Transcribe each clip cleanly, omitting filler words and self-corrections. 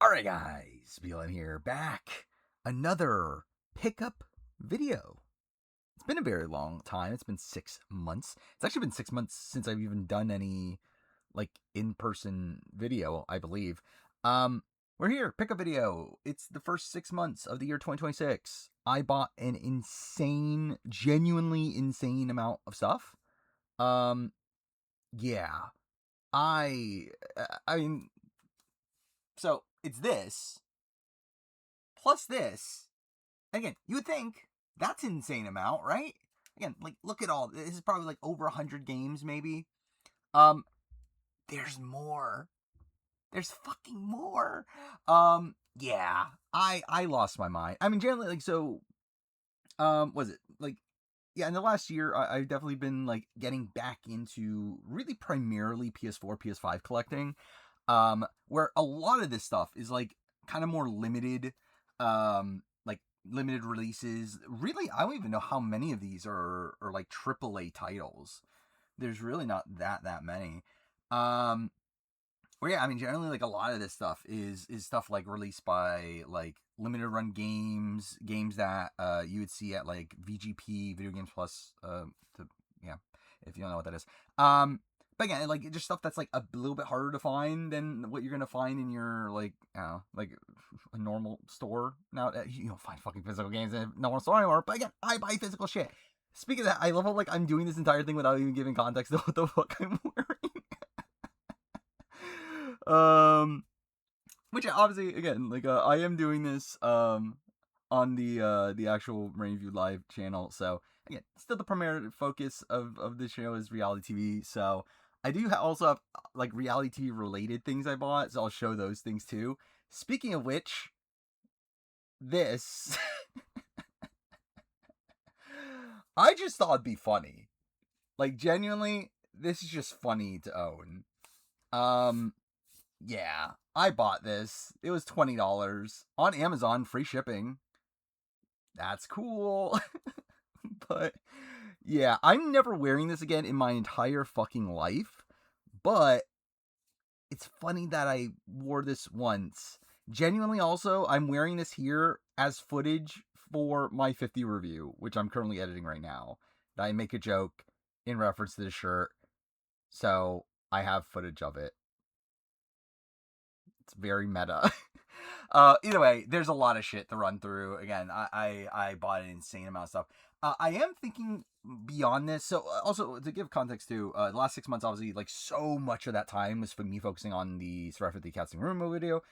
Alright guys, BLM here, back. Another pickup video. It's been a very long time. It's been 6 months. It's actually been 6 months since I've even done any, in-person video, I believe. We're here, pickup video. It's the first 6 months of the year 2026. I bought an insane, genuinely insane amount of stuff. Yeah. I mean, so it's this, plus this. Again, you would think that's an insane amount, right? Again, look at all. This is probably over 100 games, maybe. There's more. There's fucking more. Yeah. I lost my mind. I mean, generally, was it yeah, in the last year, I've definitely been getting back into really primarily PS4, PS5 collecting. Where a lot of this stuff is kind of more limited, limited releases. Really, I don't even know how many of these are AAA titles. There's really not that many. Well, yeah, I mean, generally, a lot of this stuff is stuff released by limited run games that you would see at VGP, Video Games Plus. Yeah, if you don't know what that is. But again, just stuff that's a little bit harder to find than what you're gonna find in your a normal store. Now you don't find fucking physical games in a normal store anymore. But again, I buy physical shit. Speaking of that, I love how I'm doing this entire thing without even giving context to what the fuck I'm wearing. Which obviously, again, I am doing this on the actual Rainview Live channel. So again, still the primary focus of the show is reality TV. So I do also have reality TV related things I bought, so I'll show those things too. Speaking of which, this I just thought it'd be funny. Genuinely, this is just funny to own. Yeah, I bought this. It was $20 on Amazon, free shipping. That's cool. But yeah, I'm never wearing this again in my entire fucking life. But it's funny that I wore this once. Genuinely, also, I'm wearing this here as footage for my 50 review, which I'm currently editing right now. I make a joke in reference to the shirt, so I have footage of it. It's very meta. Either way, there's a lot of shit to run through. Again, I bought an insane amount of stuff. I am thinking beyond this. So also to give context too, the last 6 months, obviously, so much of that time was for me focusing on the Survivor the Casting Room video.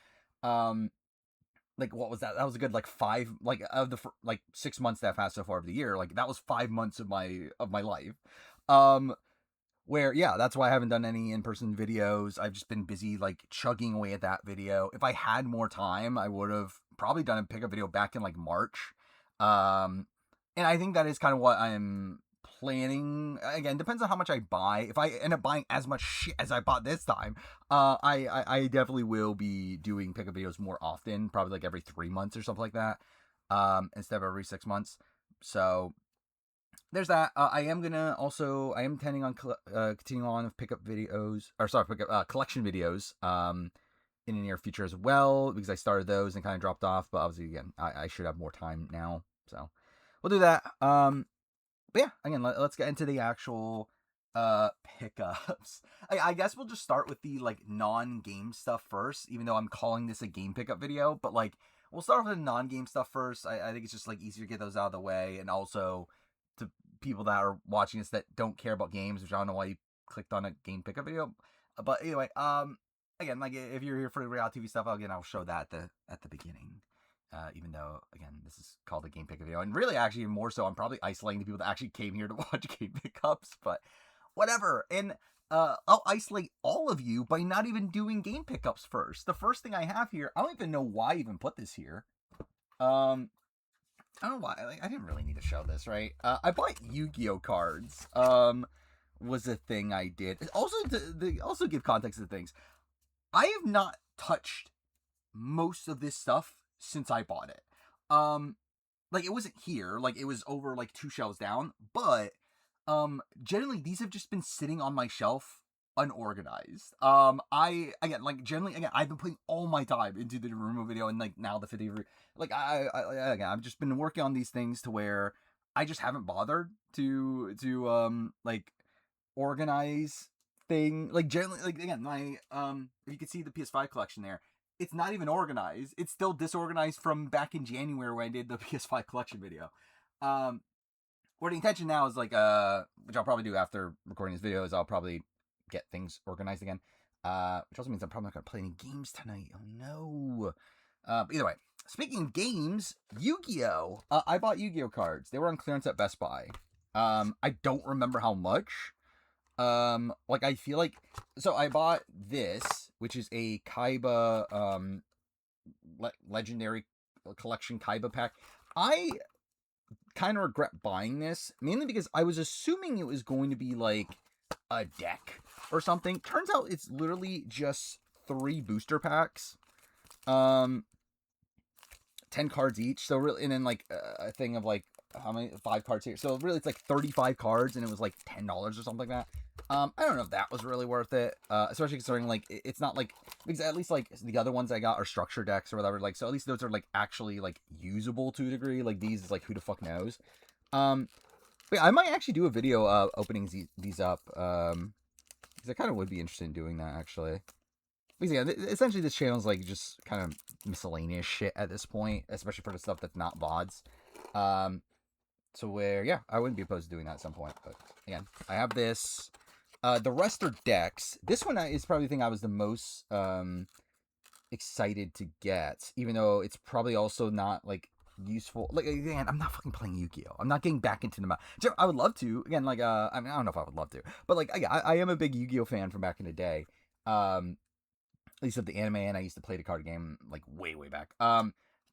What was that? That was a good 5 of the 6 months that I've had so far of the year. That was 5 months of my life. Where, yeah, that's why I haven't done any in-person videos. I've just been busy, chugging away at that video. If I had more time, I would have probably done a pickup video back in, March. And I think that is kind of what I'm planning. Again, depends on how much I buy. If I end up buying as much shit as I bought this time, I definitely will be doing pickup videos more often. Probably, every 3 months or something like that. Instead of every 6 months. So there's that. I am intending on continuing on with pickup videos, collection videos, in the near future as well, because I started those and kind of dropped off. But obviously, again, I should have more time now, so we'll do that. But yeah, again, let's get into the actual pickups. I guess we'll just start with the non-game stuff first, even though I'm calling this a game pickup video. But we'll start with the non-game stuff first. I think it's just easier to get those out of the way, and also to people that are watching this that don't care about games, which I don't know why you clicked on a game pickup video. But anyway, again, if you're here for the reality TV stuff, I'll show that at the beginning. Even though, again, this is called a game pickup video, and really, actually, more so, I'm probably isolating the people that actually came here to watch game pickups. But whatever. And I'll isolate all of you by not even doing game pickups first. The first thing I have here, I don't even know why I even put this here. I don't know why. I didn't really need to show this, right? I bought Yu-Gi-Oh cards. Was a thing I did. Also, to also give context to things, I have not touched most of this stuff since I bought it. It wasn't here. It was over 2 shelves down. But generally, these have just been sitting on my shelf unorganized. Again, like, generally, again, I've been putting all my time into the remote video, and like now the 50, like, again, I've just been working on these things to where I just haven't bothered to like organize thing. Like, generally, like, again, my if you can see the PS5 collection there, it's not even organized. It's still disorganized from back in January when I did the PS5 collection video. Um, what the intention now is, like, which I'll probably do after recording this video, is I'll probably get things organized again. Which also means I'm probably not gonna play any games tonight. Oh no. But either way, speaking of games, Yu-Gi-Oh! I bought Yu-Gi-Oh! Cards. They were on clearance at Best Buy. I don't remember how much. Like, I feel like, so I bought this, which is a Kaiba legendary collection Kaiba pack. I kind of regret buying this, mainly because I was assuming it was going to be like a deck or something. Turns out it's literally just 3 booster packs, 10 cards each. So really, and then like a thing of like, how many, 5 cards here. So really, it's like 35 cards, and it was like $10 or something like that. I don't know if that was really worth it, especially considering, like, it's not like, because at least, like, the other ones I got are structure decks or whatever, like, so at least those are, like, actually, like, usable to a degree. Like, these is, like, who the fuck knows. But yeah, I might actually do a video opening these up, because I kind of would be interested in doing that, actually. Because, yeah, essentially this channel is, like, just kind of miscellaneous shit at this point, especially for the stuff that's not VODs. So where, yeah, I wouldn't be opposed to doing that at some point. But again, I have this. The rest are decks. This one is probably the thing I was the most excited to get, even though it's probably also not, like, useful. Like, again, I'm not fucking playing Yu-Gi-Oh! I'm not getting back into the so I would love to. Again, like, I mean, I don't know if I would love to, but like, I am a big Yu-Gi-Oh! Fan from back in the day. At least of the anime, and I used to play the card game, like, way back.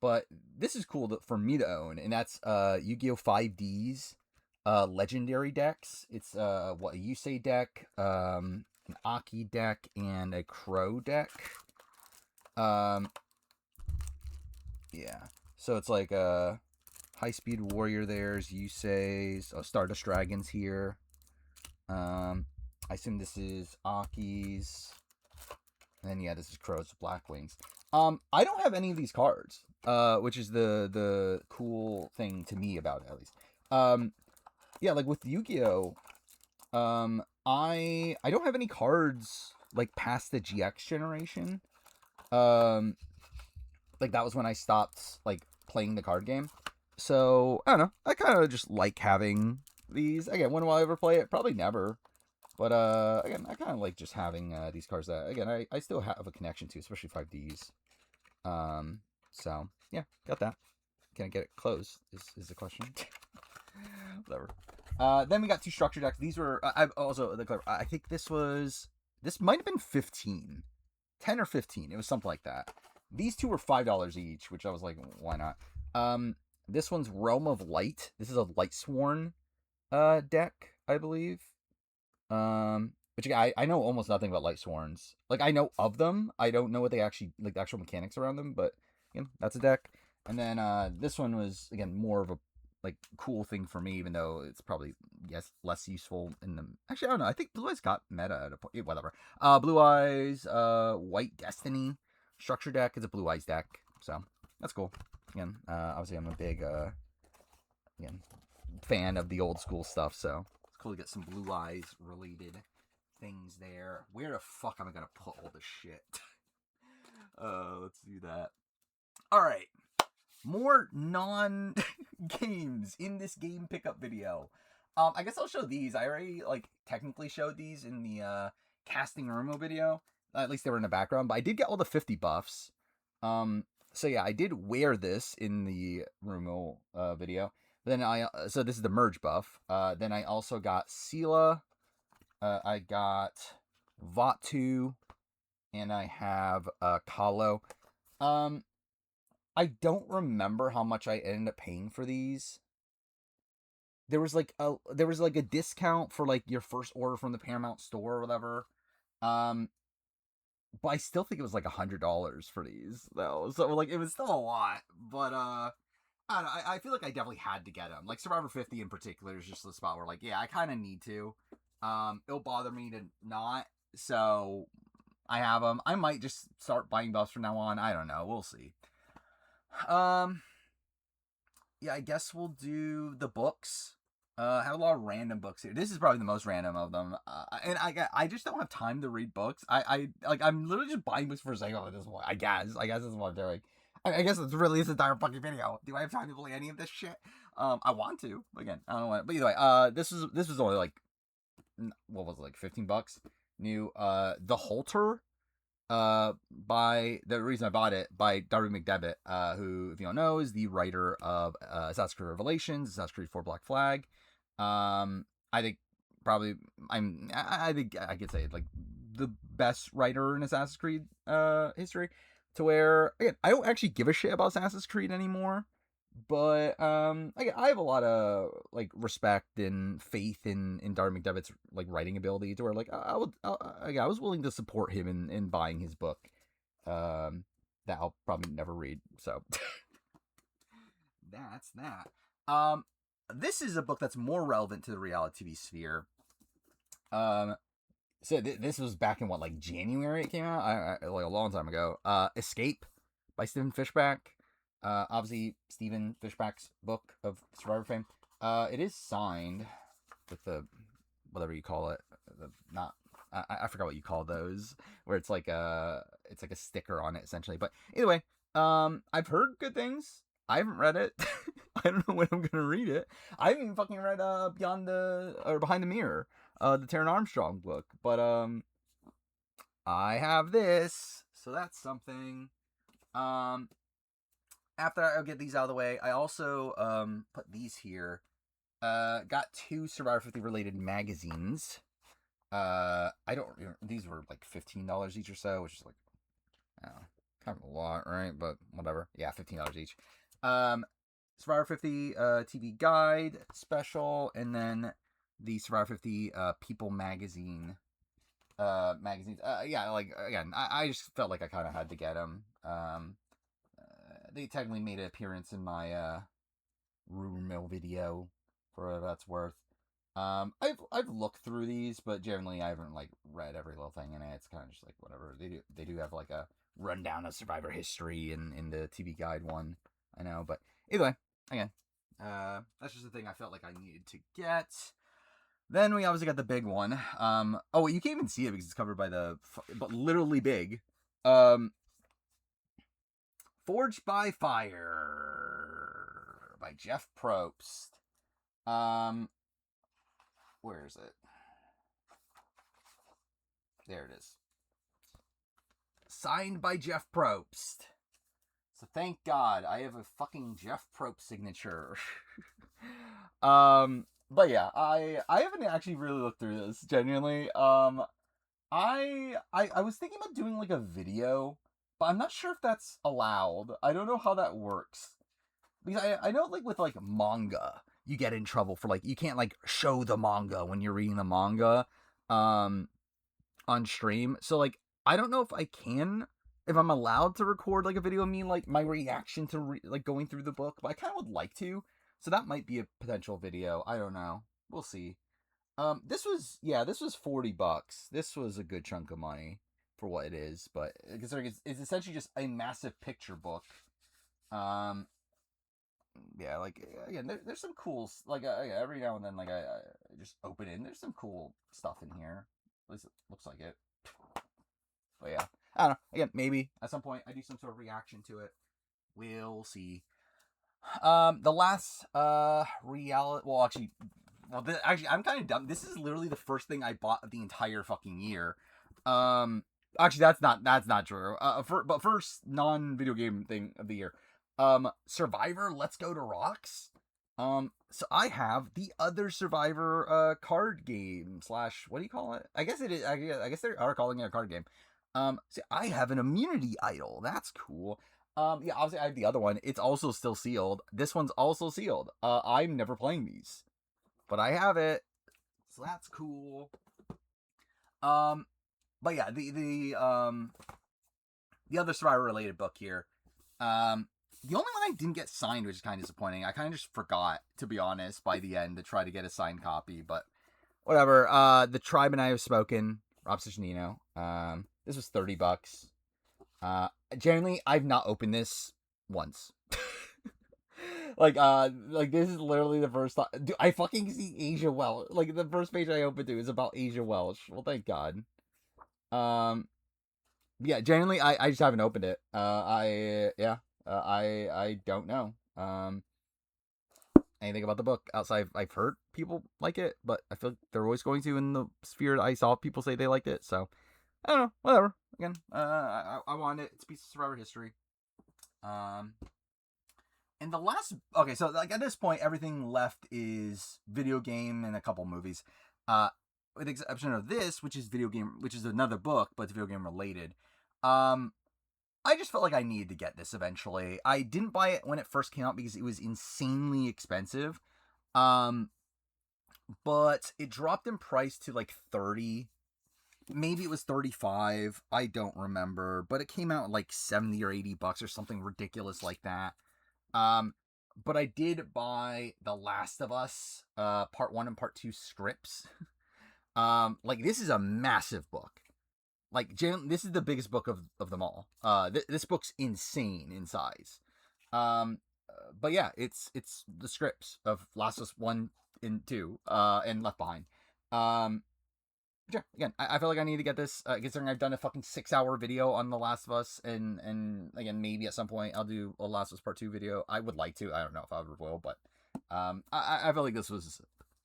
But this is cool for me to own, and that's Yu-Gi-Oh! 5D's legendary decks. It's a Yusei deck, an Aki deck, and a Crow deck. Yeah. So it's like a High Speed Warrior, there's Yusei's, Stardust Dragons here. I assume this is Aki's. And then, yeah, this is Crow's Black Wings. I don't have any of these cards, which is the cool thing to me about it, at least. Yeah, like with Yu-Gi-Oh, I don't have any cards like past the GX generation. Like, that was when I stopped, like, playing the card game. So I don't know. I kind of just like having these. Again, when will I ever play it? Probably never. But again, I kind of like just having these cards that, again, I still have a connection to, especially 5Ds. So yeah, got that. Can I get it closed? Is the question. Whatever. Then we got 2 structure decks. These were I also, I think this might have been 15, 10 or 15. It was something like that. These 2 were $5 each, which I was like, why not? This one's Realm of Light. This is a Lightsworn deck, I believe. Which, I know almost nothing about Lightsworns. Like, I know of them. I don't know what they actually, like, the actual mechanics around them, but again, that's a deck. And then this one was, again, more of a, like, cool thing for me, even though it's probably, yes, less useful in the, actually, I don't know. I think Blue Eyes got meta at a point. Whatever. Blue Eyes, White Destiny structure deck is a Blue Eyes deck, so that's cool. Again, obviously I'm a big again, fan of the old school stuff, so it's cool to get some Blue Eyes related things there. Where the fuck am I gonna put all this shit? Let's do that. Alright. More non-games in this game pickup video. I guess I'll show these. I already, like, technically showed these in the casting Rumo video. At least they were in the background, but I did get all the 50 buffs. So yeah, I did wear this in the Rumo video. Then so this is the merge buff. Then I also got Sela. I got Vatu, and I have Kalo. I don't remember how much I ended up paying for these. There was like a discount for, like, your first order from the Paramount store or whatever. But I still think it was like $100 for these, though. So, like, it was still a lot. But I don't know. I feel like I definitely had to get them. Like, Survivor 50 in particular is just the spot where, like, yeah, I kind of need to. It'll bother me to not So I have them. I might just start buying buffs from now on. I don't know. We'll see. Um, yeah, I guess we'll do the books. I have a lot of random books here. This is probably the most random of them, and I just don't have time to read books. I'm literally just buying books for a second at this point. I guess that's what I'm doing. I guess it's really this entire fucking video. Do I have time to play any of this shit? I want to. Again, I don't know what. But either way, this was only like, what was it, like $15 new. The Halter, by the reason I bought it, by Darby McDevitt, who, if you don't know, is the writer of Assassin's Creed Revelations, Assassin's Creed 4 Black Flag. I think probably I think I could say like the best writer in Assassin's Creed history. To where, again, I don't actually give a shit about Assassin's Creed anymore, but I have a lot of like respect and faith in Darby McDevitt's like writing ability, to where like I was willing to support him in buying his book, that I'll probably never read. So that's that. This is a book that's more relevant to the reality TV sphere. So this was back in what, like January it came out, like a long time ago. Escape by Stephen Fishback. Obviously Stephen Fishback's book of Survivor fame. It is signed with the whatever you call it. I forgot what you call those, where it's like a sticker on it essentially. But either way, I've heard good things. I haven't read it. I don't know when I'm gonna read it. I haven't even fucking read Behind the Mirror, the Taron Armstrong book. But I have this, so that's something. After I get these out of the way, I also put these here. Got 2 Survivor 50 related magazines. I don't. These were like $15 each or so, which is like, I don't know, kind of a lot, right? But whatever. Yeah, $15 each. Survivor 50 TV Guide special, and then the Survivor 50 People magazine magazines. Yeah, like again, I just felt like I kind of had to get them. They technically made an appearance in my rumor mill video, for whatever that's worth. I've looked through these, but generally I haven't like read every little thing in it. It's kind of just like whatever. They do have like a rundown of Survivor history in the TV Guide one, I know. But either way, again, that's just the thing I felt like I needed to get. Then we obviously got the big one. Oh, you can't even see it because it's covered by but literally big. Forged by Fire by Jeff Probst. Where is it? There it is. Signed by Jeff Probst. So thank God I have a fucking Jeff Probst signature. But yeah, I haven't actually really looked through this, genuinely. I was thinking about doing like a video, but I'm not sure if that's allowed. I don't know how that works. Because I know like with like manga, you get in trouble for like, you can't like show the manga when you're reading the manga on stream. So like, I don't know if I'm allowed to record like a video of me like my reaction to like going through the book, but I kind of would like to. So that might be a potential video. I don't know. We'll see. This was $40. This was a good chunk of money for what it is, but considering it's essentially just a massive picture book. Yeah, like again, there's some cool, like every now and then, like I just open it and there's some cool stuff in here. At least it looks like it. But yeah, I don't know. Again, maybe at some point I do some sort of reaction to it. We'll see. The last reality. Well, actually, I'm kind of dumb. This is literally the first thing I bought of the entire fucking year. Actually, that's not true. But first non-video game thing of the year. Survivor Let's Go to Rocks. So I have the other Survivor card game / what do you call it? I guess it is. I guess they are calling it a card game. So I have an immunity idol. That's cool. Yeah, obviously I have the other one. It's also still sealed. This one's also sealed. I'm never playing these, but I have it, so that's cool. But yeah, the other Survivor related book here. The only one I didn't get signed, which is kind of disappointing. I kind of just forgot, to be honest, by the end to try to get a signed copy, but whatever. The Tribe and I Have Spoken Rob Ciccinino. This was $30. Generally, I've not opened this once. Like this is literally the first time. Dude, I fucking see Asia Welch. Like the first page I opened to is about Asia Welch. Well, thank God. Um, yeah, generally I just haven't opened it. I don't know. Anything about the book outside I've heard people like it, but I feel like they're always going to in the sphere I saw people say they liked it. So I don't know. Whatever. Again, I want it. It's a piece of Survivor history. Um, and the last, okay, so like at this point, everything left is video game and a couple movies. With the exception of this, which is video game, which is another book, but it's video game related. Um, I just felt like I needed to get this eventually. I didn't buy it when it first came out because it was insanely expensive. Um, but it dropped in price to like 30. Maybe it was 35. I don't remember, but it came out like 70 or $80 or something ridiculous like that. Um, but I did buy The Last of Us, part 1 and part 2 scripts. Like this is a massive book. Like this is the biggest book of them all. This book's insane in size. But yeah, it's the scripts of Last of Us 1 and 2, and Left Behind. Yeah, again, I feel like I need to get this, considering I've done a fucking 6-hour video on The Last of Us, and again, maybe at some point I'll do a Last of Us Part 2 video. I would like to. I don't know if I ever will, but I feel like this was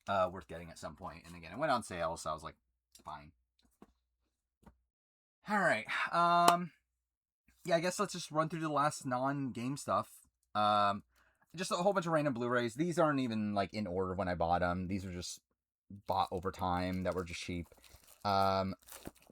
worth getting at some point. And again, it went on sale, so I was like, fine. All right. Yeah, I guess let's just run through the last non-game stuff. Just a whole bunch of random Blu-rays. These aren't even like in order when I bought them. These were just bought over time that were just cheap.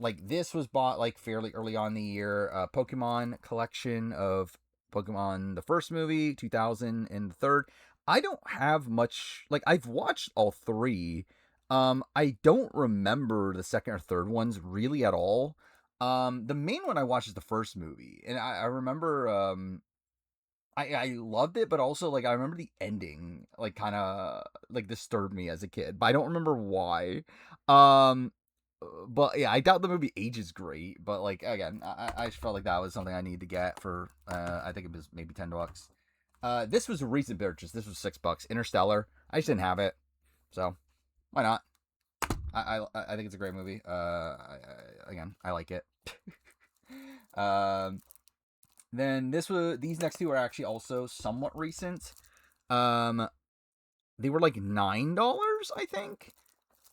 Like this was bought like fairly early on in the year. Pokemon collection of Pokemon, the first movie, 2000, and the third. I don't have much, like I've watched all three. I don't remember the second or third ones really at all. The main one I watched is the first movie, and I remember I loved it, but also like I remember the ending like kind of like disturbed me as a kid, but I don't remember why. Um, but yeah, I doubt the movie ages great, but like again, I just felt like that was something I needed to get for I think it was maybe $10. This was a recent purchase. This was $6. Interstellar. I just didn't have it, so why not? I think it's a great movie. Again, I like it. um, then these next two are actually also somewhat recent. They were like $9, I think,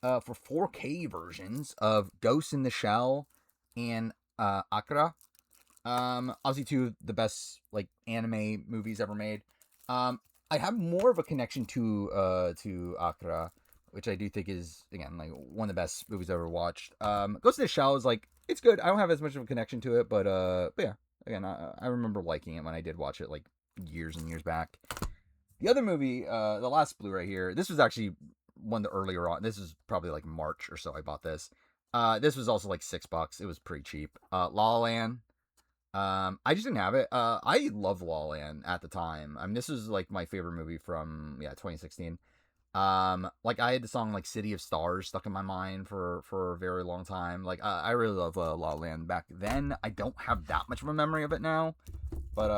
for 4K versions of Ghost in the Shell and Akira. Obviously two of the best like anime movies ever made. I have more of a connection to Akira, which I do think is again like one of the best movies I've ever watched. Ghost in the Shell is like it's good. I don't have as much of a connection to it, but yeah, again I remember liking it when I did watch it like years and years back. The other movie, the last Blu-ray here, this was actually one of the earlier on. This is probably like March or so I bought this. This was also like $6. It was pretty cheap. La La Land. I just didn't have it. I loved La La Land at the time. I mean, this was like my favorite movie from 2016. Like I had the song like City of Stars stuck in my mind for a very long time. Like I really love La La Land back then. I don't have that much of a memory of it now, but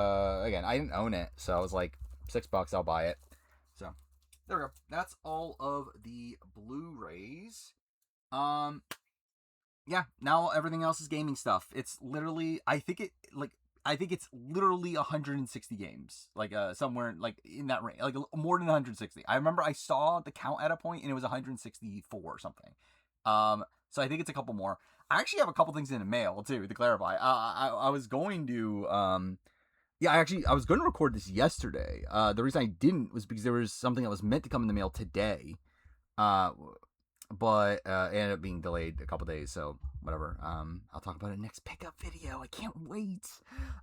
again, I didn't own it, so I was like $6, I'll buy it. So there we go. That's all of the Blu-rays. Yeah, now everything else is gaming stuff. It's literally, I think it's literally 160 games, like somewhere like in that range, like more than 160. I remember I saw the count at a point and it was 164 or something. So I think it's a couple more. I actually have a couple things in the mail too, to clarify. I was going to yeah, I was going to record this yesterday. The reason I didn't was because there was something that was meant to come in the mail today. Uh, but it ended up being delayed a couple days, so whatever. I'll talk about it next pickup video. I can't wait.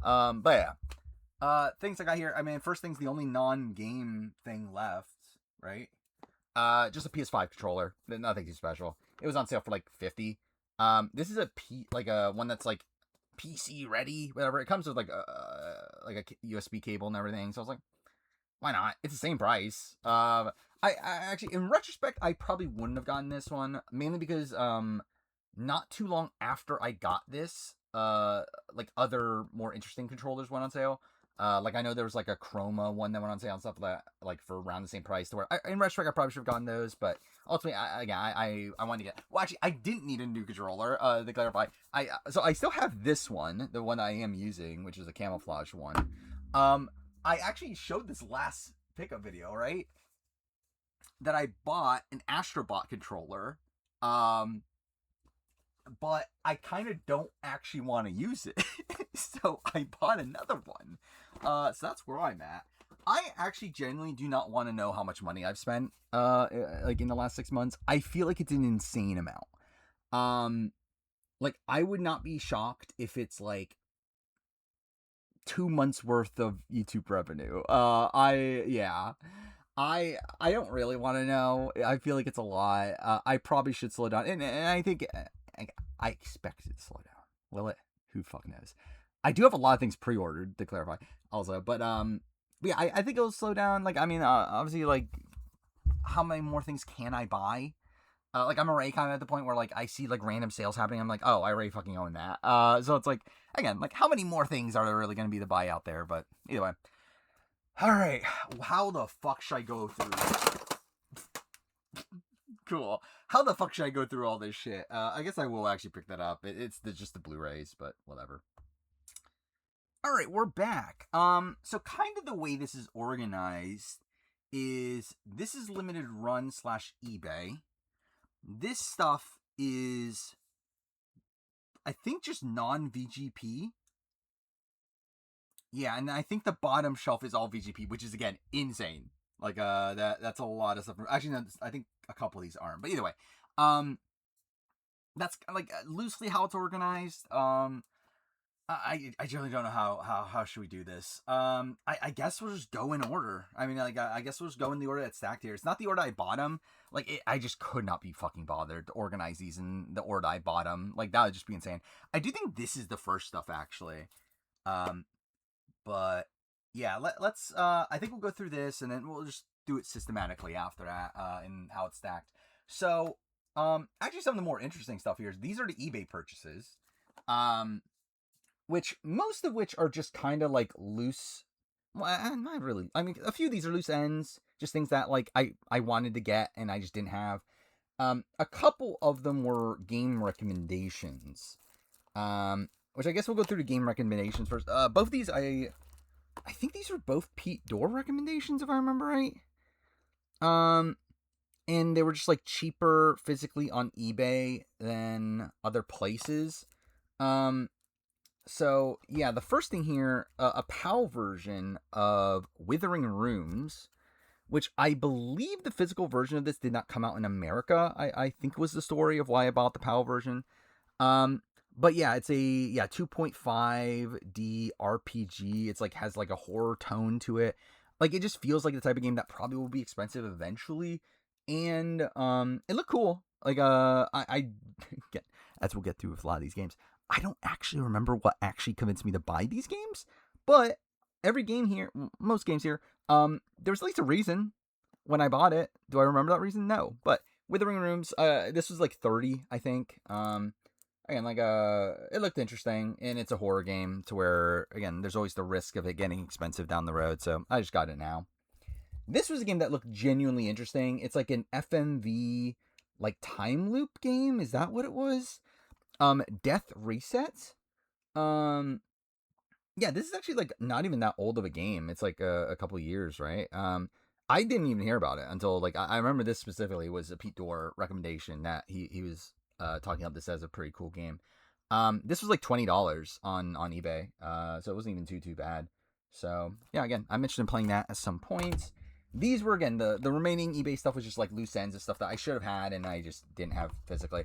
But yeah. Things I got here. I mean, first thing's the only non-game thing left, right? Just a PS5 controller. Nothing too special. It was on sale for like 50. This is like a one that's like PC ready, whatever. It comes with like a USB cable and everything. So I was like, why not? It's the same price. I actually, in retrospect, I probably wouldn't have gotten this one, mainly because not too long after I got this, like other more interesting controllers went on sale. Like I know there was like a Chroma one that went on sale and stuff like for around the same price. To where in retrospect I probably should have gotten those, but ultimately I wanted to get. Well, actually I didn't need a new controller. To clarify, I still have this one, the one I am using, which is a camouflage one. Um, I actually showed this last pickup video, right? That I bought an Astrobot controller. Um, but I kind of don't actually want to use it. So I bought another one. So that's where I'm at. I actually genuinely do not want to know how much money I've spent like in the last 6 months. I feel like it's an insane amount. Um like I would not be shocked if it's like 2 months worth of YouTube revenue. I don't really want to know. I feel like it's a lot. I probably should slow down, and I think I expect it to slow down. Will it? Who fuck knows? I do have a lot of things pre-ordered to clarify, also, but yeah, I think it'll slow down. Like, I mean, obviously, like, how many more things can I buy? Like, I'm already kind of at the point where like I see like random sales happening. I'm like, oh, I already fucking own that. So it's like, again, like, how many more things are there really going to be to buy out there? But either way. All right, how the fuck should I go through? Cool. How the fuck should I go through all this shit? I guess I will actually pick that up. It's just the Blu-rays, but whatever. All right, we're back. So kind of the way this is organized is this is limited run / eBay. This stuff is, I think, just non-VGP. Yeah, and I think the bottom shelf is all VGP, which is again insane. Like that's a lot of stuff. Actually, no, I think a couple of these aren't. But either way, that's like loosely how it's organized. I generally don't know how should we do this. I guess we'll just go in order. I mean, like I guess we'll just go in the order that's stacked here. It's not the order I bought them. Like I just could not be fucking bothered to organize these in the order I bought them. Like that would just be insane. I do think this is the first stuff actually. But yeah, let's. I think we'll go through this and then we'll just do it systematically after that. And how it's stacked. So actually, some of the more interesting stuff here is these are the eBay purchases. Which most of which are just kind of like loose. Well, not really. I mean, a few of these are loose ends, just things that like I wanted to get and I just didn't have. A couple of them were game recommendations. Which I guess we'll go through the game recommendations first. Both of these I think these are both Pete Dorr recommendations if I remember right. And they were just like cheaper physically on eBay than other places. So yeah, the first thing here, a PAL version of Withering Rooms, which I believe the physical version of this did not come out in America. I think was the story of why I bought the PAL version. But yeah, it's a 2.5D RPG. It's like has like a horror tone to it. Like it just feels like the type of game that probably will be expensive eventually. And it looked cool. Like I get as we'll get through with a lot of these games. I don't actually remember what actually convinced me to buy these games, but every game here, most games here, there was at least a reason when I bought it. Do I remember that reason? No. But Withering Rooms, this was like 30, I think. Again, like it looked interesting, and it's a horror game to where again, there's always the risk of it getting expensive down the road. So I just got it now. This was a game that looked genuinely interesting. It's like an FMV like time loop game. Is that what it was? Death Reset. Yeah, this is actually like not even that old of a game. It's like a couple years, right? I didn't even hear about it until like I remember this specifically was a Pete Dorr recommendation that he was talking about this as a pretty cool game. This was like $20 on eBay, so it wasn't even too bad. So yeah, again, I'm interested in playing that at some point. These were again the remaining eBay stuff was just like loose ends of stuff that I should have had and I just didn't have physically.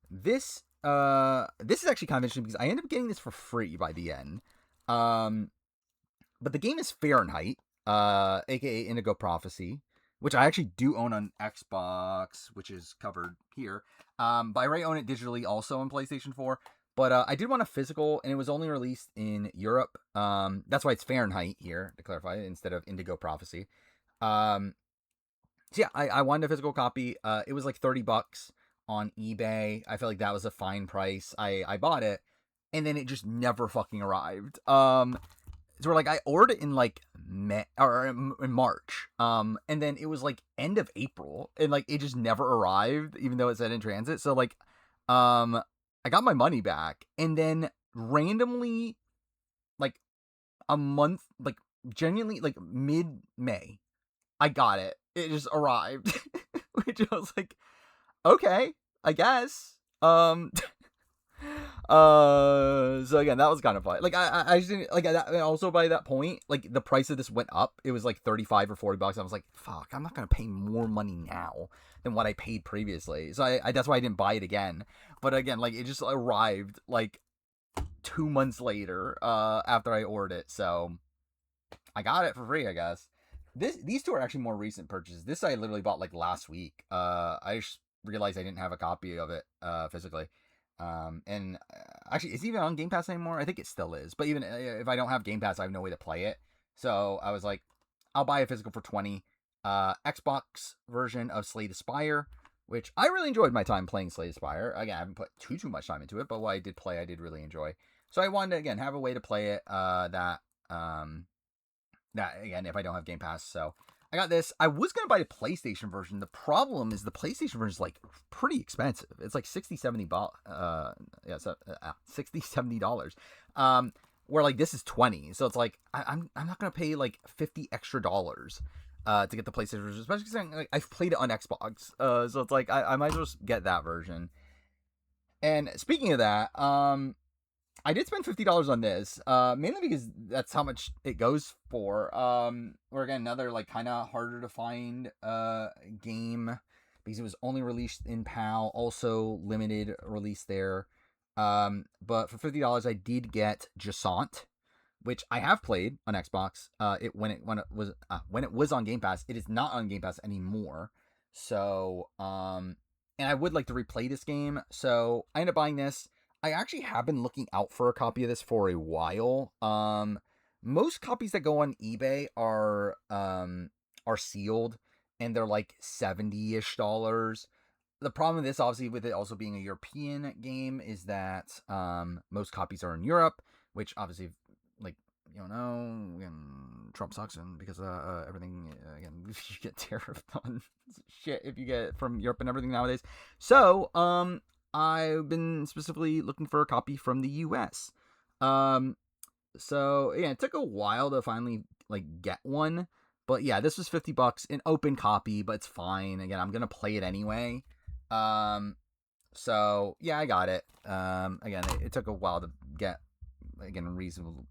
This is actually kind of interesting because I ended up getting this for free by the end. But the game is Fahrenheit, aka Indigo Prophecy, which I actually do own on Xbox, which is covered here. But I already own it digitally also on PlayStation 4. But I did want a physical, and it was only released in Europe. That's why it's Fahrenheit here, to clarify, instead of Indigo Prophecy. So yeah, I wanted a physical copy. It was like $30. on eBay. I feel like that was a fine price. I bought it, and then it just never fucking arrived. So like I ordered it in like May or in March, and then it was like end of April, and like it just never arrived, even though it said in transit. So like, I got my money back, and then randomly, like a month, like genuinely, like mid May, I got it. It just arrived, which I was like, okay, I guess. So again, that was kind of fun. Like I just didn't like that. Also, by that point, like the price of this went up. It was like $35 or $40. I was like, fuck, I'm not gonna pay more money now than what I paid previously. So I that's why I didn't buy it again. But again, like it just arrived like 2 months later, after I ordered it. So I got it for free, I guess. These two are actually more recent purchases. This I literally bought like last week. I just realized I didn't have a copy of it physically. And actually, is it even on Game Pass anymore? I think it still is. But even if I don't have Game Pass, I have no way to play it. So I was like, I'll buy a physical for 20. Xbox version of Slay the Spire, which I really enjoyed my time playing Slay the Spire. Again, I haven't put too much time into it, but what I did play, I did really enjoy. So I wanted to again have a way to play it. That again, if I don't have Game Pass, so I got this. I was gonna buy the PlayStation version. The problem is the PlayStation version is like pretty expensive. It's like 60-70 $60-70. Where like this is 20, so it's like I'm not gonna pay like $50 extra to get the PlayStation version, especially because like, I've played it on Xbox. So it's like I might as well get that version. And speaking of that, I did spend $50 on this, mainly because that's how much it goes for. Or again, another like kind of harder to find game because it was only released in PAL, also limited release there. But for $50, I did get Jasant, which I have played on Xbox. When it was on Game Pass. It is not on Game Pass anymore. So and I would like to replay this game, so I ended up buying this. I actually have been looking out for a copy of this for a while. Most copies that go on eBay are sealed, and they're like $70-ish. The problem with this, obviously, with it also being a European game, is that most copies are in Europe, which obviously, like, you don't know, again, Trump sucks, and because everything, again, you get tariffed on shit if you get it from Europe and everything nowadays. So, I've been specifically looking for a copy from the US. So yeah, it took a while to finally like get one, but yeah, this was $50, an open copy, but it's fine. Again, I'm gonna play it anyway. So yeah, I got it. Again, it took a while to get again a reasonable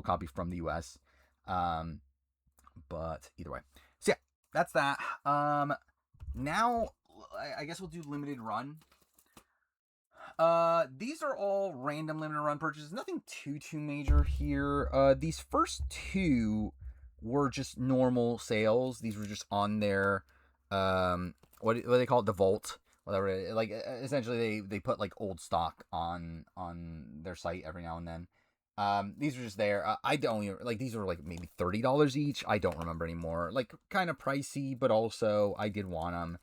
copy from the US. But either way, so yeah, that's that. Now I guess we'll do limited run. These are all random limited run purchases. Nothing too major here. These first two were just normal sales. These were just on their, what do they call it? The vault, whatever. Like essentially, they put like old stock on their site every now and then. These are just there. I don't even, like, these were like maybe $30 each. I don't remember anymore. Like kind of pricey, but also I did want them.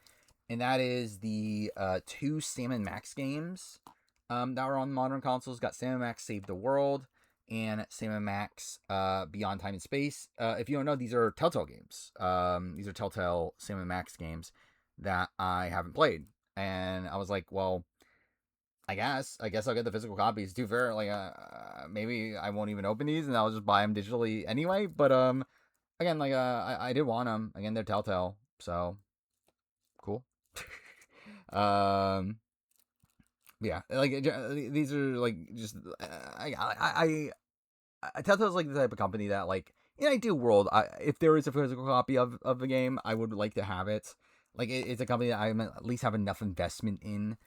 And that is the two Sam & Max games that were on modern consoles. Got Sam & Max Save the World and Sam & Max Beyond Time and Space. If you don't know, these are Telltale games. These are Telltale Sam & Max games that I haven't played. And I was like, well, I guess I'll get the physical copies. Too fair, like maybe I won't even open these and I'll just buy them digitally anyway. But again, like I did want them. Again, they're Telltale, so cool. Yeah, like these are like just I Telltale's like the type of company that, like, in an ideal world, if there is a physical copy of the game, I would like to have it. Like it's a company that I at least have enough investment in,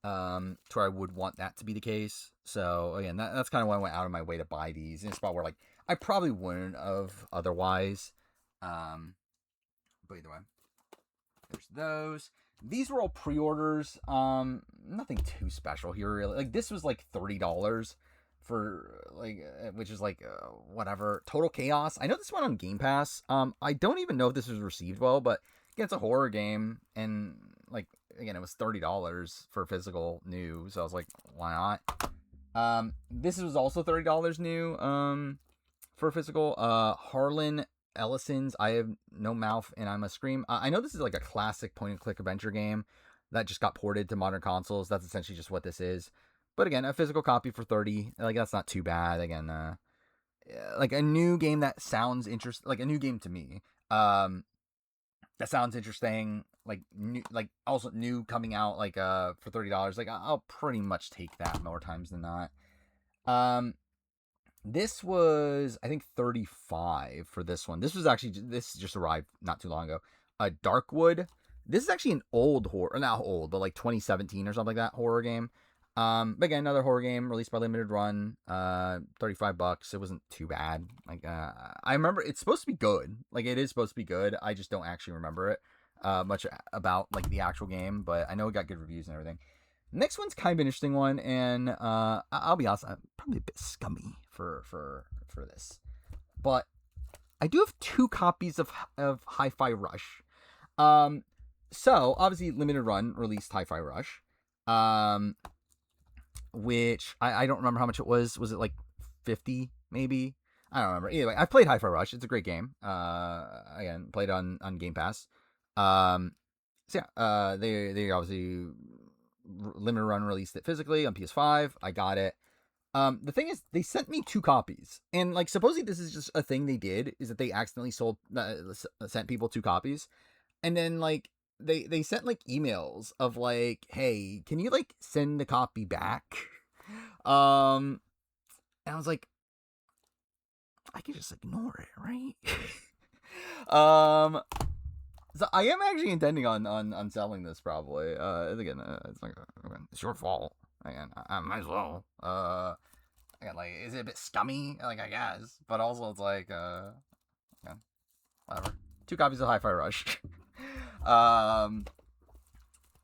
to where I would want that to be the case. So again, that's kind of why I went out of my way to buy these in a spot where like I probably wouldn't have otherwise. But either way, there's those. These were all pre-orders. Nothing too special here, really. Like this was like $30 for like, which is like whatever. Total Chaos. I know this went on Game Pass. I don't even know if this was received well, but again, it's a horror game, and like again, it was $30 for physical new, so I was like, why not? This was also $30 new. For physical, Harlan Ellison's I Have No Mouth and I Must Scream. I know this is like a classic point and click adventure game that just got ported to modern consoles. That's essentially just what this is. But again, a physical copy for 30, like that's not too bad. Again, like a new game that sounds interesting, like a new game to me. That sounds interesting. Like new, like also new coming out like for $30. Like I'll pretty much take that more times than not. Um, this was, I think, 35 for this one. This just arrived not too long ago. Darkwood. This is actually an old horror, not old, but like 2017 or something like that horror game. But again, another horror game released by Limited Run. $35. It wasn't too bad. Like, I remember it's supposed to be good. Like, it is supposed to be good. I just don't actually remember it much about like the actual game, but I know it got good reviews and everything. Next one's kind of an interesting one, and I'll be honest, I'm probably a bit scummy for this, but I do have 2 copies of Hi-Fi Rush. So obviously Limited Run released Hi-Fi Rush, which I don't remember how much it was. Was it like 50 maybe? I don't remember. Either way, I've played Hi-Fi Rush. It's a great game. Again, played on Game Pass. So yeah, they obviously Limited Run released it physically on PS5. I got it. The thing is, they sent me 2 copies, and like supposedly this is just a thing they did, is that they accidentally sent people 2 copies, and then like they sent like emails of like, hey, can you like send the copy back? And I was like, I can just ignore it, right? So I am actually intending on selling this probably. Again, it's like it's your fault. Again, I might as well. Again, like, is it a bit scummy? Like, I guess, but also it's like, yeah, whatever. 2 copies of Hi-Fi Rush.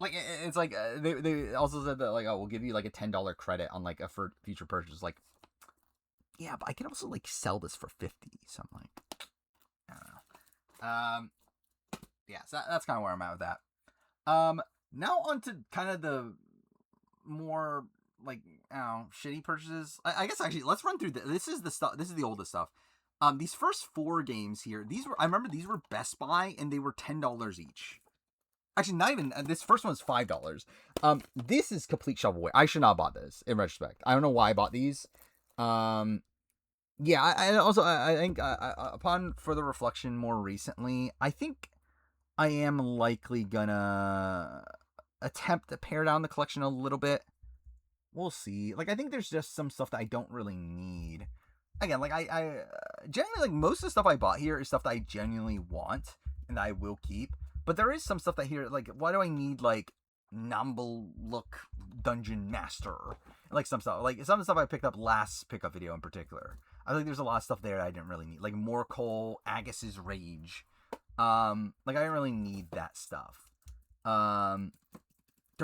Like it's like they also said that like, oh, we'll give you like a $10 credit on like a future purchase. Like, yeah, but I can also like sell this for 50. So I'm like, I don't know. Yeah, so that's kind of where I'm at with that. Now on to kind of the more like, I don't know, shitty purchases. I guess actually let's run through this is the stuff. This is the oldest stuff. These first 4 games here. I remember these were Best Buy and they were $10 each. Actually, not even this first one's $5. This is complete shovelware. I should not have bought this in retrospect. I don't know why I bought these. Yeah, I think upon further reflection more recently, I think I am likely gonna attempt to pare down the collection a little bit. We'll see. Like, I think there's just some stuff that I don't really need. Again, like, I generally, like, most of the stuff I bought here is stuff that I genuinely want and that I will keep. But there is some stuff that here, like, why do I need, like, Numble Look Dungeon Master? Like, some stuff. Like, some of the stuff I picked up last pickup video in particular. I think there's a lot of stuff there that I didn't really need. Like, Morcole, Agus's Rage. Like, I didn't really need that stuff. I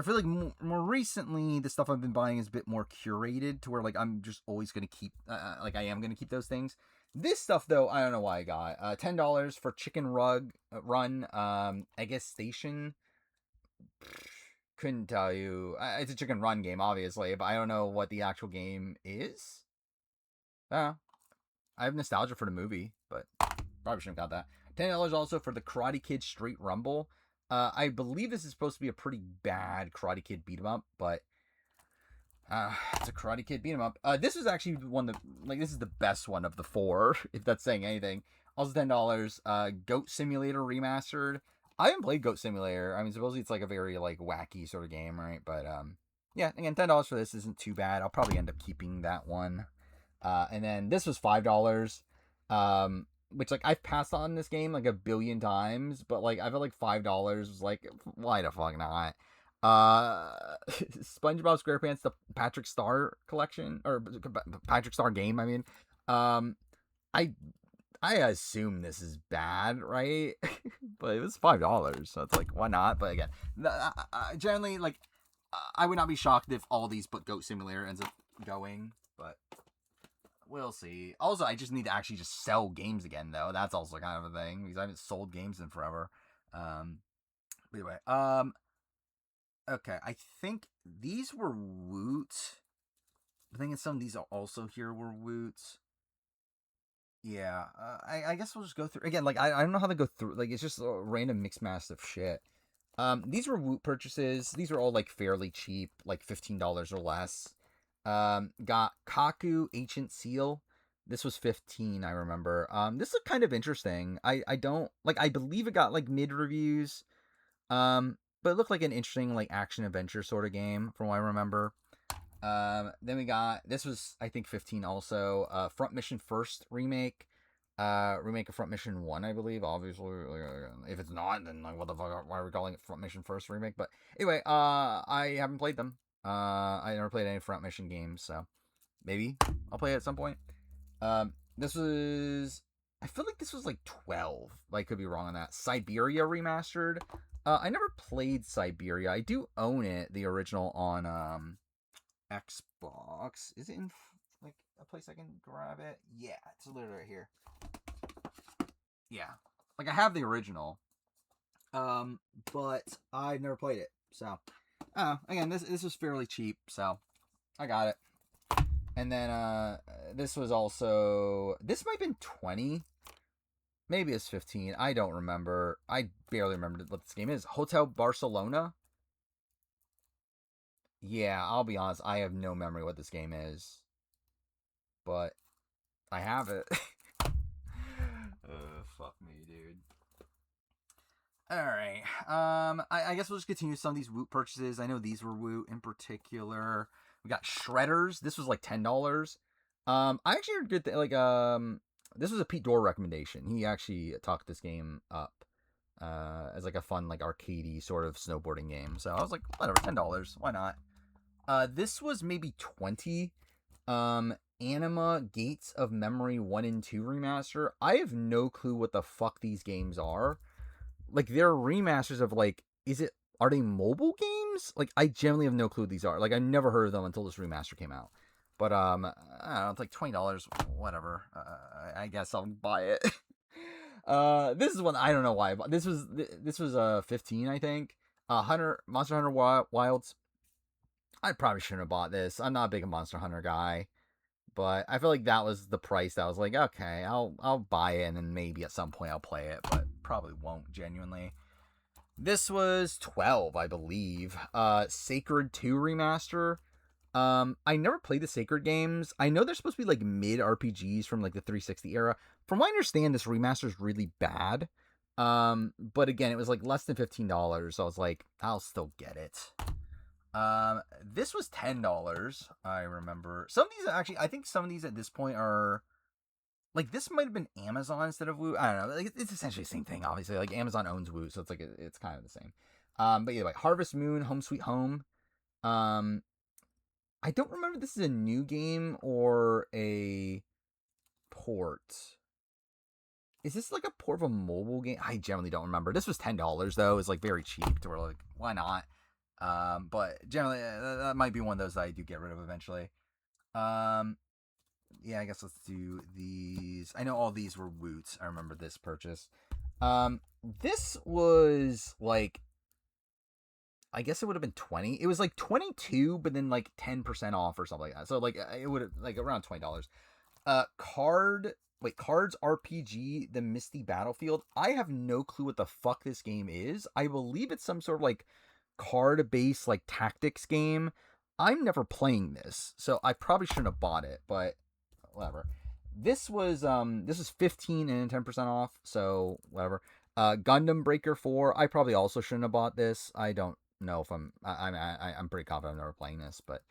feel like more recently, the stuff I've been buying is a bit more curated to where, like, I'm just always going to keep, like, I am going to keep those things. This stuff, though, I don't know why I got. $10 for Chicken Run, Eggus Station. Couldn't tell you. It's a Chicken Run game, obviously, but I don't know what the actual game is. I have nostalgia for the movie, but probably shouldn't have got that. $10 also for the Karate Kid Street Rumble. I believe this is supposed to be a pretty bad Karate Kid beat 'em up, but it's a Karate Kid beat 'em up. This is actually one that, like, this is the best one of the 4, if that's saying anything. Also $10. Goat Simulator Remastered. I haven't played Goat Simulator. I mean, supposedly it's like a very like wacky sort of game, right? But yeah, again, $10 for this isn't too bad. I'll probably end up keeping that one. And then this was $5. Which, like, I've passed on this game like a billion times, but like I felt like $5 was like, why the fuck not? SpongeBob SquarePants the Patrick Star collection, or Patrick Star game, I mean. I assume this is bad, right? But it was $5, so it's like, why not? But again, generally, like, I would not be shocked if all these but Goat Simulator ends up going, but we'll see. Also, I just need to actually just sell games again, though. That's also kind of a thing, because I haven't sold games in forever. Anyway, Okay, I think these were Woot. I think some of these also here were Woots. Yeah, I guess we'll just go through again. Like I don't know how to go through. Like it's just a random mixed mass of shit. These were Woot purchases. These are all like fairly cheap, like $15 or less. Got Kaku Ancient Seal. This was 15, I remember. This looked kind of interesting. I don't like. I believe it got like mid reviews. But it looked like an interesting like action adventure sort of game from what I remember. Then we got this was I think 15 also. Front Mission First remake. Remake of Front Mission 1, I believe. Obviously, if it's not, then like what the fuck? Why are we calling it Front Mission First remake? But anyway, I haven't played them. I never played any Front Mission games, so maybe I'll play it at some point. This was I feel like this was like 12. I could be wrong on that. Siberia remastered. I never played Siberia. I do own it, the original on Xbox. Is it in like a place I can grab it? Yeah, it's literally right here. Yeah, like I have the original, but I've never played it. So, again, this was fairly cheap, so I got it. And then this was also this might have been 20. Maybe it's 15. I don't remember. I barely remember what this game is. Hotel Barcelona. Yeah, I'll be honest. I have no memory what this game is, but I have it. Fuck me, dude. All right. I guess we'll just continue some of these Woot purchases. I know these were Woot in particular. We got Shredders. This was like $10. I actually heard good this was a Pete Dorr recommendation. He actually talked this game up as like a fun like arcadey sort of snowboarding game. So I was like, whatever, $10. Why not? This was maybe 20. Anima Gates of Memory 1 and 2 remaster. I have no clue what the fuck these games are. Like they're remasters of like, are they mobile games? Like I generally have no clue what these are. Like I never heard of them until this remaster came out. But I don't know, it's like $20, whatever. I guess I'll buy it. This is one I don't know why. But this was 15, I think. Monster Hunter Wilds. I probably shouldn't have bought this. I'm not a big Monster Hunter guy, but I feel like that was the price that I was like, okay, I'll buy it and then maybe at some point I'll play it, but probably won't genuinely. This was 12, I believe. Sacred 2 remaster. I never played the Sacred games. I know they're supposed to be like mid RPGs from like the 360 era. From what I understand, this remaster is really bad. But again, it was like less than $15, so I was like, I'll still get it. This was $10. I remember some of these actually. I think some of these at this point are like this might have been Amazon instead of Woo. I don't know. Like, it's essentially the same thing. Obviously, like Amazon owns Woo, so it's like it's kind of the same. But either way, Harvest Moon, Home Sweet Home. I don't remember if this is a new game or a port. Is this like a port of a mobile game? I generally don't remember. This was $10 though. It's like very cheap. To where like why not? But generally that might be one of those that I do get rid of eventually. Yeah, I guess let's do these. I know all these were Woots. I remember this purchase. This was like, I guess it would have been 20. It was like 22, but then like 10% off or something like that. So like it would have like around $20. Cards RPG, The Misty Battlefield. I have no clue what the fuck this game is. I believe it's some sort of like card-based like tactics game. I'm never playing this, so I probably shouldn't have bought it, but whatever. This was 15 and 10% off, so whatever. Gundam Breaker 4. I probably also shouldn't have bought this. I don't know if I'm pretty confident I'm never playing this, but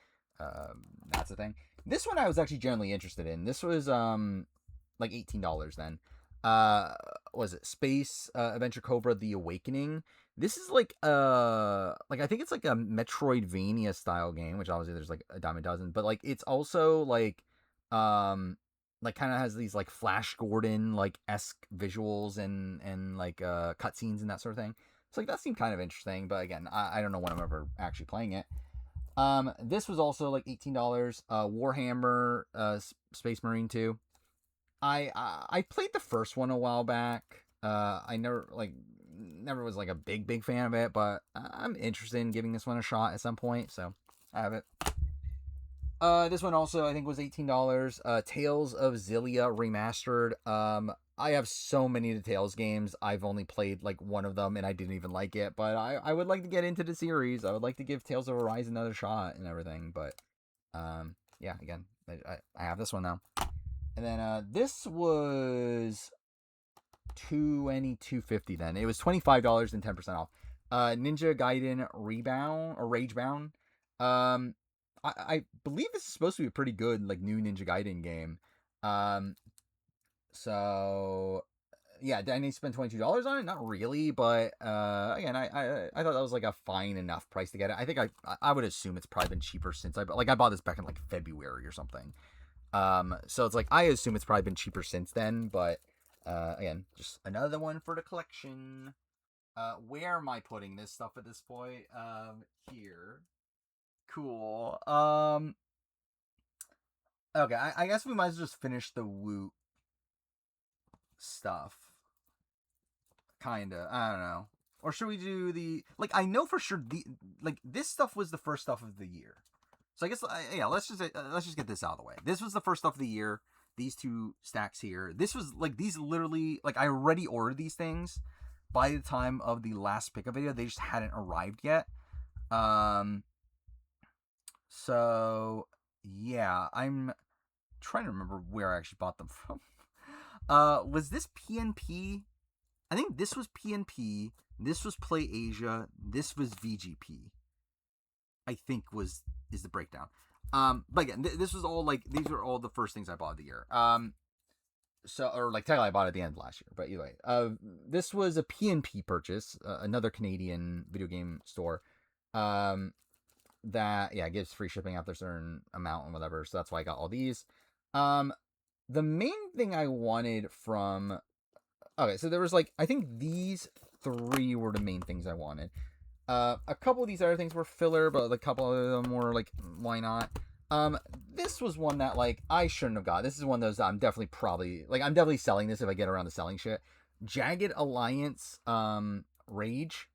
that's the thing. This one I was actually generally interested in. This was like $18 then. Was it Space Adventure Cobra The Awakening? This is like I think it's like a Metroidvania style game, which obviously there's like a dime a dozen, but like it's also like kind of has these like Flash Gordon like esque visuals and like cutscenes and that sort of thing. So like that seemed kind of interesting, but again, I don't know when I'm ever actually playing it. This was also like $18. Warhammer Space Marine 2. I played the first one a while back. I never like never was like a big fan of it, but I'm interested in giving this one a shot at some point, so I have it. This one also I think was $18. Tales of Xillia Remastered. I have so many of the Tales games. I've only played like one of them, and I didn't even like it. But I would like to get into the series. I would like to give Tales of Arise another shot and everything. But yeah, again, I have this one now. And then this was $22.50. Then it was $25 and 10% off. Ninja Gaiden Rebound or Ragebound. I believe this is supposed to be a pretty good like new Ninja Gaiden game. So yeah, did I need to spend $22 on it? Not really, but again, I thought that was like a fine enough price to get it. I think I would assume it's probably been cheaper since I bought this back in like February or something. So it's like I assume it's probably been cheaper since then, but again, just another one for the collection. Where am I putting this stuff at this point? Here. Cool. Okay, I guess we might as well just finish the Woot stuff. Kinda. I don't know. Or should we do the like? I know for sure the like this stuff was the first stuff of the year. So I guess yeah, let's just get this out of the way. This was the first stuff of the year. These two stacks here. This was like these literally like I already ordered these things by the time of the last pickup video. They just hadn't arrived yet. So yeah, I'm trying to remember where I actually bought them from. Was this PNP? I think this was PNP. This was Play Asia. This was VGP. I think is the breakdown. But again, this was all like these were all the first things I bought of the year. So or like technically I bought it at the end of last year, but either way, this was a PNP purchase, another Canadian video game store. That yeah gives free shipping after a certain amount and whatever. So that's why I got all these. The main thing I wanted from okay, so there was like I think these three were the main things I wanted. A couple of these other things were filler, but a couple of them were like, why not? This was one that like I shouldn't have got. This is one of those that I'm definitely selling this if I get around to selling shit. Jagged Alliance, Rage.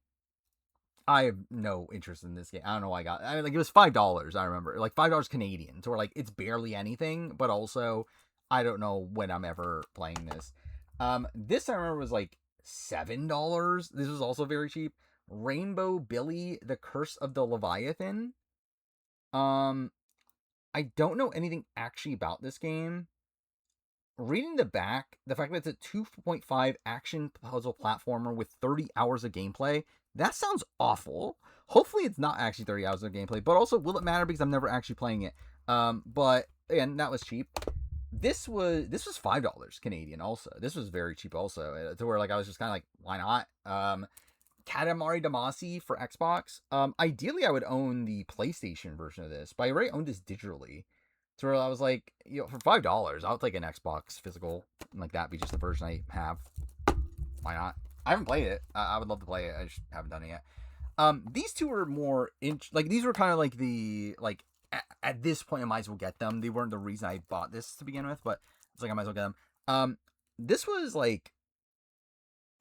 I have no interest in this game. I don't know why I got. I mean, like it was $5. I remember, like $5 Canadian. So like it's barely anything, but also I don't know when I'm ever playing this. This I remember was like $7. This was also very cheap. Rainbow Billy, The Curse of the Leviathan. I don't know anything actually about this game. Reading the back, the fact that it's a 2.5 action puzzle platformer with 30 hours of gameplay, that sounds awful. Hopefully it's not actually 30 hours of gameplay, but also will it matter because I'm never actually playing it. But again, that was cheap. This was $5 Canadian also. This was very cheap also, to where like I was just kind of like, why not? Katamari Damacy for Xbox. Ideally I would own the PlayStation version of this, but I already owned this digitally. So where I was like, for $5, I'll take an Xbox physical, and like that be just the version I have. Why not? I haven't played it. I would love to play it. I just haven't done it yet. These two were more like these were kind of like the like at this point I might as well get them. They weren't the reason I bought this to begin with, but it's like I might as well get them. This was like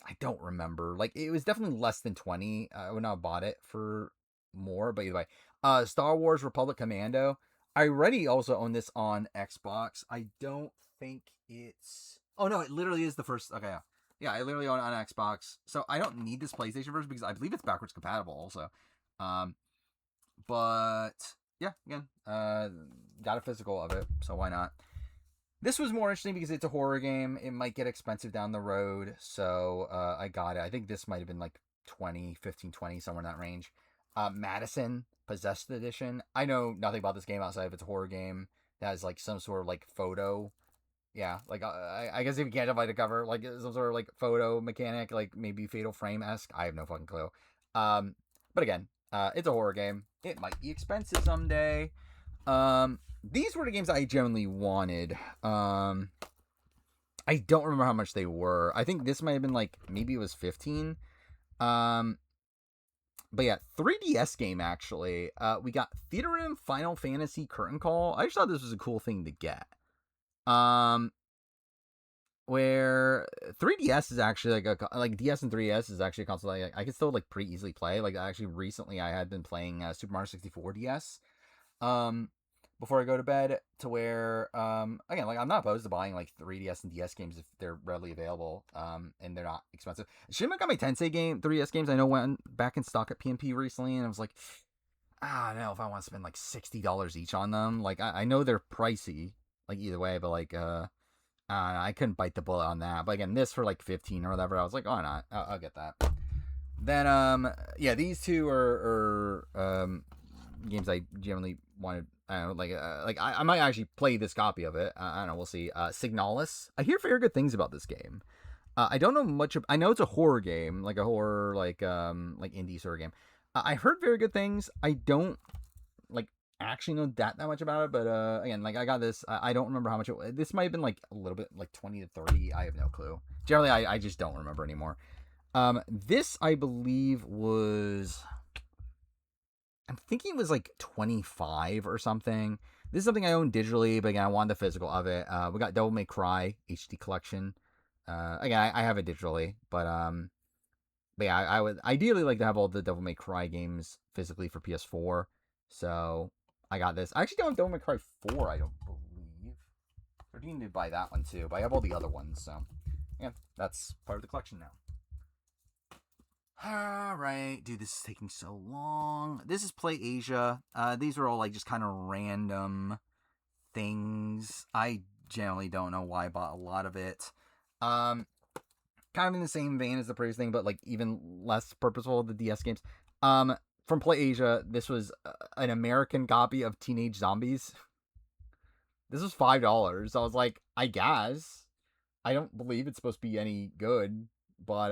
I don't remember. Like it was definitely less than 20. I would not have bought it for more, but either way. Star Wars Republic Commando. I already also own this on Xbox. I don't think it's oh no, it literally is the first okay, yeah. Yeah, I literally own it on Xbox. So I don't need this PlayStation version because I believe it's backwards compatible also. But yeah, again, got a physical of it, so why not? This was more interesting because it's a horror game. It might get expensive down the road, so I got it. I think this might have been like 20, 15, 20, somewhere in that range. Madison, Possessed Edition. I know nothing about this game outside of it's a horror game that has like some sort of like photo. Yeah, like I guess if you can't tell by the cover, like some sort of like photo mechanic, like maybe Fatal Frame-esque. I have no fucking clue. But again, it's a horror game. It might be expensive someday. These were the games I genuinely wanted. I don't remember how much they were. I think this might have been like maybe it was 15. But yeah, 3DS game actually. We got Theater Final Fantasy Curtain Call. I just thought this was a cool thing to get. where 3DS is actually like DS and 3DS is actually a console I can still like pretty easily play. Like actually recently I had been playing Super Mario 64 DS um before I go to bed, to where again, like I'm not opposed to buying like 3DS and DS games if they're readily available and they're not expensive. Shin Megami Tensei 3DS games I know went back in stock at PNP recently, and I was like, I don't know if I want to spend like $60 each on them. Like I know they're pricey, like either way, but like I couldn't bite the bullet on that. But again, this for like 15 or whatever, I was like, why not? I'll get that. Then yeah, these two are games I generally wanted. I don't know, like I might actually play this copy of it. I don't know, we'll see. Signalis. I hear very good things about this game. I don't know much. I know it's a horror game, like a horror, like indie sort of game. I heard very good things. I don't like actually know that much about it, but again, like I got this. I don't remember how much it was. This might have been like a little bit, like 20 to 30. I have no clue. Generally, I just don't remember anymore. This I believe was. I'm thinking it was like 25 or something. This is something I own digitally, but again, I wanted the physical of it. We got Devil May Cry HD collection. Again, I have it digitally, but yeah, I would ideally like to have all the Devil May Cry games physically for PS4. So I got this. I actually don't have Devil May Cry 4, I don't believe. I need to buy that one too, but I have all the other ones, so yeah, that's part of the collection now. Alright, dude, this is taking so long. This is Play Asia. These are all like just kind of random things. I generally don't know why I bought a lot of it. Kind of in the same vein as the previous thing, but like even less purposeful, the DS games. From Play Asia, this was an American copy of Teenage Zombies. This was $5. I was like, I guess. I don't believe it's supposed to be any good, but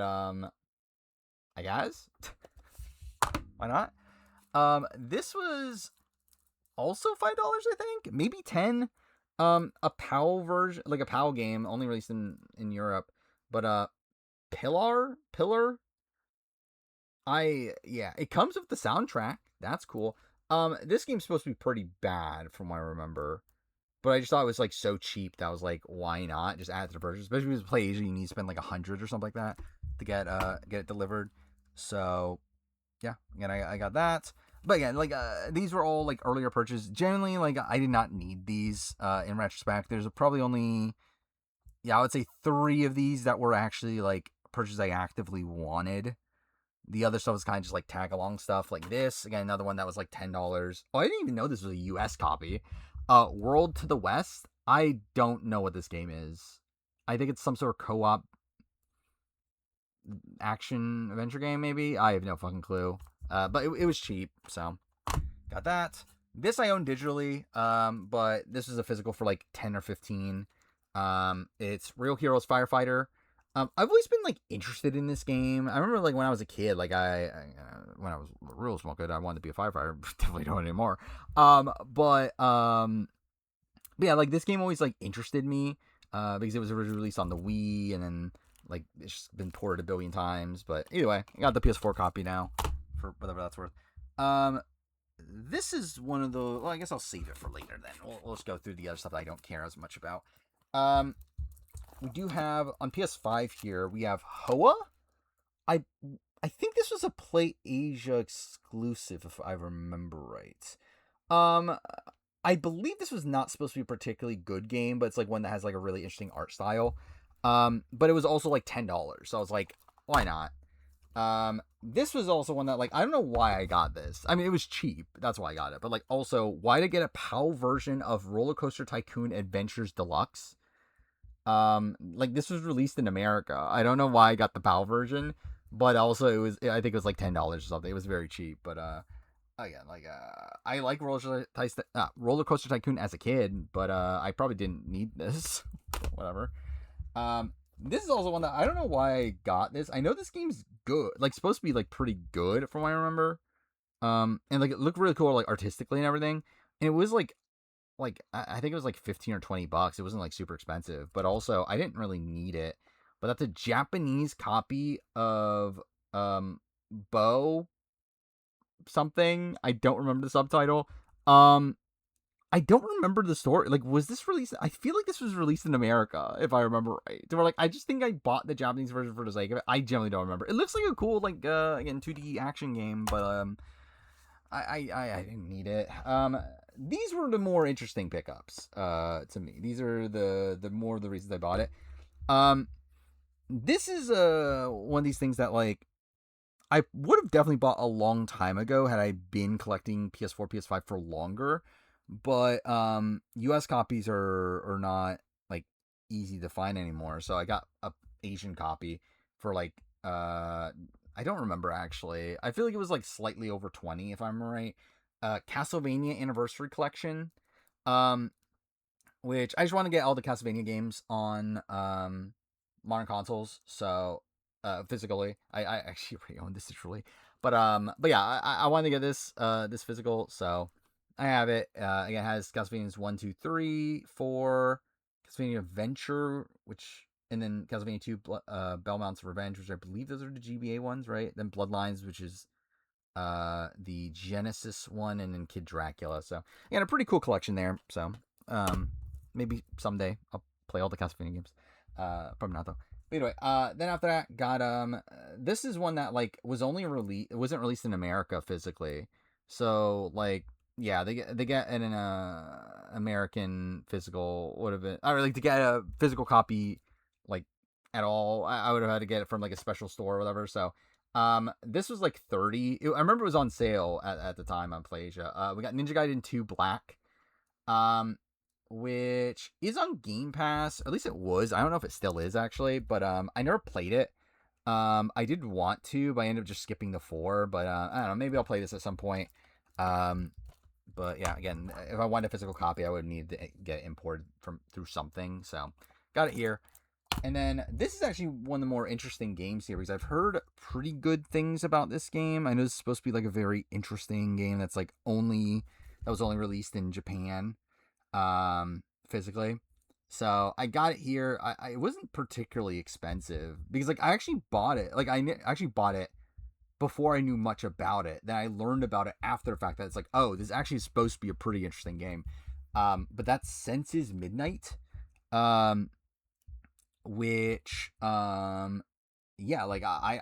I guess. Why not? This was also $5, I think, maybe 10. A PAL version, like a PAL game, only released in Europe, but Pillar. Yeah, it comes with the soundtrack. That's cool. This game's supposed to be pretty bad from what I remember, but I just thought it was like so cheap that I was like, why not just add it to the purchase? Especially with Play Asia, you need to spend like 100 or something like that to get it delivered. So yeah, again, I got that. But again, like these were all like earlier purchases. Generally, like I did not need these. In retrospect, there's probably only, yeah, I would say 3 of these that were actually like purchases I actively wanted. The other stuff was kind of just like tag along stuff, like this. Again, another one that was like $10. Oh, I didn't even know this was a US copy. World to the West. I don't know what this game is. I think it's some sort of co-op action adventure game, maybe. I have no fucking clue. But it was cheap, so got that. This I own digitally, but this is a physical for like 10 or 15. It's Real Heroes Firefighter. I've always been like interested in this game. I remember like when I was a kid, like when I was real small kid, I wanted to be a firefighter. Definitely don't anymore. But yeah, like this game always like interested me, because it was originally released on the Wii, and then like it's just been ported a billion times. But either way, I got the PS4 copy now, for whatever that's worth. This is one of the. Well, I guess I'll save it for later. Then we'll just go through the other stuff that I don't care as much about. We do have on PS5 here. We have Hoa. I I think this was a Play Asia exclusive, if I remember right. Um, I believe this was not supposed to be a particularly good game, but it's like one that has like a really interesting art style. But it was also like $10, so I was like, why not? This was also one that like I don't know why I got this. I mean, it was cheap, that's why I got it. But like also, why did I get a PAL version of Roller Coaster Tycoon Adventures Deluxe? Like this was released in America. I don't know why I got the PAL version, but also I think it was like $10 or something. It was very cheap, but again, like I like Roller Coaster Tycoon as a kid, but I probably didn't need this. Whatever. This is also one that I don't know why I got this. I know this game's good, like supposed to be like pretty good from what I remember. And like it looked really cool, like artistically and everything. And it was like I think it was like 15 or $20. It wasn't like super expensive, but also I didn't really need it. But that's a Japanese copy of Bo something. I don't remember the subtitle. Um I don't remember the story. Like, was this released? I feel like this was released in America, if I remember right. They were like, I just think I bought the Japanese version for the sake of it. I generally don't remember. It looks like a cool, like, again, 2D action game, but I didn't need it. These were the more interesting pickups, to me. These are the more the reasons I bought it. Um, this is one of these things that like I would have definitely bought a long time ago had I been collecting PS4, PS5 for longer. But US copies are not like easy to find anymore. So I got a Asian copy for like I don't remember actually. I feel like it was like slightly over 20 if I'm right. Castlevania Anniversary Collection. Um which I just want to get all the Castlevania games on modern consoles. So physically, I actually already own this digitally, but yeah, I wanted to get this physical, so I have it. Again, it has Castlevania's 1, 2, 3, 4, Castlevania Adventure, which and then Castlevania 2, Belmont's Revenge, which I believe those are the GBA ones, right? Then Bloodlines, which is the Genesis one, and then Kid Dracula. So yeah, a pretty cool collection there. So maybe someday I'll play all the Castlevania games. Probably not though. But anyway, then after that, got this is one that like was only released. It wasn't released in America physically. So like yeah, they get an American physical would have been or like to get a physical copy like at all. I would have had to get it from like a special store or whatever. So this was like 30. I remember it was on sale at the time on PlayAsia. We got Ninja Gaiden 2 Black. Um, which is on Game Pass. At least it was. I don't know if it still is actually, but I never played it. I did want to, but I ended up just skipping the 4. But I don't know. Maybe I'll play this at some point. Um, but yeah, again, if I wanted a physical copy, I would need to get it imported from through something. So got it here. And then this is actually one of the more interesting game series. I've heard pretty good things about this game. I know it's supposed to be like a very interesting game that's like that was only released in Japan physically. So I got it here. I it wasn't particularly expensive because like I actually bought it. Like actually bought it before I knew much about it. Then I learned about it after the fact that it's like, oh, this actually is supposed to be a pretty interesting game. But that's Senses Midnight. Which yeah, like I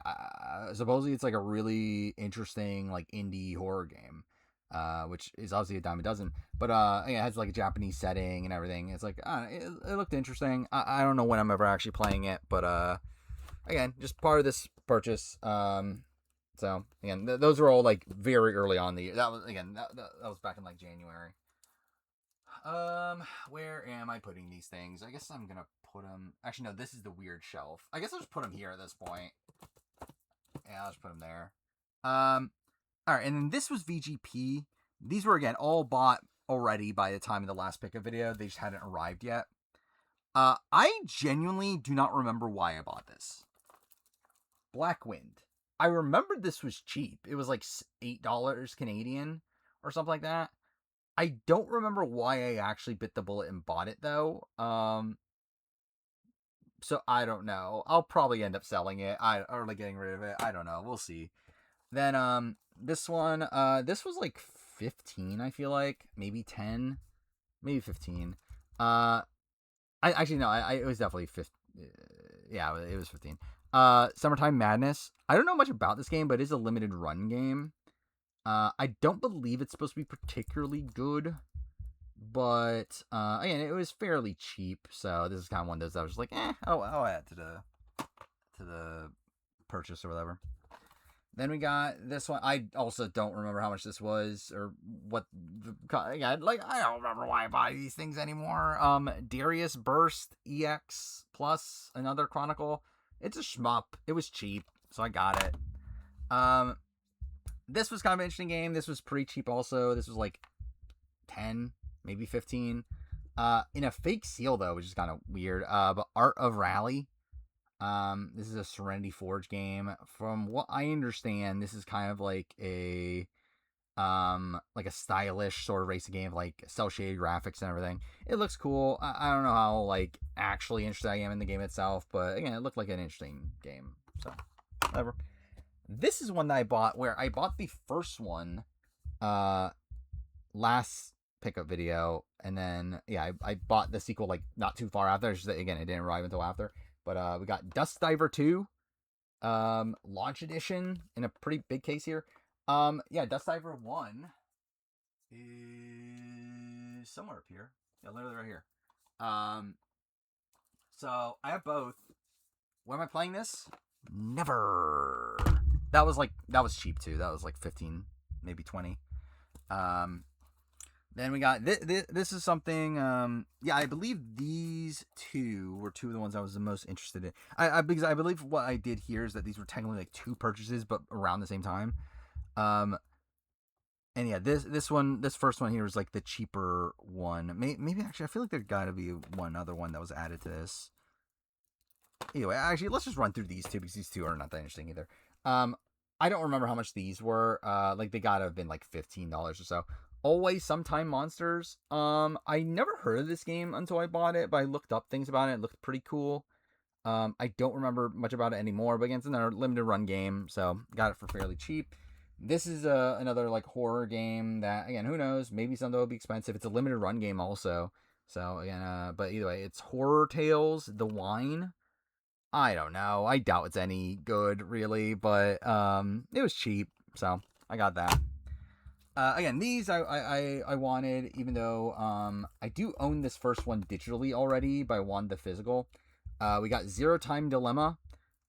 supposedly it's like a really interesting like indie horror game, which is obviously a dime a dozen. But yeah, it has like a Japanese setting and everything. It's like it looked interesting. I don't know when I'm ever actually playing it, but again, just part of this purchase. So again, those were all like very early on the year. That was again that was back in like January. Where am I putting these things? I guess I'm gonna put them. Actually, no. This is the weird shelf. I guess I'll just put them here at this point. Yeah, I'll just put them there. All right, and then this was VGP. These were again all bought already by the time of the last pickup video. They just hadn't arrived yet. I genuinely do not remember why I bought this. Black Wind. I remembered this was cheap. It was like $8 Canadian or something like that. I don't remember why I actually bit the bullet and bought it though. So I don't know. I'll probably end up selling it. Or like getting rid of it. I don't know. We'll see. Then this one this was like 15, I feel like, maybe 10, maybe 15. I actually no, I it was definitely 15. Yeah, it was 15. Summertime Madness. I don't know much about this game, but it is a limited run game. I don't believe it's supposed to be particularly good, but again, it was fairly cheap, so this is kind of one of those that I was just like, I'll add to the purchase or whatever. Then we got this one. I also don't remember how much this was or what. Yeah, like I don't remember why I buy these things anymore. Darius Burst EX Plus, another Chronicle. It's a shmup. It was cheap, so I got it. This was kind of an interesting game. This was pretty cheap also. This was like 10, maybe 15. In a fake seal though, which is kind of weird. But Art of Rally. This is a Serenity Forge game. From what I understand, this is kind of like a stylish sort of racing game, like cel shaded graphics and everything. It looks cool. I don't know how like actually interested I am in the game itself, but again, it looked like an interesting game. So whatever. This is one that I bought where I bought the first one last pickup video, and then yeah, I bought the sequel like not too far after. Just, again, it didn't arrive until after. But we got Dust Diver 2, launch edition in a pretty big case here. Yeah, Dust Diver 1 is somewhere up here. Yeah, literally right here. Um, so I have both. When am I playing this? Never. That was cheap too. That was like 15, maybe 20. Um, then we got this is something. Yeah, I believe these two were two of the ones I was the most interested in. Because I believe what I did here is that these were technically like two purchases, but around the same time. And yeah, this first one here is like the cheaper one. Maybe actually, I feel like there's got to be one other one that was added to this. Anyway, actually, let's just run through these two because these two are not that interesting either. I don't remember how much these were. Like they gotta have been like $15 or so. Always Sometime Monsters. I never heard of this game until I bought it, but I looked up things about it. It looked pretty cool. I don't remember much about it anymore, but again, it's another limited run game, so got it for fairly cheap. This is another like horror game that, again, who knows? Maybe someday will be expensive. It's a limited run game also. So again, but either way, it's Horror Tales: The Wine. I don't know. I doubt it's any good, really, but it was cheap, so I got that. Again, these I wanted, even though I do own this first one digitally already, but I wanted the physical. We got Zero Time Dilemma,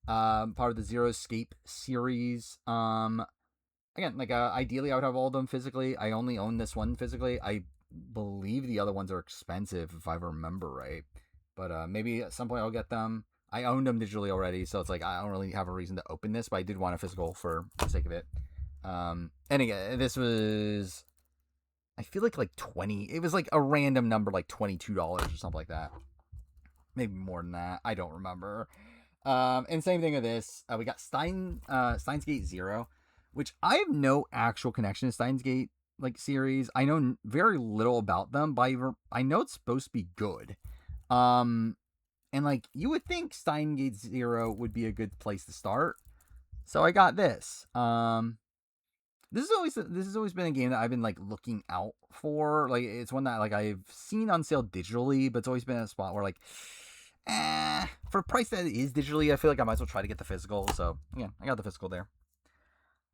part of the Zero Escape series. Again, like ideally I would have all of them physically. I only own this one physically. I believe the other ones are expensive if I remember right, but maybe at some point I'll get them. I owned them digitally already, so it's like I don't really have a reason to open this, but I did want a physical for the sake of it. And again, this was, I feel like 20. It was like a random number, like $22 or something like that. Maybe more than that. I don't remember. And same thing with this. We got Steins Gate Zero, which I have no actual connection to Steins Gate like series. I know very little about them, but I know it's supposed to be good. And like you would think Steins Gate Zero would be a good place to start. So I got this. This has always been a game that I've been like looking out for. Like it's one that like I've seen on sale digitally, but it's always been a spot where like for a price that it is digitally, I feel like I might as well try to get the physical. So yeah, I got the physical there.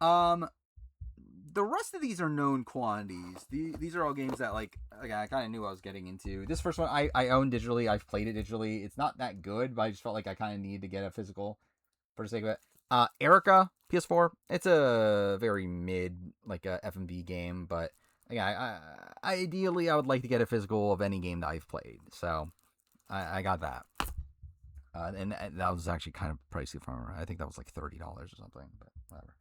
The rest of these are known quantities. These are all games that like I kind of knew I was getting into. This first one I own digitally. I've played it digitally. It's not that good, but I just felt like I kind of needed to get a physical for the sake of it. Erica PS4. It's a very mid like a F&B game, but yeah, ideally I would like to get a physical of any game that I've played. So I got that. And that was actually kind of pricey for me. I think that was like $30 or something, but whatever.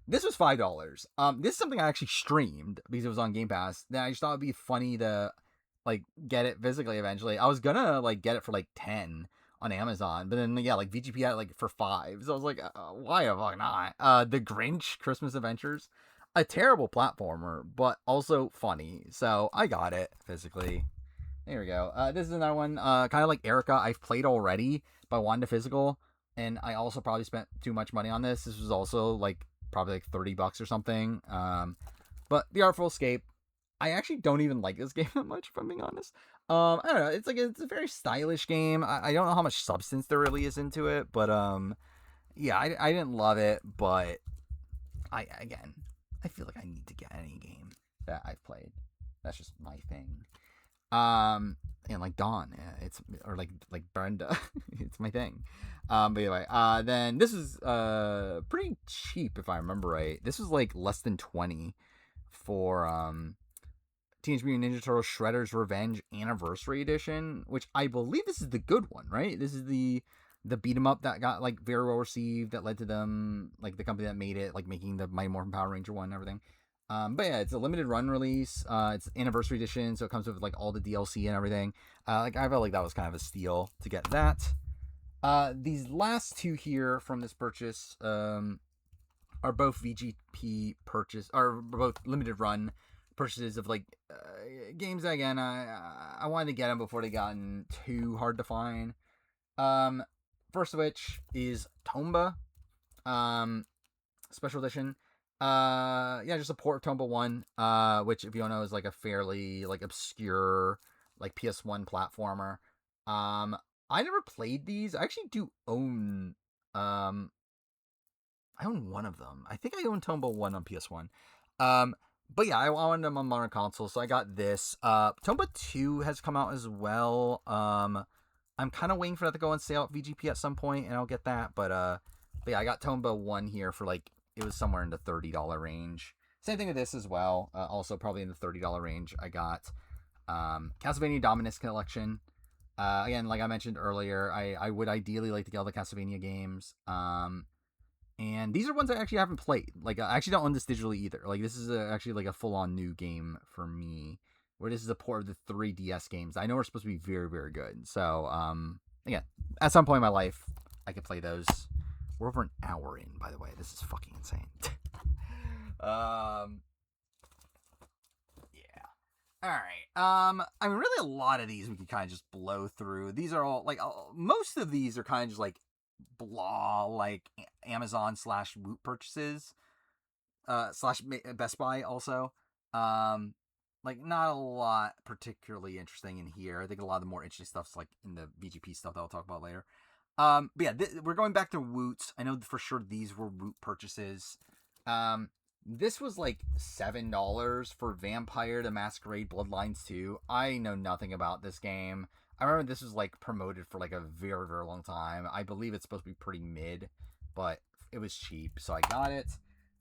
This was $5. This is something I actually streamed because it was on Game Pass. Then I just thought it'd be funny to like get it physically eventually. I was gonna like get it for like 10 on Amazon, but then yeah, like VGP had it like for 5. So I was like, why the fuck not? The Grinch Christmas Adventures, a terrible platformer, but also funny. So I got it physically. There we go. This is another one, kind of like Erica. I've played already, but I wanted a physical, and I also probably spent too much money on this. This was also like probably like $30 or something. But The Artful Escape, I actually don't even like this game that much, if I'm being honest. I don't know. It's a very stylish game. I don't know how much substance there really is into it, but yeah, I didn't love it, but I feel like I need to get any game that I've played. That's just my thing. And like Dawn, it's or like Brenda, it's my thing. But anyway, then this is pretty cheap if I remember right. This was like less than 20 for Teenage Mutant Ninja Turtles Shredder's Revenge Anniversary Edition, which I believe this is the good one, right? This is the beat 'em up that got like very well received, that led to them like the company that made it like making the Mighty Morphin Power Ranger one and everything. But yeah, it's a limited run release. It's anniversary edition, so it comes with like all the DLC and everything. Like I felt like that was kind of a steal to get that. These last two here from this purchase are both VGP purchase, are both limited run purchases of like games that, again, I wanted to get them before they gotten too hard to find. First of which is Tomba, special edition. Yeah, just a port of Tomba 1, which if you don't know is like a fairly like obscure like PS1 platformer. Um, I never played these. I actually do own um I own one of them. I think I own Tomba 1 on PS1. Um, but yeah, I wanted them on modern console, so I got this. Tomba 2 has come out as well. I'm kind of waiting for that to go on sale at VGP at some point, and I'll get that. But yeah, I got Tomba 1 here for like, it was somewhere in the $30 range. Same thing with this as well. Also probably in the $30 range. I got Castlevania Dominus Collection. Again, like I mentioned earlier, I would ideally like to get all the Castlevania games. And these are ones I actually haven't played. Like, I actually don't own this digitally either. Like, this is actually like a full-on new game for me, where this is a port of the 3DS games I know are supposed to be very, very good. So, again, at some point in my life, I could play those. We're over an hour in, by the way. This is fucking insane. um, yeah. All right. I mean, really, a lot of these we can kind of just blow through. These are all like most of these are kind of just like blah, like Amazon slash Woot purchases, slash Best Buy also. Um, like not a lot particularly interesting in here. I think a lot of the more interesting stuff's like in the VGP stuff that I'll talk about later. But yeah, we're going back to Woots. I know for sure these were Woot purchases. Um, this was like $7 for Vampire the Masquerade Bloodlines 2. I know nothing about this game. I remember this was like promoted for like a very, very long time. I believe it's supposed to be pretty mid, but it was cheap, so I got it.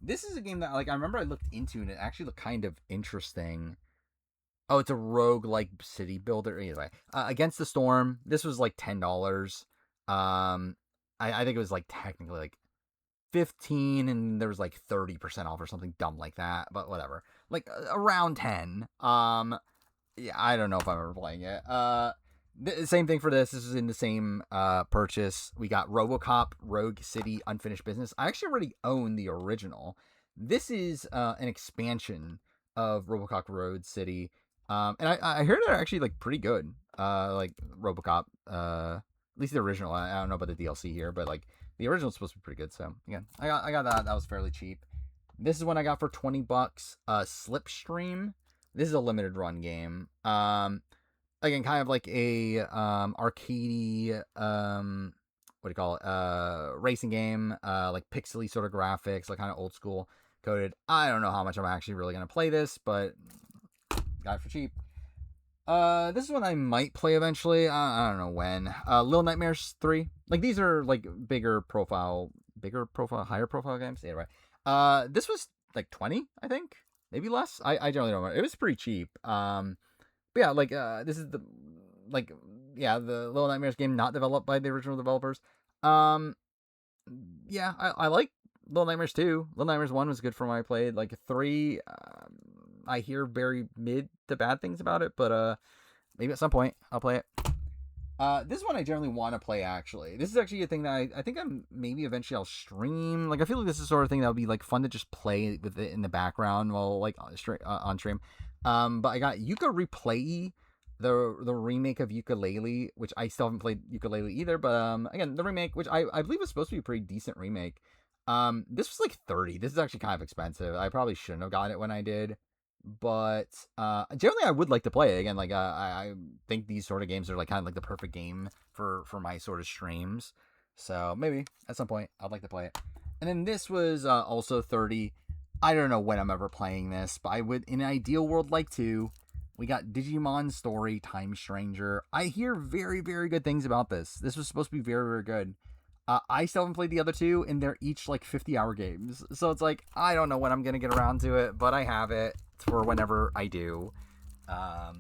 This is a game that like I remember I looked into and it actually looked kind of interesting. Oh, it's a rogue like city builder. Anyway, Against the Storm. This was like $10. I think it was like technically like 15 and there was like 30% off or something dumb like that, but whatever. Like around 10. Yeah, I don't know if I'm ever playing it. Same thing for this. This is in the same purchase. We got RoboCop Rogue City Unfinished Business. I actually already own the original. This is an expansion of RoboCop Rogue City. And I heard they're actually like pretty good. Like RoboCop, at least the original. I don't know about the DLC here, but like the original's supposed to be pretty good. So again, I got that. That was fairly cheap. This is one I got for $20. Slipstream. This is a limited run game. Again, kind of like a arcadey what do you call it? Racing game. Like pixely sort of graphics, like kind of old school coded. I don't know how much I'm actually really gonna play this, but got it for cheap. This is one I might play eventually. I don't know when. Little Nightmares 3. Like these are like higher profile games. Anyway, this was like 20, I think, maybe less. I generally don't remember. It was pretty cheap. But yeah, like this is the like yeah the Little Nightmares game not developed by the original developers. Um, yeah, I like Little Nightmares 2. Little Nightmares 1 was good for when I played. Like 3, I hear very mid to bad things about it, but maybe at some point I'll play it. This one I generally want to play, actually. This is actually a thing that I think maybe eventually I'll stream. Like, I feel like this is the sort of thing that would be, like, fun to just play with it in the background while, like, on stream. But I got Yuka Replay, the remake of Yooka-Laylee, which I still haven't played Yooka-Laylee either. But, again, the remake, which I believe was supposed to be a pretty decent remake. This was, like, 30. This is actually kind of expensive. I probably shouldn't have gotten it when I did. But generally I would like to play it again. Like I think these sort of games are like kind of like the perfect game for my sort of streams, so maybe at some point I'd like to play it. And then this was also 30. I don't know when I'm ever playing this, but I would in an ideal world like to. We got Digimon Story Time Stranger. I hear very, very good things about this was supposed to be very, very good. I still haven't played the other two, and they're each like 50-hour games. So it's like, I don't know when I'm going to get around to it, but I have it for whenever I do. All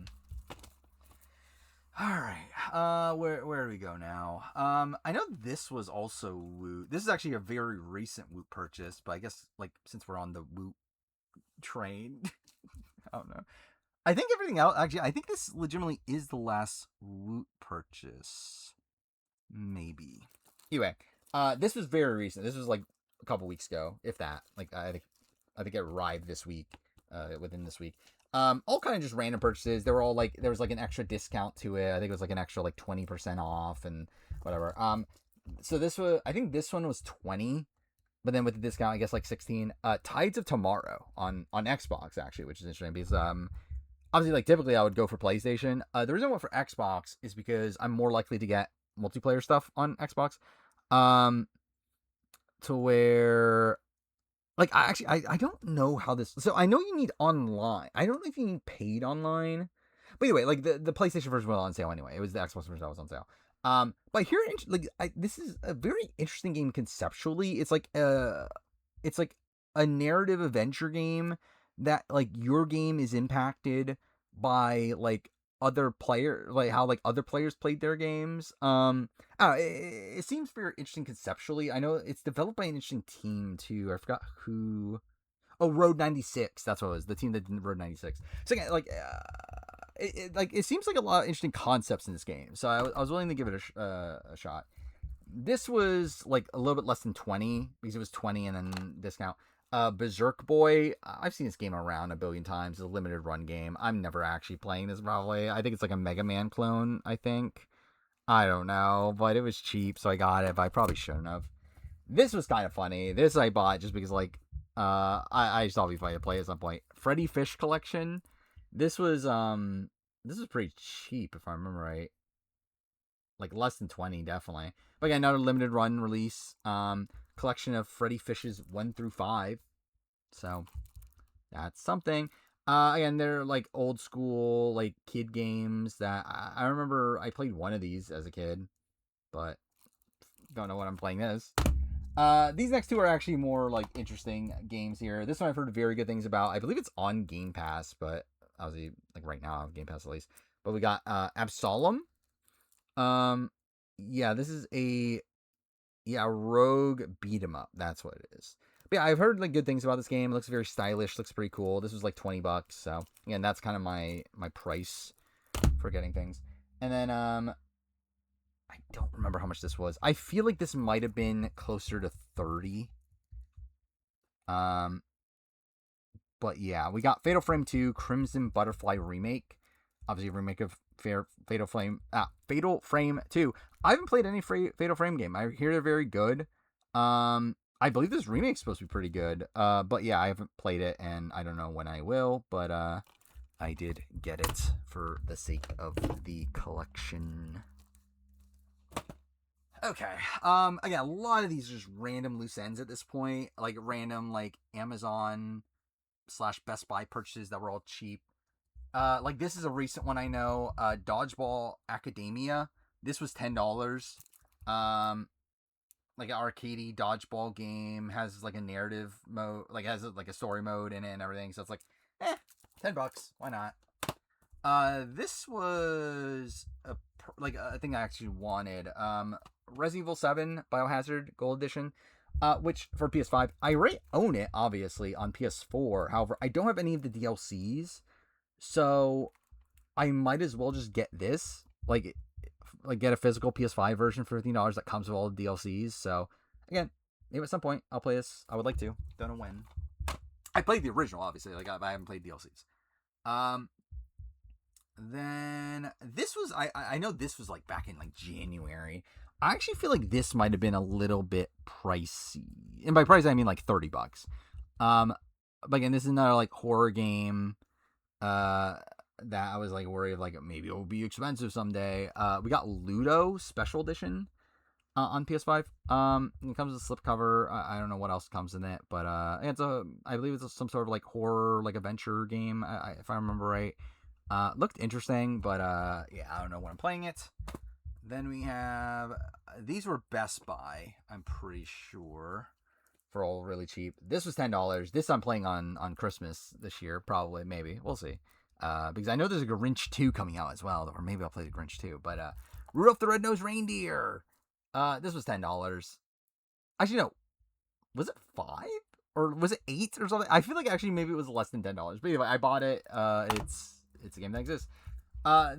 right. Where do we go now? I know this was also Woot. This is actually a very recent Woot purchase, but I guess like since we're on the Woot train, I don't know. I think everything else, actually, I think this legitimately is the last Woot purchase. Maybe. Anyway, this was very recent. This was like a couple weeks ago, if that. Like I think it arrived this week, within this week. All kind of just random purchases. They were all like there was like an extra discount to it. I think it was like an extra like 20% off and whatever. So I think this one was 20. but then with the discount, I guess like 16. Tides of Tomorrow on Xbox actually, which is interesting because obviously like typically I would go for PlayStation. The reason I went for Xbox is because I'm more likely to get multiplayer stuff on Xbox. Um, to where like I don't know how this. So I know you need online. I don't know if you need paid online. But anyway, like the PlayStation version was on sale anyway. It was the Xbox version that was on sale. But here, this is a very interesting game conceptually. It's like a narrative adventure game that like your game is impacted by like other player, like how like other players played their games. It seems very interesting conceptually. I know it's developed by an interesting team too. I forgot who. Oh, Road 96. That's what it was. The team that did Road 96. So again, like, it seems like a lot of interesting concepts in this game. So I was willing to give it a shot. This was like a little bit less than 20 because it was 20 and then discount. Berserk Boy, I've seen this game around a billion times. It's a limited run game. I'm never actually playing this probably. I think it's like a Mega Man clone, I think. I don't know, but it was cheap, so I got it, but I probably shouldn't have. This was kind of funny. This I bought just because like I just thought it'd be funny to play at some point. Freddy Fish Collection. This was pretty cheap if I remember right. Like less than 20 definitely. But again, another limited run release. Collection of Freddy Fishes 1 through 5. So that's something. Again, they're like old school like kid games that I remember I played one of these as a kid, but don't know what I'm playing this. These next two are actually more like interesting games here. This one I've heard very good things about. I believe it's on Game Pass, but obviously like right now Game Pass at least. But we got Absolem. Yeah, this is a rogue beat 'em up. That's what it is. But yeah, I've heard like good things about this game. It looks very stylish. Looks pretty cool. This was like $20. So again, that's kind of my price for getting things. And then I don't remember how much this was. I feel like this might have been closer to 30. But yeah, we got Fatal Frame 2 Crimson Butterfly remake. Obviously a remake of Fatal Frame 2. I haven't played any Fatal Frame game. I hear they're very good. I believe this remake's supposed to be pretty good. But yeah, I haven't played it and I don't know when I will, but I did get it for the sake of the collection. Okay. Again, a lot of these are just random loose ends at this point. Like random like Amazon / Best Buy purchases that were all cheap. Like this is a recent one I know. Dodgeball Academia. This was $10. Like an arcadey dodgeball game, has like a narrative mode, like has like a story mode in it and everything. So it's like, $10. Why not? This was a thing I actually wanted. Resident Evil 7 Biohazard Gold Edition. Which for PS5, I already own it, obviously, on PS4. However, I don't have any of the DLCs, so I might as well just get this, like get a physical PS5 version for $15 that comes with all the DLCs. So again, maybe at some point I'll play this. I would like to. Don't know when. I played the original, obviously. Like I haven't played DLCs. Then this was I know this was like back in like January. I actually feel like this might have been a little bit pricey, and by price I mean like $30. But again, this is another like horror game. That I was like worried like maybe it will be expensive someday. We got Ludo Special Edition on PS5. It comes with a slipcover. I don't know what else comes in it, but I believe it's some sort of like horror like adventure game. If I remember right. Looked interesting, but yeah, I don't know when I'm playing it. Then we have these were Best Buy, I'm pretty sure, for all really cheap. This was $10. This I'm playing on Christmas this year, probably, maybe. We'll see. Because I know there's a Grinch 2 coming out as well, or maybe I'll play the Grinch 2. But Rudolph the Red-Nosed Reindeer. This was $10. Actually, no. Was it 5? Or was it 8 or something? I feel like actually maybe it was less than $10. But anyway, I bought it. It's a game that exists.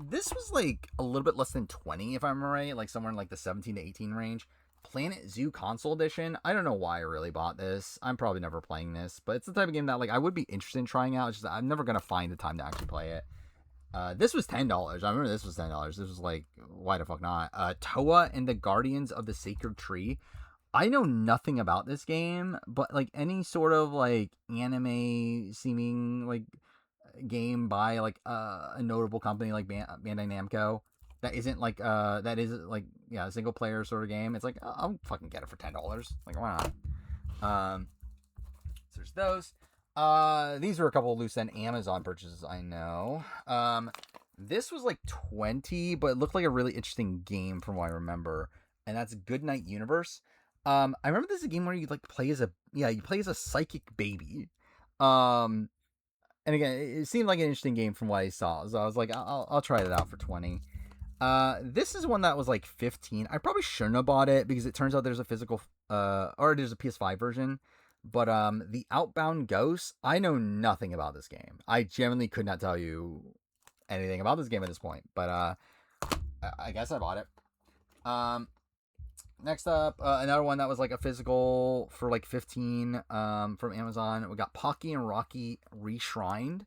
This was like a little bit less than 20 if I'm right, like somewhere in like the 17 to 18 range. Planet Zoo Console Edition. I don't know why I really bought this. I'm probably never playing this, but it's the type of game that like I would be interested in trying out. It's just I'm never gonna find the time to actually play it. This was $10. I remember this was $10. This was like, why the fuck not? Toa and the Guardians of the Sacred Tree. I know nothing about this game, but like any sort of like anime seeming like game by like a notable company like Bandai Namco that isn't like that is like yeah a single player sort of game. It's like I'll fucking get it for $10. Like why not? So there's those. These were a couple of loose end Amazon purchases. I know. This was like 20, but it looked like a really interesting game from what I remember, and that's Goodnight Universe. I remember this is a game where you like play as you play as a psychic baby. Um, and again, it seemed like an interesting game from what I saw, so I was like, I'll try it out for 20. This is one that was like 15. I probably shouldn't have bought it because it turns out there's a physical, or there's a PS5 version. But the Outbound Ghosts, I know nothing about this game. I genuinely could not tell you anything about this game at this point. But I guess I bought it. Next up, another one that was like a physical for like 15 from Amazon. We got Pocky and Rocky Reshrined.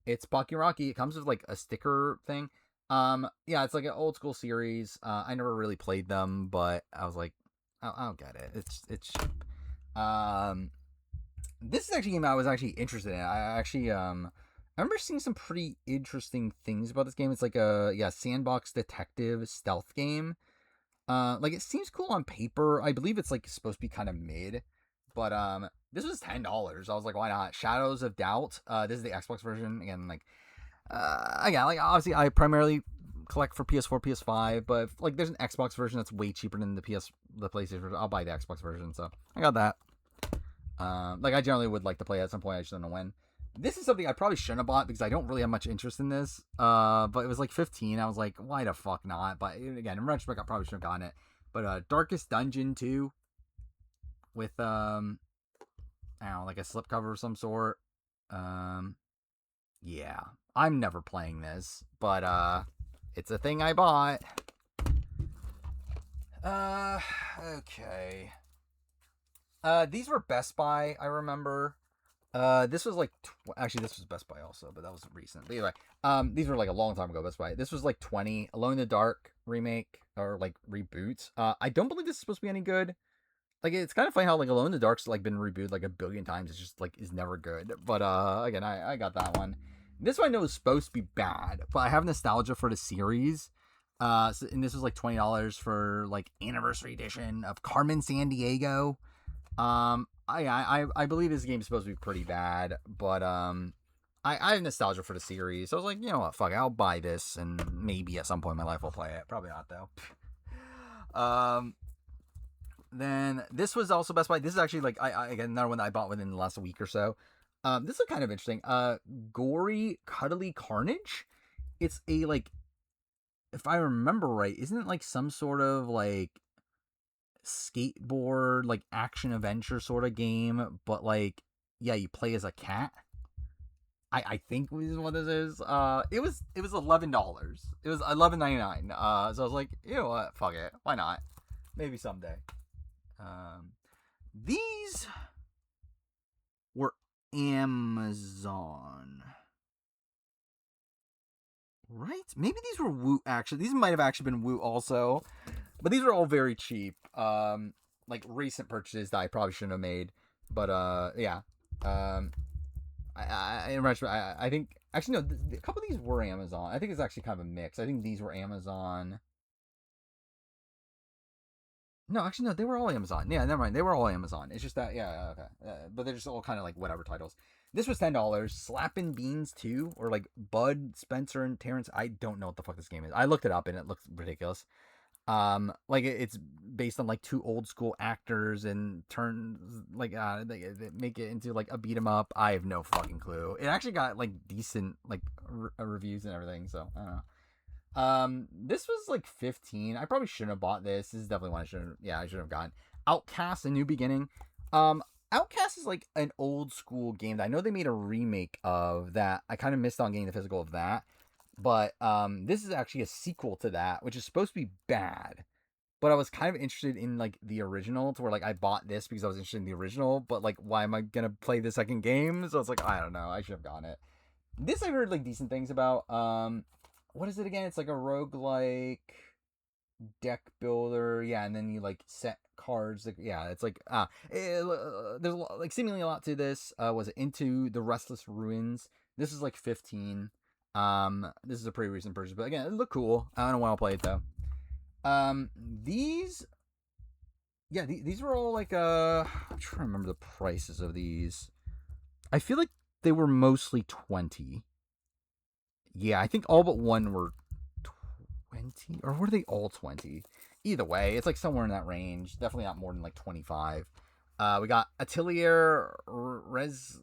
It's Pocky and Rocky. It comes with like a sticker thing. Yeah, it's like an old school series. I never really played them, but I was like, I'll get it. It's cheap. This is actually a game I was actually interested in. I remember seeing some pretty interesting things about this game. It's like a sandbox detective stealth game. Like it seems cool on paper. I believe it's like supposed to be kind of mid, but this was $10. I was like, why not? Shadows of Doubt. This is the Xbox version. Again, like again, like obviously I primarily collect for PS4, PS5, but if, like there's an Xbox version that's way cheaper than the PlayStation version, I'll buy the Xbox version. So I got that. Like I generally would like to play at some point. I just don't know when. This is something I probably shouldn't have bought because I don't really have much interest in this. But it was like 15. I was like, why the fuck not? But again, in retrospect, I probably should have gotten it. But Darkest Dungeon 2 with I don't know, like a slipcover of some sort. Yeah, I'm never playing this, but it's a thing I bought. Okay. These were Best Buy, I remember. This was like actually this was Best Buy also, but that was recent. But anyway, these were like a long time ago Best Buy. This was like 20 Alone in the Dark remake or like reboot. I don't believe this is supposed to be any good. Like it's kind of funny how like Alone in the Dark's like been rebooted like a billion times. It's just like is never good. But again, I got that one. This one I know is supposed to be bad, but I have nostalgia for the series. And this was like $20 for like anniversary edition of Carmen Sandiego. I believe this game is supposed to be pretty bad, but I have nostalgia for the series, so I was like, you know what, fuck it, I'll buy this, and maybe at some point in my life I'll play it. Probably not though. Then this was also Best Buy. This is actually like I again another one that I bought within the last week or so. This is kind of interesting. Gory Cuddly Carnage. It's a like, if I remember right, isn't it like some sort of like skateboard like action adventure sort of game, but like yeah, you play as a cat. I think is what this is. It was $11. It was $11.99. So I was like, you know what, fuck it, why not? Maybe someday. These were Amazon, right? Maybe these were Woo. Actually, these might have actually been Woo also, but these were all very cheap. Like recent purchases that I probably shouldn't have made. But yeah. I think actually no, a couple of these were Amazon. I think it's actually kind of a mix. I think these were Amazon. No, actually, no, they were all Amazon. Yeah, never mind. They were all Amazon. It's just that, yeah, okay. But they're just all kind of like whatever titles. This was $10. Slappin' Beans 2, or like Bud, Spencer, and Terrence. I don't know what the fuck this game is. I looked it up and it looks ridiculous. Like it's based on like two old school actors and turns like they make it into like a beat 'em up. I have no fucking clue. It actually got like decent like reviews and everything. So I don't know. This was like 15. I probably shouldn't have bought this. This is definitely one I shouldn't. Yeah, I should have gotten. Outcast: A New Beginning. Outcast is like an old school game that I know they made a remake of that. I kind of missed on getting the physical of that, but this is actually a sequel to that, which is supposed to be bad. But I was kind of interested in like the original, to where like I bought this because I was interested in the original. But like, why am I gonna play the second game? So it's like I don't know. I should have gotten it. This I heard like decent things about. What is it again? It's like a roguelike deck builder, yeah, and then you like set cards. Like, yeah, it's like there's like seemingly a lot to this. Was it Into the Restless Ruins? This is like 15. This is a pretty recent purchase, but again, it looked cool. I don't know when I'll play it though. These, yeah, these were all like I'm trying to remember the prices of these. I feel like they were mostly 20. Yeah, I think all but one were 20, or were they all 20? Either way, it's like somewhere in that range. Definitely not more than like 25. We got Atelier Resleriana,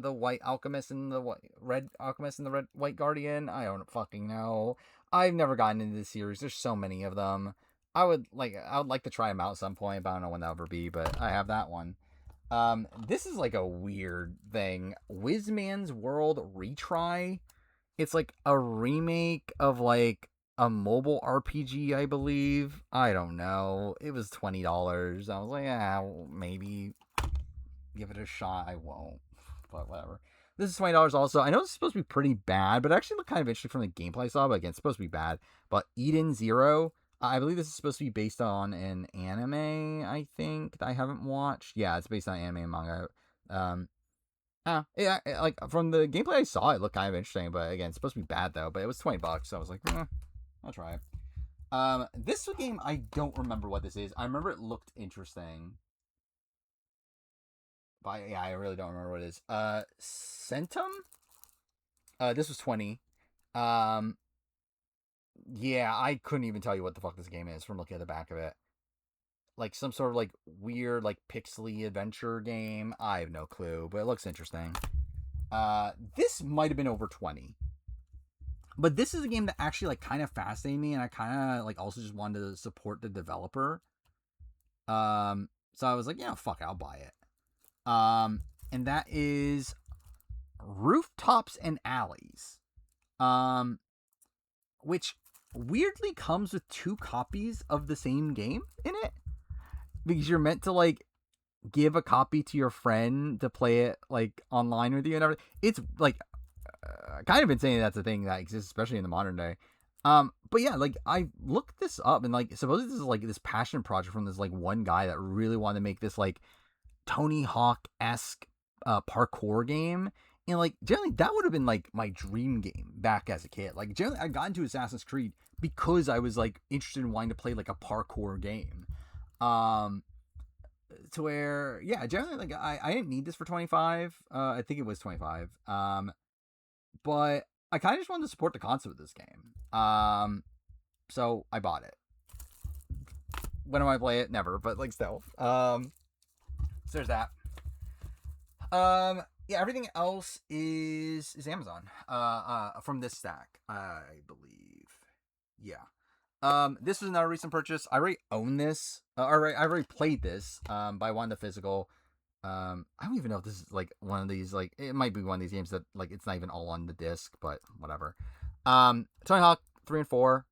the White Alchemist, and the Red Alchemist, and the Red White Guardian. I don't fucking know. I've never gotten into this series. There's so many of them. I would like to try them out at some point, but I don't know when that'll ever be. But I have that one. This is like a weird thing. Wizman's World Retry. It's like a remake of like a mobile RPG, I believe. I don't know. It was $20. I was like, yeah, well, maybe give it a shot. I won't, but whatever. This is $20 also. I know it's supposed to be pretty bad, but it actually looked kind of interesting from the gameplay I saw. But again, it's supposed to be bad. But Eden Zero, I believe this is supposed to be based on an anime. I think that I haven't watched. Yeah, it's based on anime and manga. Um, yeah, like from the gameplay I saw, it looked kind of interesting, but again, it's supposed to be bad though. But it was $20, so I was like, I'll try it. This game I don't remember what this is. I remember it looked interesting, but yeah, I really don't remember what it is. Centum. This was 20. Um, yeah, I couldn't even tell you what the fuck this game is from looking at the back of it. Like some sort of like weird like pixely adventure game. I have no clue, but it looks interesting. This might have been over 20. But this is a game that actually like kind of fascinated me, and I kind of like also just wanted to support the developer. So I was like, yeah, fuck it, I'll buy it. And that is Rooftops and Alleys. Um, which weirdly comes with two copies of the same game in it, because you're meant to like give a copy to your friend to play it like online with you and everything. It's like kind of insane that's a thing that exists, especially in the modern day. But yeah, like I looked this up, and like supposedly this is like this passion project from this like one guy that really wanted to make this like Tony Hawk esque parkour game. And like generally that would have been like my dream game back as a kid. Like generally I got into Assassin's Creed because I was like interested in wanting to play like a parkour game. Um, to where yeah, generally like I didn't need this for 25. I think it was 25. But I kind of just wanted to support the concept of this game. So I bought it. When do I play it? Never, but like still. So there's that. Yeah, everything else is Amazon. From this stack, I believe. Yeah. This was another recent purchase. I already own this. I already played this. But I wanted the physical. I don't even know if this is like one of these. Like, it might be one of these games that like it's not even all on the disc, but whatever. Tony Hawk 3 and 4.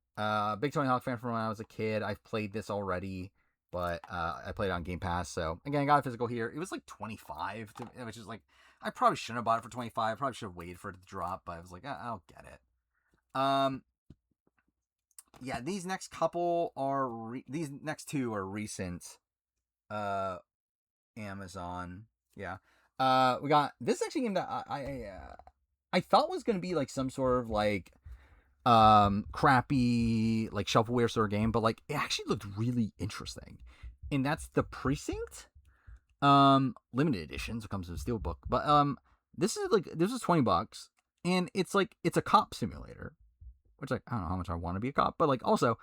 Big Tony Hawk fan from when I was a kid. I've played this already, but I played it on Game Pass. So again, I got a physical here. It was like 25, which is like I probably shouldn't have bought it for 25. I probably should have waited for it to drop, but I was like, I'll get it. Yeah, these next couple are these next two are recent. Amazon. Yeah. We got this actually game that I thought was gonna be like some sort of like crappy like shelfware sort of game, but like it actually looked really interesting. And that's The Precinct. Limited editions. It comes with a steelbook. But this is $20, and it's like it's a cop simulator. Which like I don't know how much I want to be a cop, but like also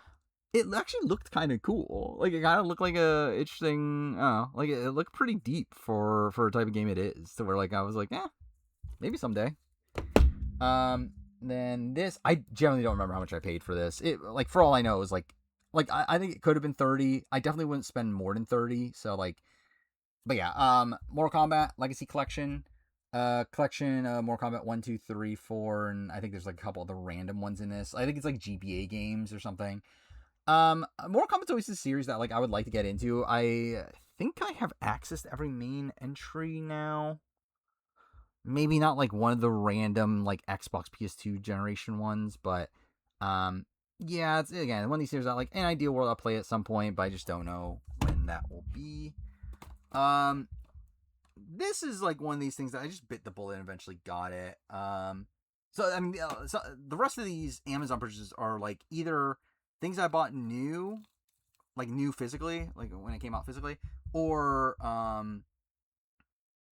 it actually looked kind of cool. Like it kind of looked like a interesting. Like it looked pretty deep for a type of game it is. To where like I was like, maybe someday. Then this, I generally don't remember how much I paid for this. It like for all I know, it was like I think it could have been 30. I definitely wouldn't spend more than 30. So like, but yeah. Mortal Kombat Legacy Collection. Mortal Kombat 1, 2, 3, 4, and I think there's like a couple of the random ones in this. I think it's like GBA games or something. Mortal Kombat's always a series that like I would like to get into. I think I have access to every main entry now. Maybe not like one of the random like Xbox PS2 generation ones, but yeah, it's again one of these years out. Like an ideal world, I'll play at some point, but I just don't know when that will be. Um, this is like one of these things that I just bit the bullet and eventually got it. So I mean, so the rest of these Amazon purchases are like either things I bought new, like new physically, like when it came out physically, or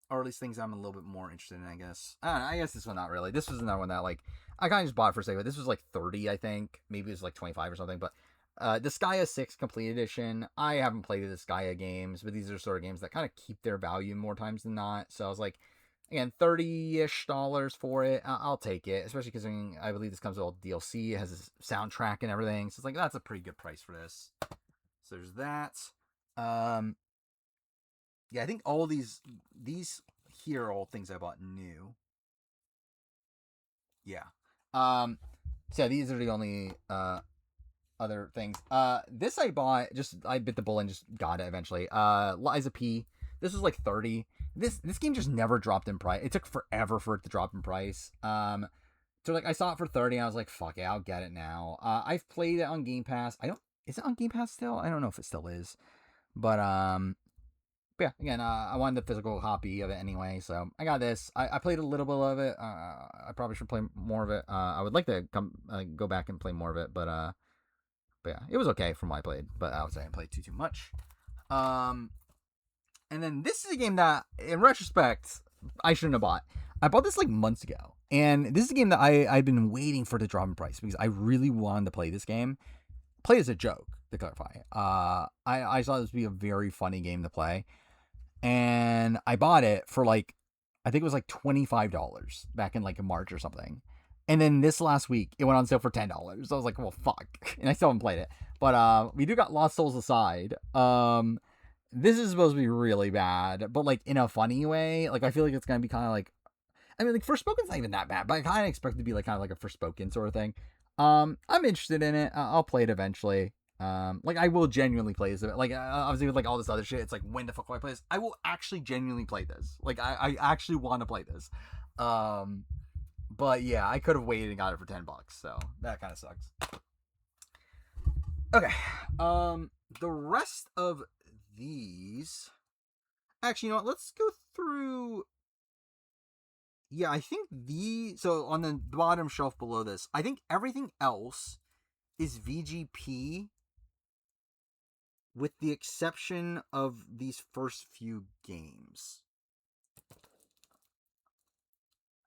or at least things I'm a little bit more interested in, I guess. I don't know, I guess this one not really. This was another one that like I kind of just bought for sake, but this was like 30, I think. Maybe it was like 25 or something. But Disgaea 6 Complete Edition. I haven't played the Disgaea games, but these are sort of games that kind of keep their value more times than not. So I was like, again, $30-ish for it. I'll take it, especially because I believe this comes with all DLC. It has a soundtrack and everything. So it's like, that's a pretty good price for this. So there's that. Yeah, I think all these here are all things I bought new. Yeah. So these are the only other things. This I bought, just I bit the bullet and just got it eventually. Liza P. This was like 30. This game just never dropped in price. It took forever for it to drop in price. So like I saw it for 30 and I was like, fuck it, I'll get it now. I've played it on Game Pass. Is it on Game Pass still? I don't know if it still is. But yeah, again, I wanted the physical copy of it anyway, so I got this. I played a little bit of it. I probably should play more of it. I would like to go back and play more of it, but yeah, it was okay from what I played. But I would say I didn't play too much. And then this is a game that, in retrospect, I shouldn't have bought. I bought this like months ago, and this is a game that I've been waiting for to drop in price because I really wanted to play this game. Play as a joke, to clarify. I thought this would be a very funny game to play. And I bought it for like, I think it was like $25 back in like March or something. And then this last week, it went on sale for $10. So I was like, well, fuck. And I still haven't played it. But we do got Lost Souls aside. This is supposed to be really bad, but like in a funny way. Like I feel like it's going to be kind of like, I mean, like Forspoken's not even that bad, but I kind of expect it to be like kind of like a Forspoken sort of thing. I'm interested in it. I'll play it eventually. Like I will genuinely play this. Like obviously with like all this other shit, it's like when the fuck will I play this? I will actually genuinely play this. Like I actually want to play this. But yeah, I could have waited and got it for $10, so that kind of sucks. Okay. The rest of these, actually, you know what? Let's go through. Yeah, I think so on the bottom shelf below this, I think everything else is VGP with the exception of these first few games.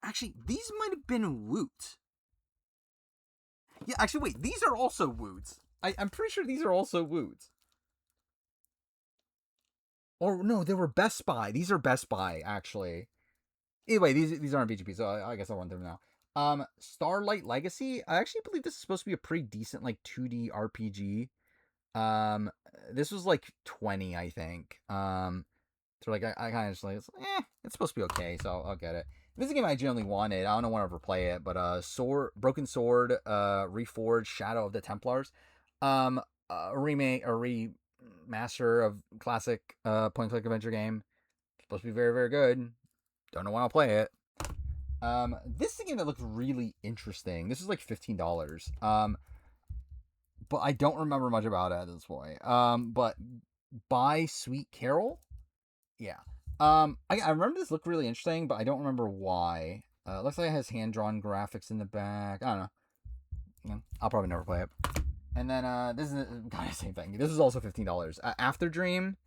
Actually, these might have been Woot. Yeah, actually, wait, these are also Woots. I'm pretty sure these are also Woots. Or no, they were Best Buy. These are Best Buy, actually. Anyway, these aren't VGP, so I guess I'll run through them now. Starlight Legacy. I actually believe this is supposed to be a pretty decent like 2D RPG. This was like 20, I think. So like I kind of just like it's supposed to be okay, so I'll get it. This is a game I genuinely wanted. I don't want to ever play it, but Broken Sword, Reforged, Shadow of the Templars, a remake, a remaster of classic point-and-click adventure game. Supposed to be very, very good. Don't know when I'll play it. This is a game that looks really interesting. This is like $15. But I don't remember much about it at this point. But By Sweet Carol, yeah. I remember this looked really interesting, but I don't remember why. Looks like it has hand-drawn graphics in the back. I don't know. Yeah, I'll probably never play it. And then this is kind of the same thing. This is also $15. After Dream.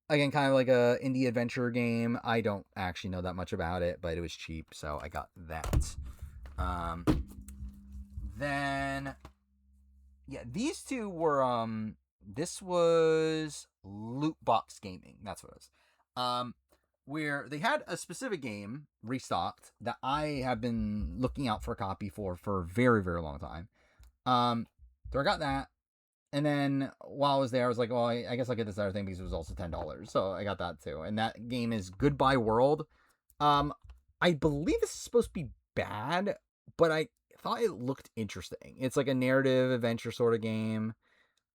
Again, kind of like a indie adventure game. I don't actually know that much about it, but it was cheap, so I got that. Then yeah, these two were this was Loot Box Gaming. That's what it was. Where they had a specific game restocked that I have been looking out for a copy for a very, very long time. So I got that. And then while I was there, I was like, well, I guess I'll get this other thing because it was also $10. So I got that too. And that game is Goodbye World. I believe this is supposed to be bad, but I thought it looked interesting. It's like a narrative adventure sort of game.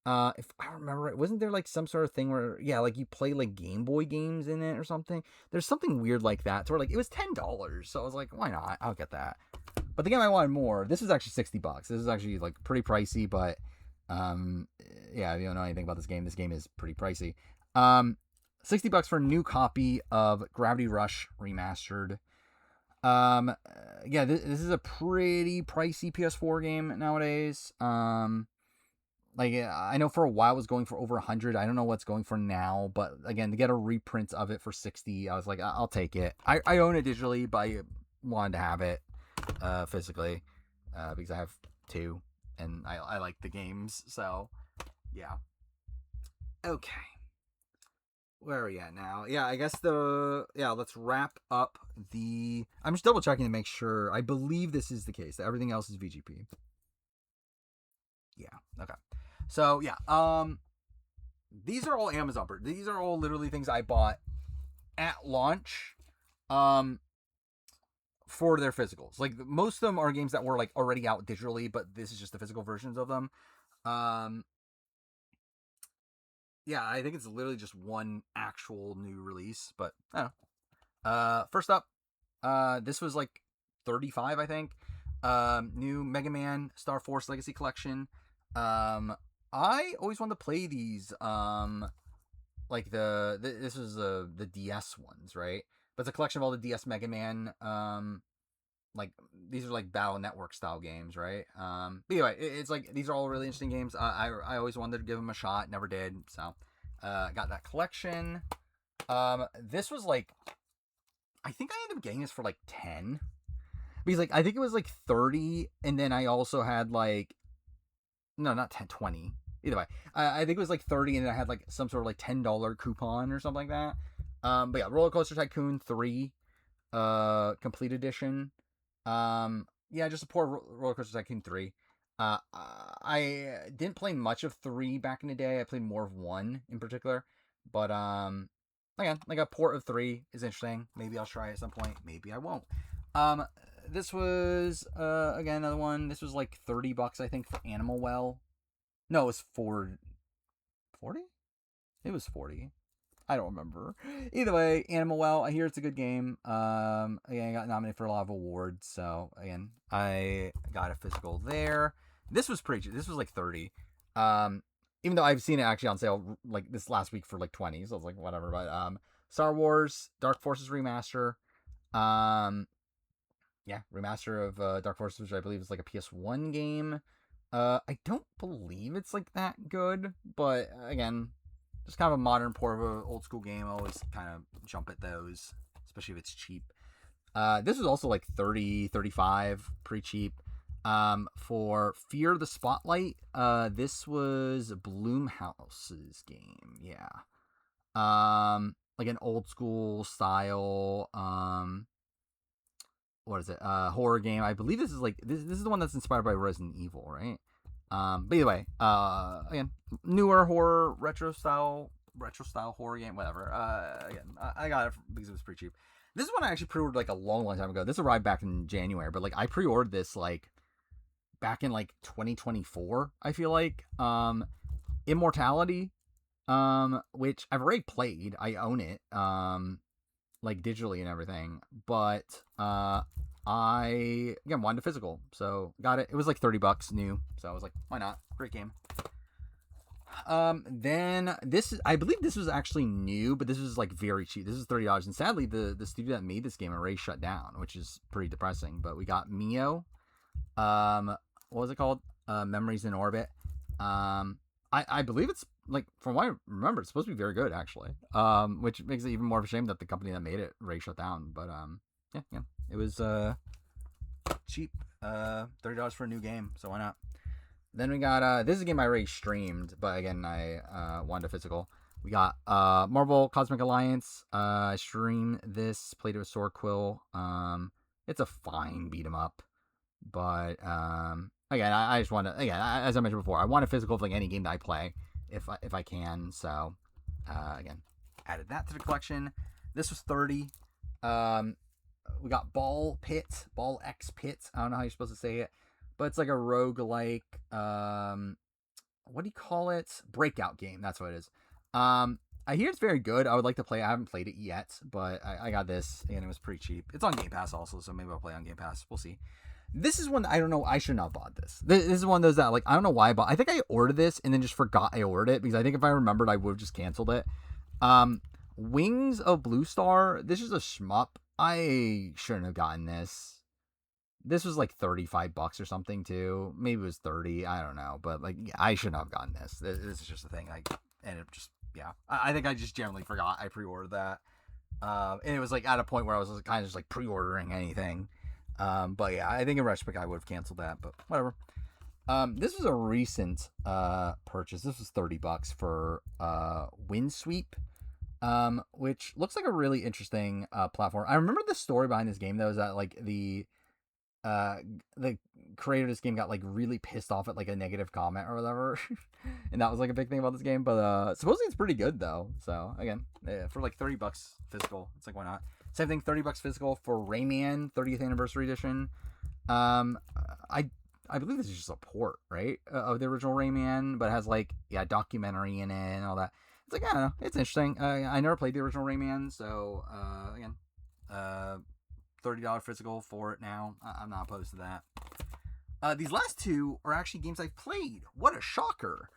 If I remember right, wasn't there like some sort of thing where, yeah, like you play like Game Boy games in it or something? There's something weird like that. So where like it was $10. So I was like, why not? I'll get that. But the game I wanted more. This is actually $60. This is actually like pretty pricey, but yeah, if you don't know anything about this game is pretty pricey. $60 for a new copy of Gravity Rush Remastered. Yeah, this is a pretty pricey PS4 game nowadays. Like I know for a while it was going for over 100. I don't know what's going for now, but again, to get a reprint of it for 60, I was like, I'll take it. I own it digitally, but I wanted to have it physically because I have two and I like the games. So yeah. Okay. Where are we at now? Yeah, I guess let's wrap up the. I'm just double checking to make sure. I believe this is the case. That everything else is VGP. Yeah. Okay. So yeah. These are all Amazon. These are all literally things I bought at launch. For their physicals. Like most of them are games that were like already out digitally, but this is just the physical versions of them. Yeah, I think it's literally just one actual new release, but I don't know. First up, this was like 35, I think. New Mega Man Star Force Legacy Collection. I always wanted to play these. Like this was the DS ones, right? But it's a collection of all the DS Mega Man. Like these are like Battle Network style games, right? But anyway, it's like these are all really interesting games. I always wanted to give them a shot, never did. So, got that collection. This was like, I think I ended up getting this for like 10 because like I think it was like 30, and then I also had like, no, not 10, 20. Either way, I think it was like 30, and I had like some sort of like $10 coupon or something like that. But yeah, Roller Coaster Tycoon 3, complete edition. Yeah, just support Roller Coaster Tycoon 3. I didn't play much of 3 back in the day. I played more of 1 in particular. But, again, like a port of 3 is interesting. Maybe I'll try it at some point. Maybe I won't. This was, again, another one. This was like $30, I think, for Animal Well. No, it was 40? It was 40. I don't remember. Either way, Animal Well, I hear it's a good game. Again, I got nominated for a lot of awards, so again, I got a physical there. This was pretty cheap. This was like 30. Even though I've seen it actually on sale like this last week for like 20, so I was like, whatever. But Star Wars Dark Forces remaster. Yeah, remaster of Dark Forces, which I believe is like a PS1 game. I don't believe it's like that good, but again, just kind of a modern port of an old school game. I always kind of jump at those, especially if it's cheap. This was also like 30, 35, pretty cheap. For Fear the Spotlight, this was Bloomhouse's game. Yeah. Like an old school style, what is it? Horror game. I believe this is like this is the one that's inspired by Resident Evil, right? But either way, again, newer horror retro style horror game, whatever. Again, I got it because it was pretty cheap. This is one I actually pre-ordered like a long time ago. This arrived back in January, but like I pre-ordered this like back in like 2024. I feel like Immortality, which I've already played. I own it, like digitally and everything, but I again wanted a physical, so got it. It was like $30 new, so I was like, why not? Great game. Then this is, I believe this was actually new, but this was like very cheap. This is $30, and sadly the studio that made this game already shut down, which is pretty depressing. But we got Mio. What was it called? Memories in Orbit. I believe it's like, from what I remember, it's supposed to be very good actually. Which makes it even more of a shame that the company that made it already shut down. But yeah, it was cheap. $30 for a new game, so why not? Then we got this is a game I already streamed, but again I wanted a physical. We got Marvel Cosmic Alliance. I streamed this, played it with Sword Quill. It's a fine beat 'em up, but again I just want to, again, as I mentioned before, I want a physical of like any game that I play if I can. So again, added that to the collection. This was 30. We got Ball X Pit. I don't know how you're supposed to say it, but it's like a roguelike, what do you call it? Breakout game. That's what it is. I hear it's very good. I would like to play it. I haven't played it yet, but I got this, and it was pretty cheap. It's on Game Pass also, so maybe I'll play on Game Pass. We'll see. This is one I don't know. I should not have bought this. This is one of those that like I don't know why I bought. I think I ordered this and then just forgot I ordered it because I think if I remembered I would have just canceled it. Um, Wings of Blue Star. This is a shmup. I shouldn't have gotten this. This was like $35 or something too. Maybe it was 30. I don't know, but like yeah, I shouldn't have gotten this. This is just a thing. I ended up just yeah. I think I just generally forgot I pre-ordered that. And it was like at a point where I was kind of just like pre-ordering anything. But yeah, I think in retrospect I would have canceled that, but whatever. This was a recent purchase. This was $30 for Windsweep, which looks like a really interesting platform. I remember the story behind this game though is that like uh the creator of this game got like really pissed off at like a negative comment or whatever, and that was like a big thing about this game. But supposedly it's pretty good though. So again, yeah, for like $30 physical, it's like why not? Same thing, $30 physical for Rayman 30th Anniversary Edition. Um, I I believe this is just a port, right, of the original Rayman, but it has like yeah documentary in it and all that. It's like I don't know, it's interesting. I never played the original Rayman, so again, $30 physical for it now. I'm not opposed to that. These last two are actually games I've played. What a shocker!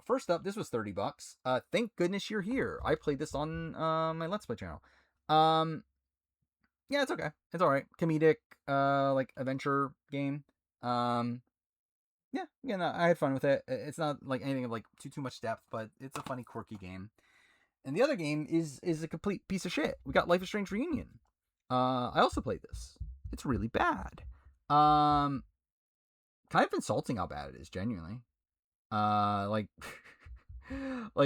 First up, this was $30. Thank goodness you're here. I played this on my Let's Play channel. Um, yeah, it's okay. It's all right. Comedic, like adventure game. Um, yeah, again, I had fun with it. It's not like anything of like too much depth, but it's a funny, quirky game. And the other game is a complete piece of shit. We got Life is Strange Reunion. I also played this. It's really bad. Um, Kind of insulting how bad it is, genuinely. Like,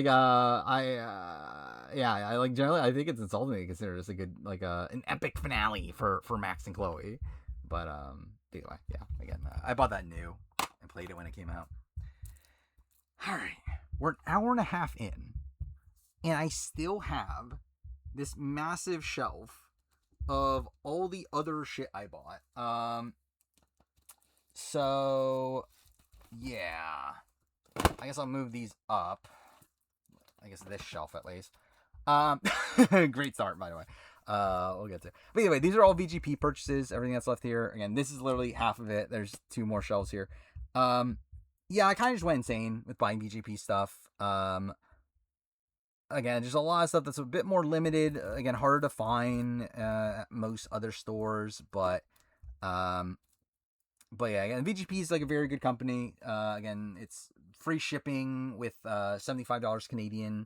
yeah, I like generally, I think it's insulting to consider this a good, like, an epic finale for Max and Chloe. But, anyway, yeah, again, I bought that new and played it when it came out. Alright, we're an hour and a half in, and I still have this massive shelf of all the other shit I bought. So yeah, I guess I'll move these up. I guess this shelf at least. Great start, by the way. We'll get to it. But anyway, these are all VGP purchases. Everything that's left here. Again, this is literally half of it. There's two more shelves here. Yeah, I kind of just went insane with buying VGP stuff. Again, there's a lot of stuff that's a bit more limited. Again, harder to find at most other stores, but yeah, again, VGP is like a very good company. Again, it's free shipping with $75 Canadian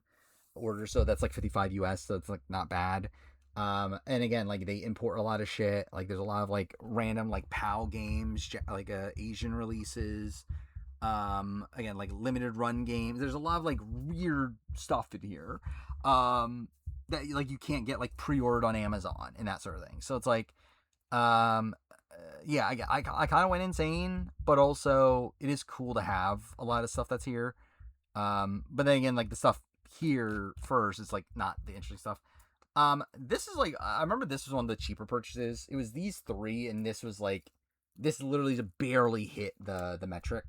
order, so that's like 55 US, so it's like not bad. And again, like they import a lot of shit. Like there's a lot of like random like PAL games, like Asian releases. Again, like limited run games. There's a lot of like weird stuff in here. That like you can't get like pre-ordered on Amazon and that sort of thing. So it's like, um, yeah, I kind of went insane, but also it is cool to have a lot of stuff that's here. But then again, like the stuff here first is like not the interesting stuff. This is like I remember this was one of the cheaper purchases. It was these three, and this was like this literally barely hit the metric,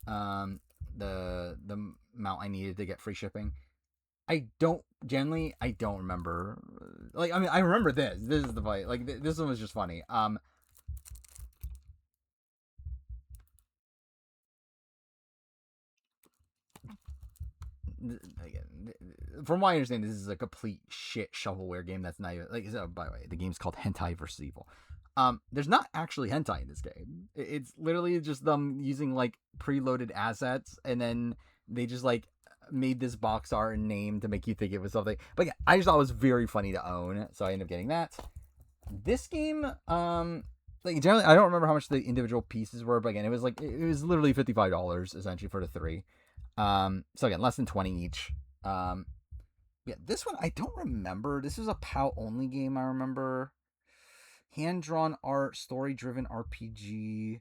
the amount I needed to get free shipping. I don't remember. Like I mean, I remember this. This is the fight. Like this one was just funny. Again, from what I understand, this is a complete shit shovelware game. That's not even like. By the way, the game's called Hentai vs. Evil. There's not actually hentai in this game. It's literally just them using like preloaded assets, and then they just like made this box art and name to make you think it was something. But yeah, I just thought it was very funny to own, so I ended up getting that. This game, like generally, I don't remember how much the individual pieces were, but again, it was literally $55 essentially for the three. So again, less than 20 each. Yeah, this one I don't remember. This was a PAL only game. I remember hand drawn art, story driven RPG.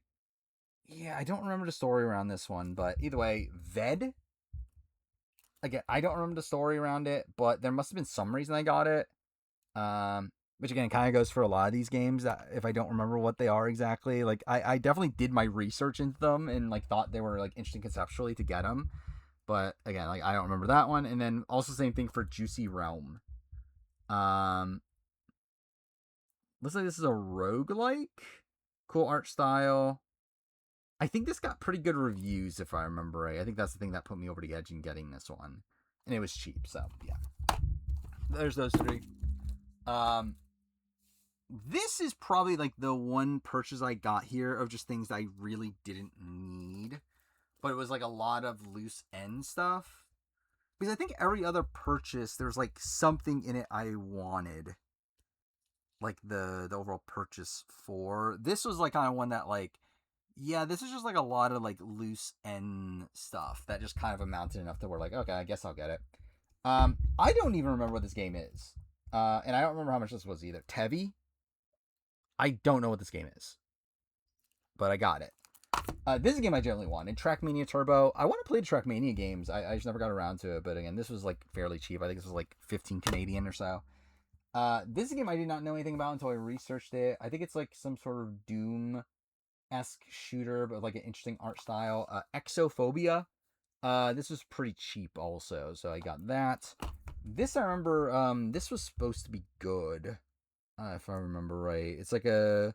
Yeah, I don't remember the story around this one, but either way, Ved. Again, I don't remember the story around it, but there must have been some reason I got it. Which again kind of goes for a lot of these games that if I don't remember what they are exactly, like I definitely did my research into them and like thought they were like interesting conceptually to get them, but again like I don't remember that one. And then also same thing for Juicy Realm. Looks like this is a roguelike. Cool art style. I think this got pretty good reviews, if I remember right. I think that's the thing that put me over the edge in getting this one. And it was cheap, so yeah. There's those three. This is probably like the one purchase I got here of just things that I really didn't need. But it was like a lot of loose end stuff. Because I think every other purchase, there's like something in it I wanted. Like the overall purchase for. This was like kind of one that like, yeah, this is just like a lot of like loose end stuff that just kind of amounted enough that we're like, okay, I guess I'll get it. I don't even remember what this game is. And I don't remember how much this was either. Tevi? I don't know what this game is. But I got it. This is a game I generally wanted. Trackmania Turbo. I want to play the Trackmania games. I just never got around to it. But again, this was like fairly cheap. I think this was like 15 Canadian or so. This is a game I did not know anything about until I researched it. I think it's like some sort of Doom-esque shooter, but like an interesting art style. Exophobia. This was pretty cheap also, so I got that. This I remember, this was supposed to be good, if I remember right. It's like a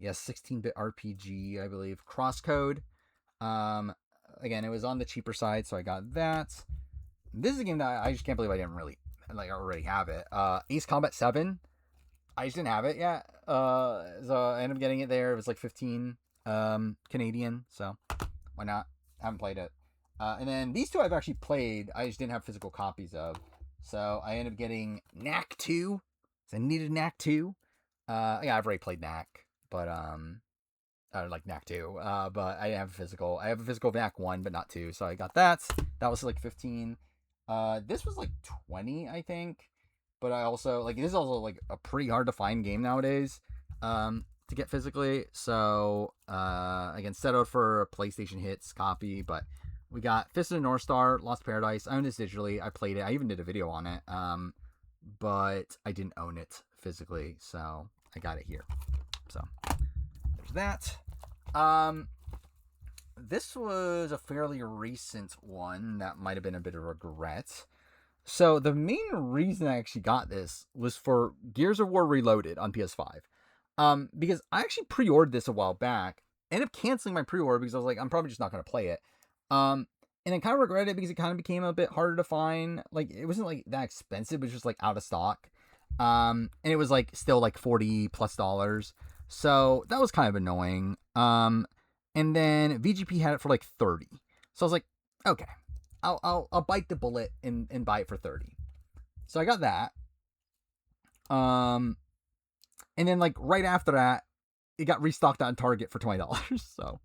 16-bit RPG, I believe. Crosscode. Again, it was on the cheaper side, so I got that. This is a game that I just can't believe I didn't really like already have it. Ace Combat 7. I just didn't have it yet. So I ended up getting it there. It was like 15 Canadian, so why not? I haven't played it. And then these two I've actually played. I just didn't have physical copies of. So I ended up getting Knack 2. So I needed Knack 2. Yeah, I've already played Knack, but I like Knack 2. But I didn't have a physical. I have a physical of Knack 1, but not 2. So I got that. That was like 15. This was like 20, I think. But I also like this is also like a pretty hard to find game nowadays. To get physically. So again, set out for a PlayStation Hits copy, but we got Fist of the North Star, Lost Paradise. I owned this digitally. I played it. I even did a video on it. But I didn't own it physically, so I got it here. So there's that. This was a fairly recent one that might have been a bit of a regret. So the main reason I actually got this was for Gears of War Reloaded on PS5. Because I actually pre-ordered this a while back. Ended up canceling my pre-order because I was like, I'm probably just not going to play it. And I kind of regret it because it kind of became a bit harder to find. Like, it wasn't like that expensive, it was just like out of stock. And it was like still like $40+. So that was kind of annoying. And then VGP had it for like 30. So I was like, okay, I'll bite the bullet and buy it for 30. So I got that. And then like right after that, it got restocked on Target for $20. So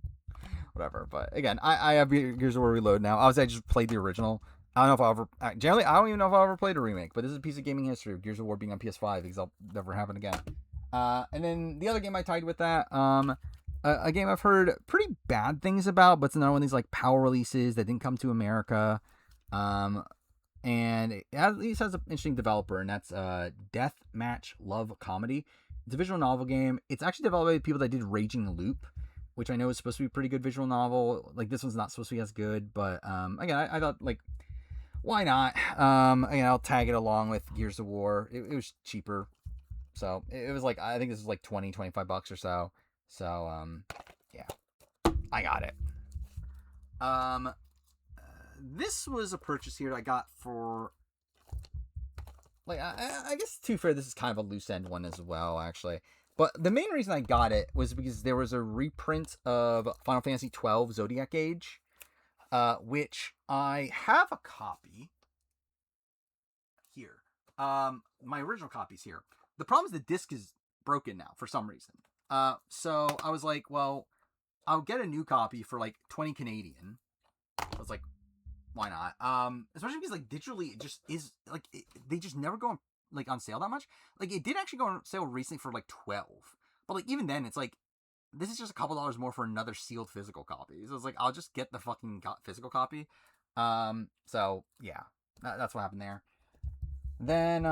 whatever. But again, I have Gears of War Reload now. Obviously, I just played the original. I don't know if I'll ever... Generally, I don't even know if I'll ever played a remake. But this is a piece of gaming history of Gears of War being on PS5 because I'll never happen again. And then the other game I tied with that, a game I've heard pretty bad things about, but it's another one of these like power releases that didn't come to America. And it at least has an interesting developer, and that's Death Match Love Comedy. It's a visual novel game. It's actually developed by people that did Raging Loop, which I know is supposed to be a pretty good visual novel. Like, this one's not supposed to be as good, but again, I thought, like, why not? Again, I'll tag it along with Gears of War. It was cheaper. So, it was like, I think this was like $20-$25 or so. So, yeah, I got it. This was a purchase here I got for, like, I guess to be fair, this is kind of a loose end one as well, actually. But the main reason I got it was because there was a reprint of Final Fantasy XII Zodiac Age, which I have a copy here. My original copy's here. The problem is the disc is broken now for some reason. So I was like, well, I'll get a new copy for like 20 Canadian. I was like, why not? Especially because like digitally it just is like they just never go on sale that much. Like, it did actually go on sale recently for like 12, but like even then it's like this is just a couple dollars more for another sealed physical copy. So it's like I'll just get the fucking physical copy. So yeah, that's what happened there. Then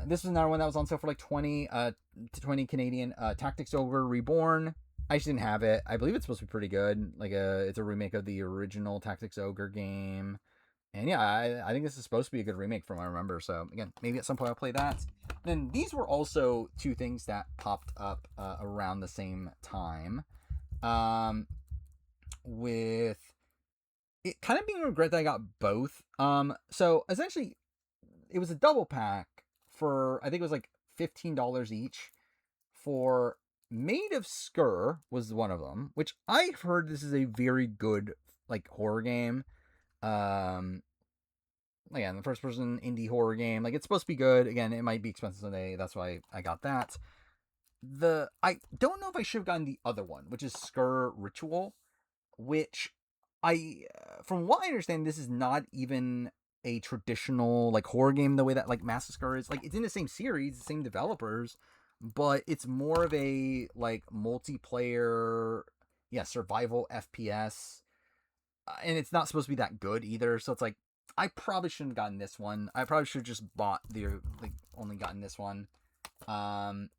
this was another one that was on sale for like 20 Canadian. Tactics Ogre Reborn. I just didn't have it. I believe it's supposed to be pretty good. Like it's a remake of the original Tactics Ogre game. And yeah, I think this is supposed to be a good remake from what I remember. So again, maybe at some point I'll play that. Then these were also two things that popped up around the same time. With it kind of being a regret that I got both. So essentially, it was a double pack for I think it was like $15 each for Maid of Sker was one of them, which I've heard this is a very good like horror game. Um, Again, the first person indie horror game, like it's supposed to be good. Again, it might be expensive someday. That's why I got that. I don't know if I should have gotten the other one, which is Sker Ritual, which from what I understand, this is not even a traditional like horror game the way that like Massacre is. Like it's in the same series, the same developers, but it's more of a like multiplayer, yeah, survival FPS, and it's not supposed to be that good either. So it's like I probably shouldn't have gotten this one. I probably should have just bought the like only gotten this one. Um,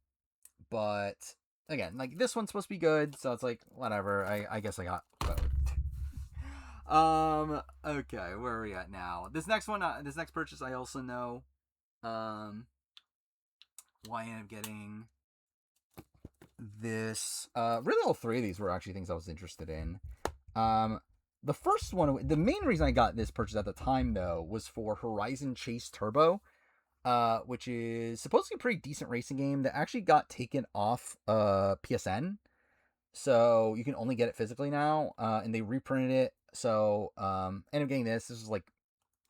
but again, like this one's supposed to be good, so it's like whatever. I guess I got both. Okay, where are we at now? This next one, this next purchase, I also know. Why I am getting this. Really, all three of these were actually things I was interested in. The first one, the main reason I got this purchase at the time though was for Horizon Chase Turbo, which is supposed to be a pretty decent racing game that actually got taken off PSN. So you can only get it physically now, and they reprinted it. So ended up getting this. This was like,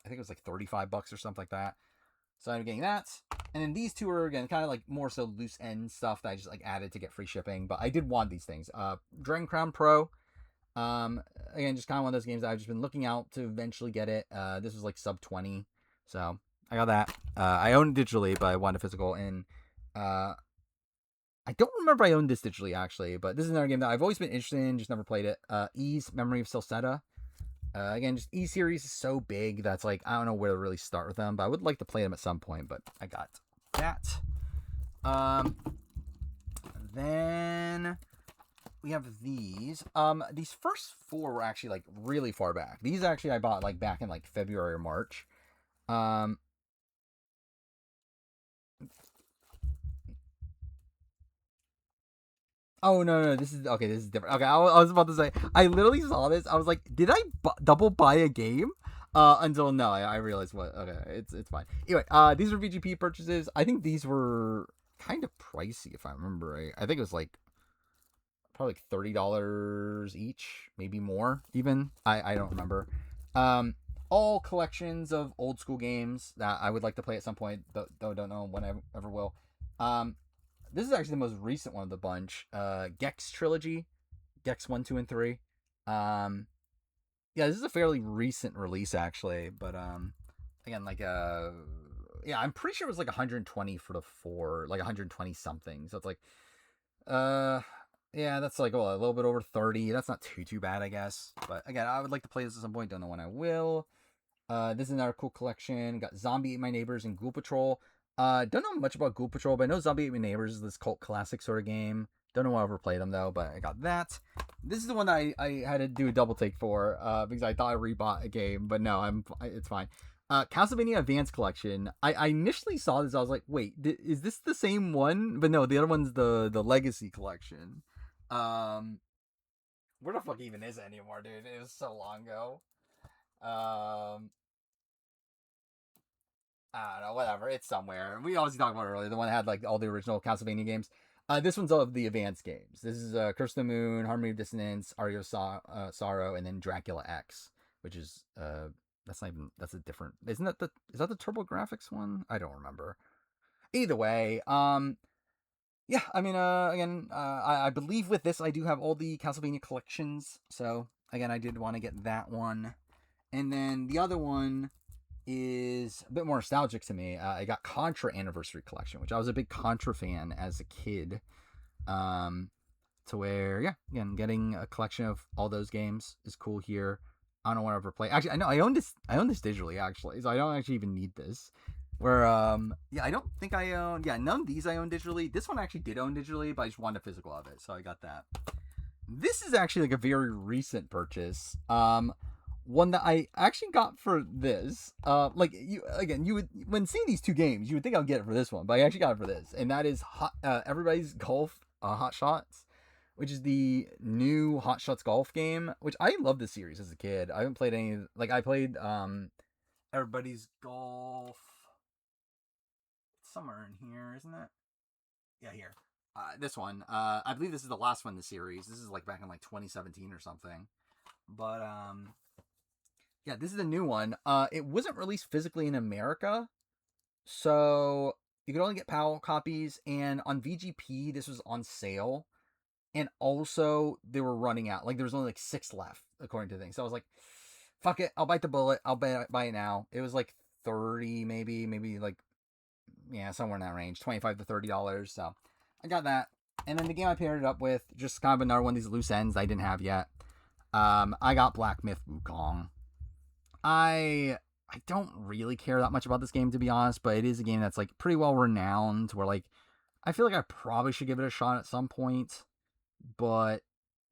I think it was like $35 or something like that. So I'm getting that, and then these two are again kind of like more so loose end stuff that I just like added to get free shipping. But I did want these things. Dragon Crown Pro. Again, just kind of one of those games that I've just been looking out to eventually get it. This was like sub 20, so I got that. I own it digitally, but I wanted physical, and I don't remember I owned this digitally actually, but this is another game that I've always been interested in, just never played it. Ys Memory of Celceta. Again, just E series is so big that's like I don't know where to really start with them, but I would like to play them at some point. But I got that. Then we have these. These first four were actually like really far back. These actually I bought like back in like February or March. Oh no, this is okay. This is different. Okay, I was about to say I literally saw this. I was like, did I double buy a game? Until no, I realized what. Okay, it's fine. Anyway, these were VGP purchases. I think these were kind of pricey if I remember right. I think it was like probably like $30 each, maybe more even. I don't remember. All collections of old school games that I would like to play at some point, though don't know when I ever will. This is actually the most recent one of the bunch. Gex Trilogy, Gex 1, 2, and 3. Yeah, this is a fairly recent release actually, but again, like yeah, I'm pretty sure it was like 120 for the four, like 120 something. So it's like, yeah, that's like a little bit over 30. That's not too bad, I guess. But again, I would like to play this at some point. Don't know when I will. This is another cool collection. Got Zombie Ate My Neighbors and Ghoul Patrol. Don't know much about Ghoul Patrol, but I know Zombie Ate My Neighbors is this cult classic sort of game. Don't know why I ever played them though, but I got that. This is the one that I had to do a double take for, because I thought I rebought a game, but no, it's fine. Castlevania Advance Collection. I initially saw this, I was like, wait, is this the same one? But no, the other one's the Legacy Collection. Where the fuck even is it anymore, dude? It was so long ago. I don't know, whatever. It's somewhere. We always talked about it earlier. The one that had like all the original Castlevania games. This one's of the advanced games. This is Curse of the Moon, Harmony of Dissonance, Aria of Sorrow, and then Dracula X, which is that's not even that's a different. Isn't that the is that the TurboGrafx one? I don't remember. Either way, yeah. I mean, again, I believe with this I do have all the Castlevania collections. So again, I did want to get that one, and then the other one is a bit more nostalgic to me. I got Contra Anniversary Collection, which I was a big Contra fan as a kid. To where, yeah, again, getting a collection of all those games is cool here. I don't want to ever play. Actually, I know I own this digitally actually, so I don't actually even need this. Where, yeah, I don't think I own. Yeah, none of these I own digitally. This one I actually did own digitally, but I just wanted a physical of it, so I got that. This is actually like a very recent purchase. One that I actually got for this. Like you would when seeing these two games, you would think I'll get it for this one, but I actually got it for this, and that is Everybody's Golf Hot Shots. which is the new Hot Shots Golf game, which I love this series as a kid. I haven't played any, like, I played Everybody's Golf. It's somewhere in here, isn't it? Yeah, here. This one. I believe this is the last one in the series. This is like back in like 2017 or something. But yeah, this is the new one. It wasn't released physically in America, so you could only get PAL copies, and on VGP this was on sale, and also they were running out. Like there was only like 6 left according to things. So I was like, fuck it, I'll bite the bullet. I'll buy it now. It was like 30, maybe like, yeah, somewhere in that range, $25 to $30. So I got that, and then the game I paired it up with, just kind of another one of these loose ends I didn't have yet. I got Black Myth Wukong. I don't really care that much about this game, to be honest, but it is a game that's like pretty well renowned, where like I feel like I probably should give it a shot at some point. But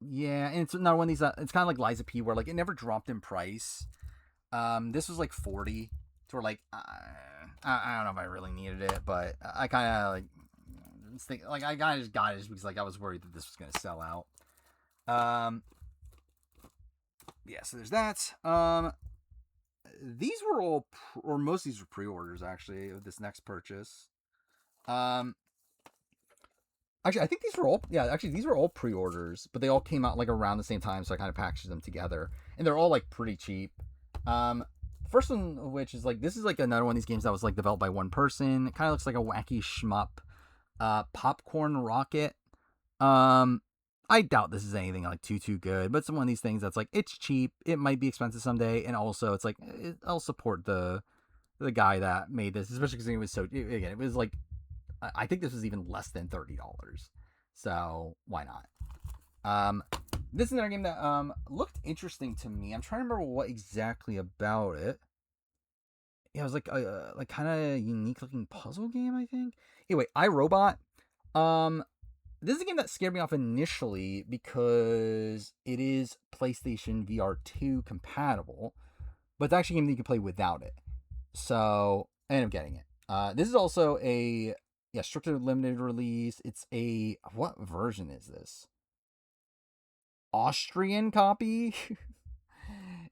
yeah, and it's another one of these, it's kind of like Liza P, where like it never dropped in price. This was like 40, to where like I don't know if I really needed it, but I kind of like I kind of just got it just because like I was worried that this was gonna sell out. Yeah, so there's that. These were all, or most of these were pre-orders actually of this next purchase. Actually, I think these were all, yeah, actually these were all pre-orders, but they all came out like around the same time, so I kind of packaged them together, and they're all like pretty cheap. First one of which is like, this is like another one of these games that was like developed by one person. It kind of looks like a wacky shmup, Popcorn Rocket. I doubt this is anything like too good, but it's one of these things that's like, it's cheap, it might be expensive someday, and also it's like, I'll support the guy that made this, especially because it was so, again, it was like, I think this was even less than $30, so why not? This is another game that looked interesting to me. I'm trying to remember what exactly about it. Yeah, it was like a like kind of unique looking puzzle game, I think. Anyway, iRobot. This is a game that scared me off initially because it is PlayStation VR 2 compatible, but it's actually a game that you can play without it. So I ended up getting it. This is also a strictly limited release. It's a, what version is this? Austrian copy.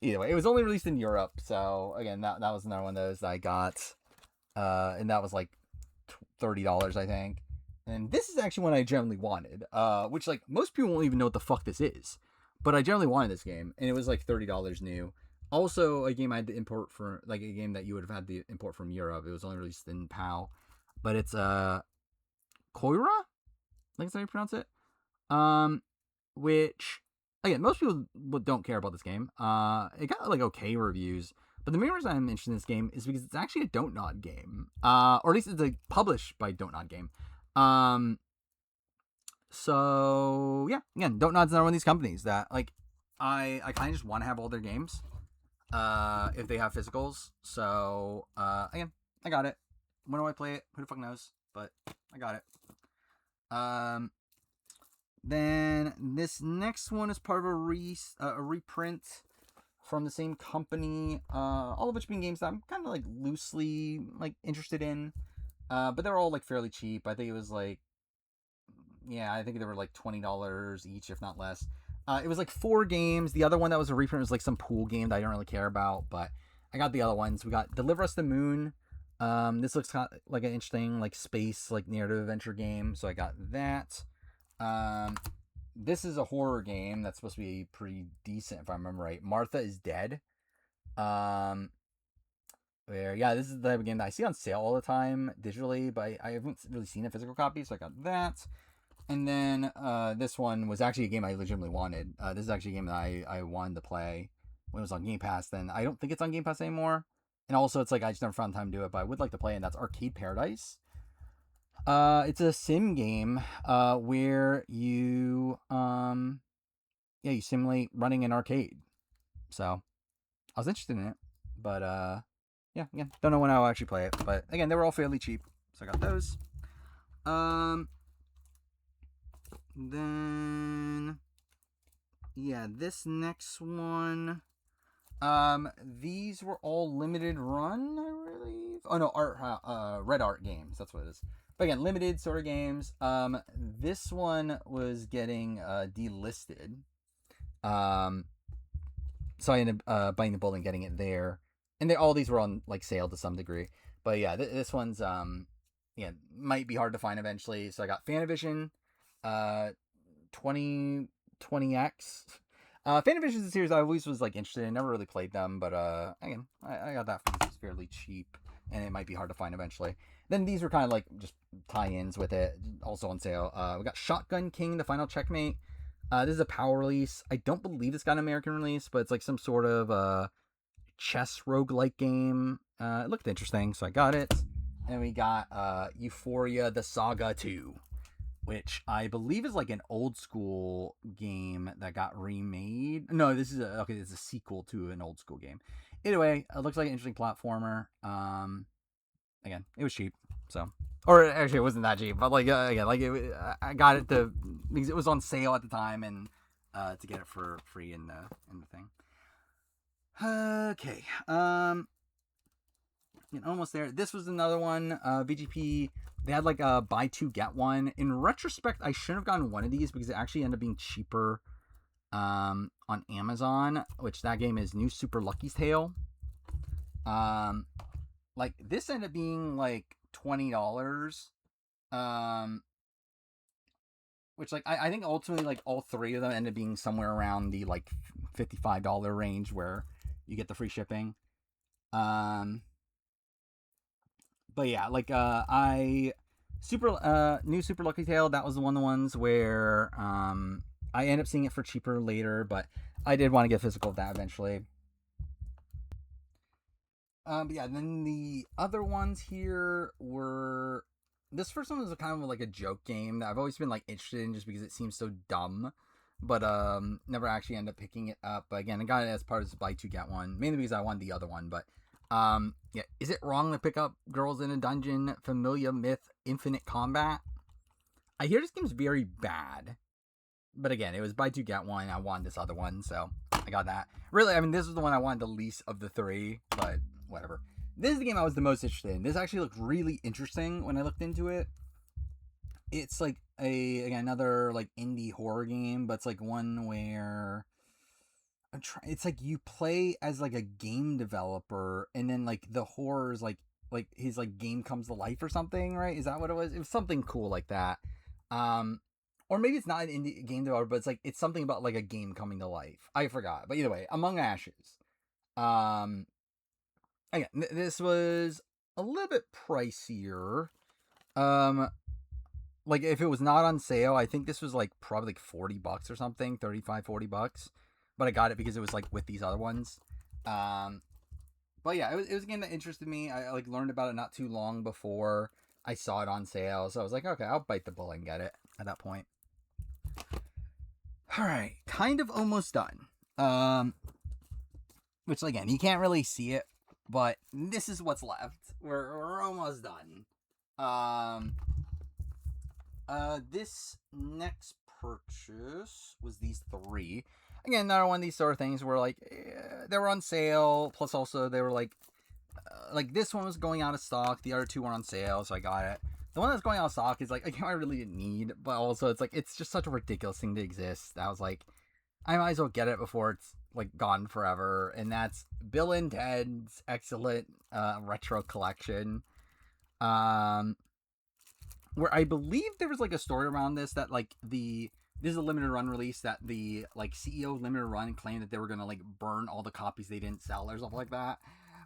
Either way, it was only released in Europe, so again, that was another one of those that I got, and that was like $30, I think. And this is actually one I generally wanted, which like most people won't even know what the fuck this is, but I generally wanted this game, and it was like $30 new. Also, a game I had to import for, like a game that you would have had to import from Europe. It was only released in PAL, but it's Koira, I think that's how you pronounce it. Which again, most people don't care about this game. It got like okay reviews, but the main reason I'm interested in this game is because it's actually a Don't Nod game. Or at least it's like published by Don't Nod game. So yeah, again, Don't Nod's another one of these companies that like I kind of just want to have all their games. If they have physicals. So again, I got it. When do I play it? Who the fuck knows? But I got it. Then this next one is part of a reprint from the same company. All of which being games that I'm kind of like loosely like interested in. But they're all like fairly cheap. I think it was like, yeah, I think they were like $20 each, if not less. It was like 4 games. The other one that was a reprint was like some pool game that I don't really care about, but I got the other ones. We got Deliver Us the Moon. This looks kind of like an interesting like space like narrative adventure game, so I got that. This is a horror game that's supposed to be pretty decent if I remember right. Martha is Dead. Where, yeah, this is the type of game that I see on sale all the time digitally, but I haven't really seen a physical copy, so I got that. And then this one was actually a game I legitimately wanted. This is actually a game that I wanted to play when it was on Game Pass. Then I don't think it's on Game Pass anymore. And also, it's like I just never found time to do it, but I would like to play it, and that's Arcade Paradise. It's a sim game where you you simulate running an arcade. So I was interested in it, but yeah, don't know when I'll actually play it. But again, they were all fairly cheap, so I got those. Then yeah, this next one. These were all limited run, I believe. Oh no, art, Red Art Games. That's what it is. But again, limited sort of games. This one was getting delisted. Um, so I ended up biting the bullet and getting it there. And all these were on like sale to some degree. But yeah, this one's yeah, might be hard to find eventually. So I got Fanavision, 2020X. Fanavision is a series I always was like interested in. Never really played them, but again, I got that because it's fairly cheap and it might be hard to find eventually. Then these were kind of like just tie-ins with it, also on sale. We got Shotgun King, the Final Checkmate. This is a PAL release. I don't believe it's got an American release, but it's like some sort of chess roguelike game. It looked interesting, so I got it. And we got Euphoria the Saga 2, which I believe is like an old school game that got remade. No, this is it's a sequel to an old school game. Either way, it looks like an interesting platformer. Again, it was cheap, so, or actually it wasn't that cheap, but like again, like I got it because it was on sale at the time, and to get it for free in the thing. Okay, almost there. This was another one. VGP. They had like a buy two get one. In retrospect, I shouldn't have gotten one of these because it actually ended up being cheaper on Amazon. Which that game is New Super Lucky's Tale. Like this ended up being like $20. Which like I think ultimately like all three of them ended up being somewhere around the like $55 range where you get the free shipping. But yeah, like New Super Lucky Tale, that was one of the ones where I ended up seeing it for cheaper later, but I did want to get physical of that eventually. But yeah, then the other ones here were, this first one was kind of like a joke game that I've always been like interested in just because it seems so dumb, but never actually ended up picking it up. But again, I got it as part of this buy two get one, mainly because I wanted the other one. But yeah, is it wrong to pick up Girls in a Dungeon, Familia Myth, Infinite Combat? I hear this game's very bad, but again, it was buy two get one. I wanted this other one, so I got that. Really, I mean, this was the one I wanted the least of the three, but whatever. This is the game I was the most interested in. This actually looked really interesting when I looked into it. It's like another like indie horror game, but it's like one where it's like you play as like a game developer, and then like the horror is like his like game comes to life or something, right? Is that what it was? It was something cool like that. Or maybe it's not an indie game developer, but it's something about like a game coming to life. I forgot, but either way, Among Ashes. Um, Again, this was a little bit pricier. Um, like if it was not on sale, I think this was like probably like $40 or something, 35, $40. But I got it because it was like with these other ones. Um, but yeah, it was a game that interested me. I like learned about it not too long before I saw it on sale, so I was like, okay, I'll bite the bullet and get it at that point. All right, kind of almost done. Which again, you can't really see it, but this is what's left. We're almost done. This next purchase was these three. Again, another one of these sort of things where like they were on sale. Plus, also they were like this one was going out of stock. The other two were on sale, so I got it. The one that's going out of stock is like a game I really didn't need, but also it's like it's just such a ridiculous thing to exist. I was like, I might as well get it before it's like gone forever, and that's Bill and Ted's Excellent Retro Collection. Um, where I believe there was like a story around this that like this is a limited run release that the like CEO of limited run claimed that they were gonna like burn all the copies they didn't sell or something like that.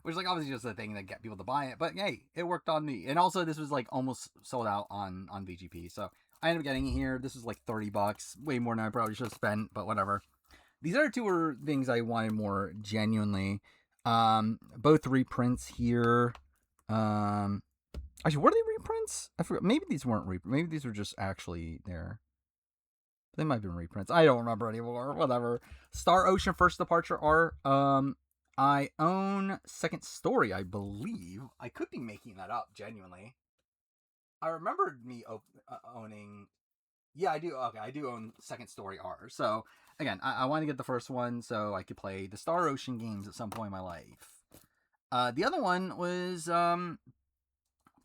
Which is like obviously just a thing to get people to buy it, but hey, it worked on me. And also this was like almost sold out on VGP, so I ended up getting it here. This was like $30, way more than I probably should have spent, but whatever. These other two were things I wanted more genuinely. Both reprints here. Actually, were they reprints? I forgot. Maybe these weren't reprints. Maybe these were just actually there. They might have been reprints. I don't remember anymore. Whatever. Star Ocean First Departure art. I own Second Story, I believe. I could be making that up, genuinely. I remembered me owning. Yeah, I do. Okay, I do own Second Story R. So again, I want to get the first one so I could play the Star Ocean games at some point in my life. The other one was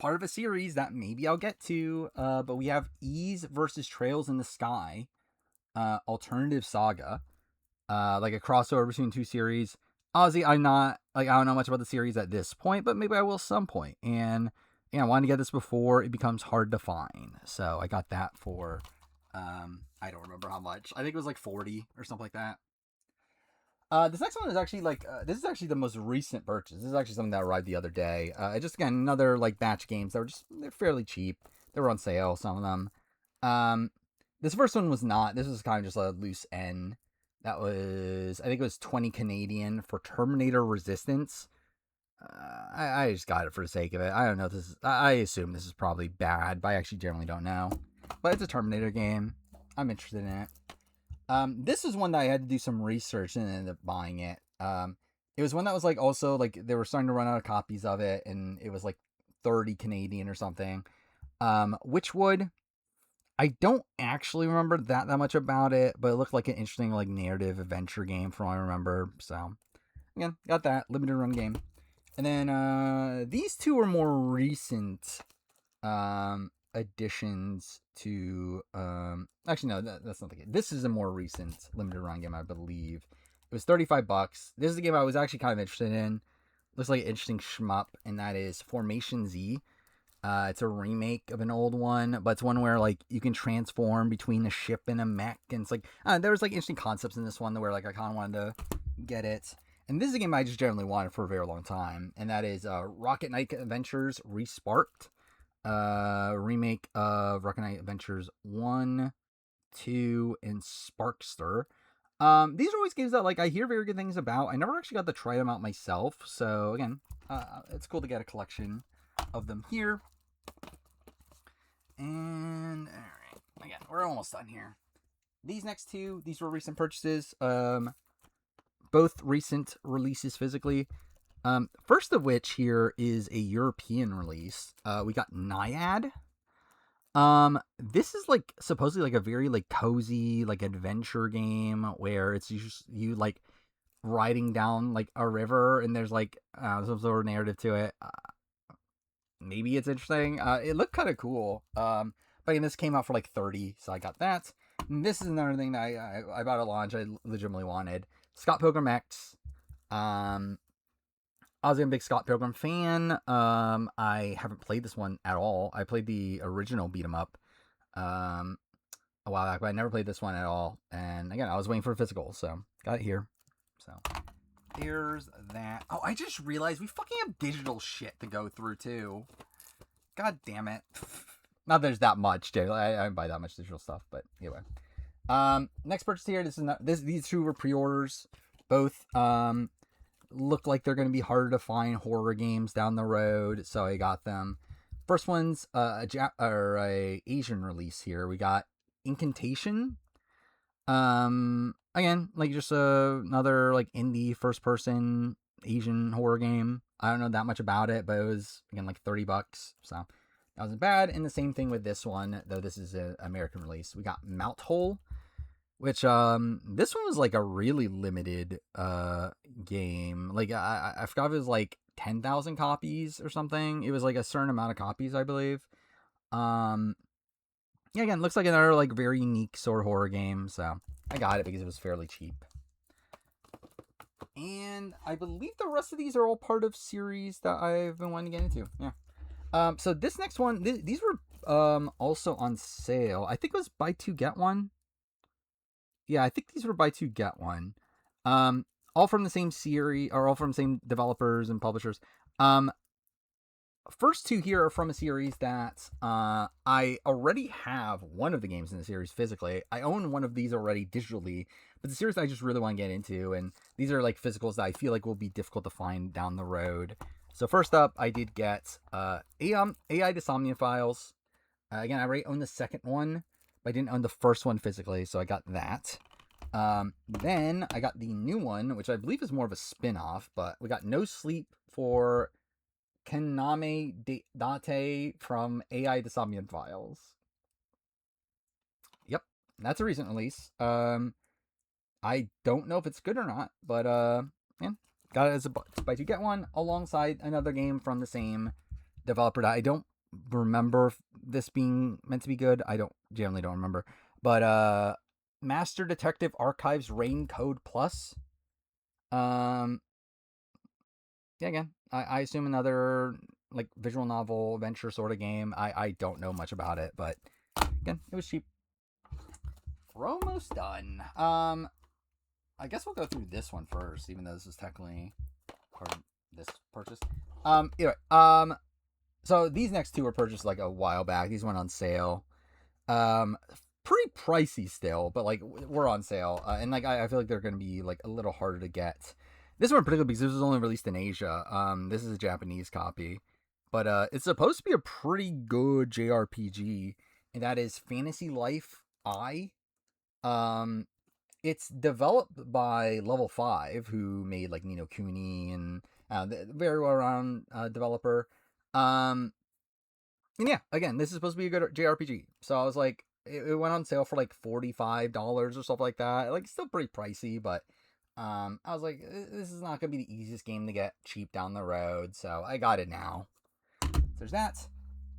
part of a series that maybe I'll get to. But we have Ease versus Trails in the Sky, Alternative Saga, like a crossover between two series. Honestly, I'm not like I don't know much about the series at this point, but maybe I will some point. And I wanted to get this before it becomes hard to find, so I got that for I don't remember how much. I think it was like 40 or something like that. This next one is actually this is actually the most recent purchase. This is actually something that arrived the other day. Just again another like batch games that were they're fairly cheap. They were on sale, some of them. Um, this first one was not. This was kind of just a loose end. That was I think it was 20 Canadian for Terminator Resistance. I just got it for the sake of it. I don't know if this is. I assume this is probably bad, but I actually generally don't know. But it's a Terminator game. I'm interested in it. This is one that I had to do some research and ended up buying it. It was one that was like also like they were starting to run out of copies of it, and it was like 30 Canadian or something. Witchwood. I don't actually remember that much about it, but it looked like an interesting like narrative adventure game from what I remember. So again, got that limited run game. And then these two are more recent additions to actually no, that's not the game. This is a more recent limited run game, I believe. It was $35. This is a game I was actually kind of interested in. Looks like an interesting shmup, and that is Formation Z. It's a remake of an old one, but it's one where like you can transform between a ship and a mech, and it's like there was like interesting concepts in this one where like I kind of wanted to get it. And this is a game I just generally wanted for a very long time, and that is Rocket Knight Adventures Resparked, remake of Rocket Knight Adventures 1, 2, and Sparkster. These are always games that like I hear very good things about. I never actually got to try them out myself, so again, it's cool to get a collection of them here. And alright, again, we're almost done here. These next two, these were recent purchases. Both recent releases physically. First of which here is a European release. We got Naiad. This is like supposedly like a very like cozy like adventure game where it's just you like riding down like a river and there's like some sort of narrative to it. Maybe it's interesting. It looked kind of cool. But again, this came out for like 30, so I got that. And this is another thing that I bought at launch. I legitimately wanted Scott Pilgrim X. I was a big Scott Pilgrim fan. I haven't played this one at all. I played the original beat 'em up a while back, but I never played this one at all. And again, I was waiting for a physical, so got it here. So there's that. Oh, I just realized we fucking have digital shit to go through too. God damn it. Not that there's that much. I don't buy that much digital stuff, but anyway. Next purchase here. These two were pre-orders. Both look like they're going to be harder to find horror games down the road, so I got them. First one's a Asian release here. We got Incantation. Again, like just another like indie first person Asian horror game. I don't know that much about it, but it was again like $30, so that wasn't bad. And the same thing with this one, though this is an American release. We got Mount Hole, which this one was like a really limited game. Like I forgot if it was like 10,000 copies or something. It was like a certain amount of copies, I believe. Yeah, again, looks like another like very unique sort of horror game, so I got it because it was fairly cheap. And I believe the rest of these are all part of series that I've been wanting to get into. Yeah. So this next one, these were also on sale. I think it was buy two get one. Yeah, I think these were buy two get one. All from the same series, or all from the same developers and publishers. First two here are from a series that I already have one of the games in the series physically. I own one of these already digitally, but the series I just really want to get into, and these are like physicals that I feel like will be difficult to find down the road. So first up, I did get AI Dysomnia Files. Again, I already own the second one, but I didn't own the first one physically, so I got that. Then I got the new one, which I believe is more of a spin-off, but we got No Sleep for Kaname Date from AI Dysomnia Files. Yep, that's a recent release. I don't know if it's good or not, but yeah, got it as a buy two get one alongside another game from the same developer that I don't remember this being meant to be good. I generally don't remember. But Master Detective Archives Rain Code Plus. Um, yeah, again, I assume another like visual novel adventure sort of game. I don't know much about it, but again, it was cheap. We're almost done. I guess we'll go through this one first, even though this is technically part of this purchase. Anyway, so these next two were purchased like a while back. These went on sale. Um, Pretty pricey still, but like we're on sale, and like I feel like they're gonna be like a little harder to get. This one particularly because this was only released in Asia. This is a Japanese copy, but it's supposed to be a pretty good JRPG, and that is Fantasy Life I. Um, it's developed by Level 5, who made like Ni no Kuni and the very well round developer. Um, and yeah, again, this is supposed to be a good JRPG. So I was like, it went on sale for like $45 or something like that. Like, still pretty pricey, but I was like, this is not gonna be the easiest game to get cheap down the road. So I got it now. So there's that.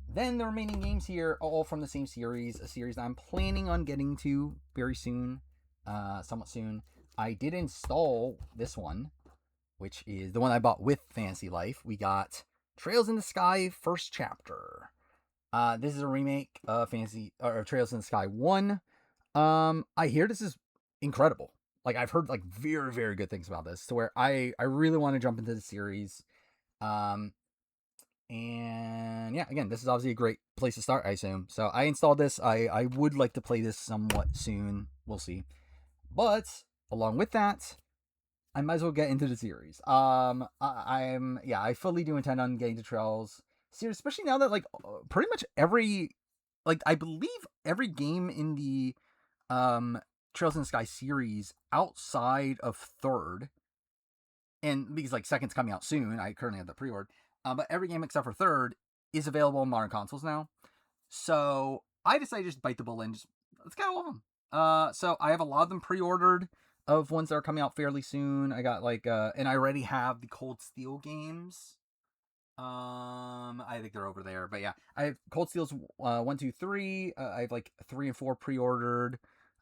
Then the remaining games here, all from the same series, a series that I'm planning on getting to very soon, somewhat soon. I did install this one, which is the one I bought with Fantasy Life. We got Trails in the Sky First Chapter. This is a remake of Trails in the Sky 1. I hear this is incredible. Like, I've heard like very, very good things about this, to where I really want to jump into the series. And yeah, again, this is obviously a great place to start, I assume. So I installed this. I would like to play this somewhat soon. We'll see. But along with that, I might as well get into the series. I fully do intend on getting to Trails series, especially now that like pretty much I believe every game in the Trails in the Sky series outside of third, and because like second's coming out soon, I currently have the pre-order. But every game except for third is available on modern consoles now. So I decided to just bite the bullet and just let's get all of them. So I have a lot of them pre-ordered of ones that are coming out fairly soon. I got like and I already have the Cold Steel games. I think they're over there, but yeah, I have Cold Steel's 1, 2, 3. I have like 3 and 4 pre-ordered.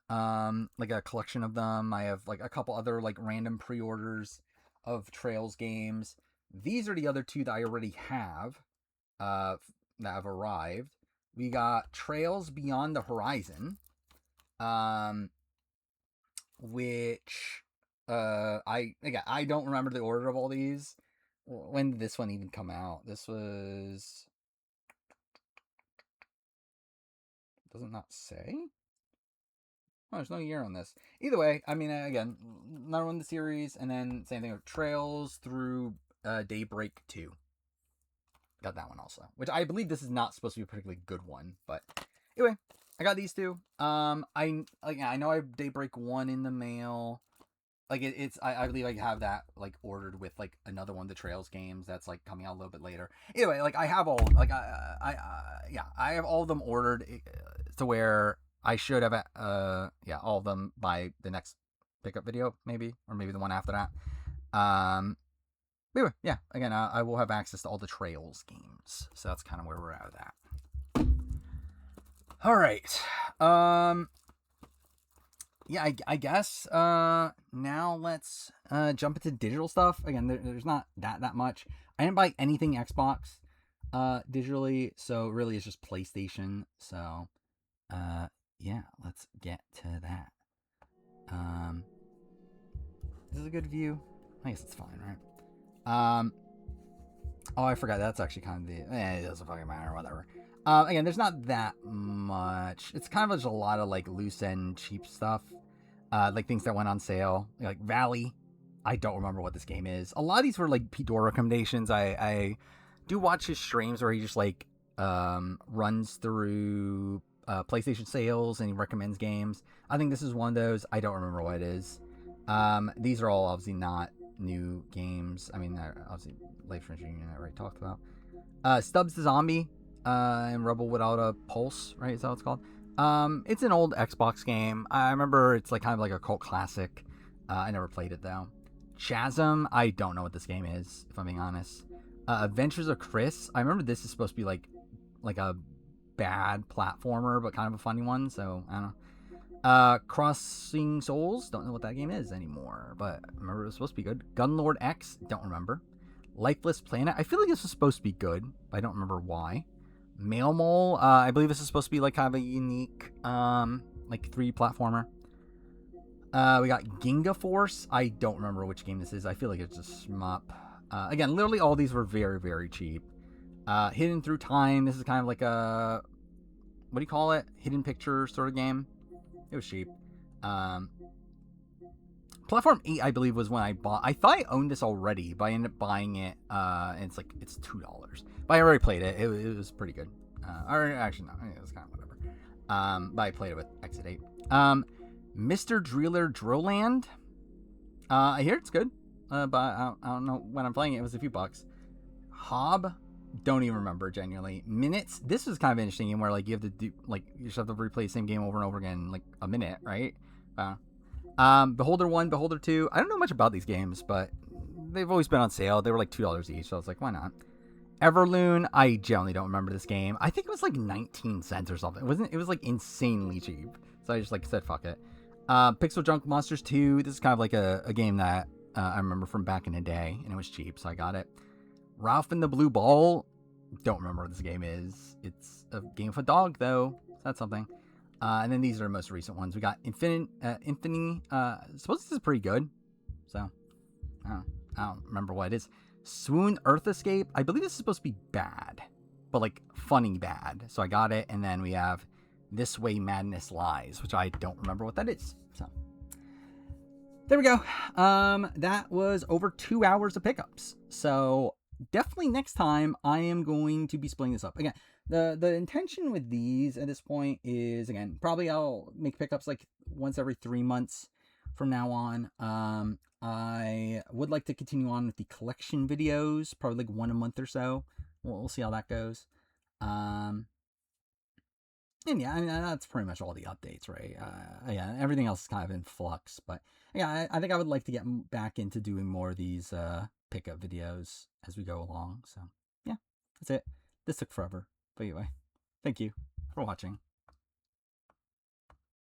Like a collection of them. I have like a couple other like random pre-orders of Trails games. These are the other two that I already have, that have arrived. We got Trails Beyond the Horizon, which I don't remember the order of all these. When did this one even come out? This was, does it not say? Oh, there's no year on this. Either way, I mean, again, another one in the series, and then same thing with Trails through Daybreak 2. Got that one also, which I believe this is not supposed to be a particularly good one, but anyway, I got these two. I know I have Daybreak 1 in the mail. Like I believe I have that like ordered with like another one of the Trails games that's like coming out a little bit later. Anyway, like I have all like I have all of them ordered to where I should have all of them by the next pickup video, maybe, or maybe the one after that. Anyway, yeah, again, I will have access to all the Trails games, so that's kind of where we're at with that. All right. Yeah, I guess now let's jump into digital stuff. Again, there's not that much. I didn't buy anything Xbox digitally, so really it's just PlayStation. So yeah, let's get to that. This is a good view. I guess it's fine, right? Oh, I forgot. That's actually kind of it doesn't fucking matter. Whatever. Again, there's not that much. It's kind of just a lot of like loose end cheap stuff, like things that went on sale, like Valley. I don't remember what this game is. A lot of these were like Pete Dora recommendations. I do watch his streams where he just like runs through PlayStation sales and he recommends games. I think this is one of those. I don't remember what it is. These are all obviously not new games. I mean, obviously Life Strange Union I already talked about. Stubbs the Zombie and Rebel Without a Pulse, right? Is that what it's called? It's an old Xbox game. I remember it's like kind of like a cult classic. I never played it though. Chasm, I don't know what this game is, if I'm being honest. Adventures of Chris, I remember this is supposed to be like like a bad platformer, but kind of a funny one. So I don't know. Crossing Souls, don't know what that game is anymore, but I remember it was supposed to be good. Gunlord X, don't remember. Lifeless Planet, I feel like this was supposed to be good, but I don't remember why. Mail Mole, I believe this is supposed to be like kind of a unique, like 3D platformer. We got Ginga Force. I don't remember which game this is. I feel like it's a shmup. Again, literally all these were very, very cheap. Hidden Through Time. This is kind of like a, what do you call it? Hidden picture sort of game. It was cheap. Platform 8, I believe, was when I bought. I thought I owned this already, but I ended up buying it. And it's $2. But I already played it. It was pretty good. Or actually, no, it was kind of whatever. But I played it with Exit 8. Mr. Driller Drillland. I hear it's good. But I don't know when I'm playing it. It was a few bucks. Hob. Don't even remember, genuinely. Minutes. This is kind of interesting in where like you have to do like you just have to replay the same game over and over again in like a minute, right? Beholder 1, Beholder 2. I don't know much about these games, but they've always been on sale. They were like $2 each, so I was like, why not? Everloon. I generally don't remember this game. I think it was like 19 cents or something. It was like insanely cheap. So I just like said fuck it. Pixel Junk Monsters 2. This is kind of like a game that I remember from back in the day, and it was cheap, so I got it. Ralph and the Blue Ball. Don't remember what this game is. It's a game of a dog, though. So that's something. And then these are the most recent ones. We got Infinity. Suppose this is pretty good. So, I don't remember what it is. Swoon Earth Escape. I believe this is supposed to be bad. But, like, funny bad. So I got it. And then we have This Way Madness Lies, which I don't remember what that is. So, there we go. That was over 2 hours of pickups. So, definitely next time I am going to be splitting this up. Again, the intention with these at this point is, again, probably I'll make pickups like once every 3 months from now on. I would like to continue on with the collection videos, probably like one a month or so. We'll see how that goes. And yeah, I mean, that's pretty much all the updates, right? Yeah, everything else is kind of in flux, but yeah, I think I would like to get back into doing more of these pickup videos as we go along. So yeah, that's it. This took forever, but anyway, thank you for watching.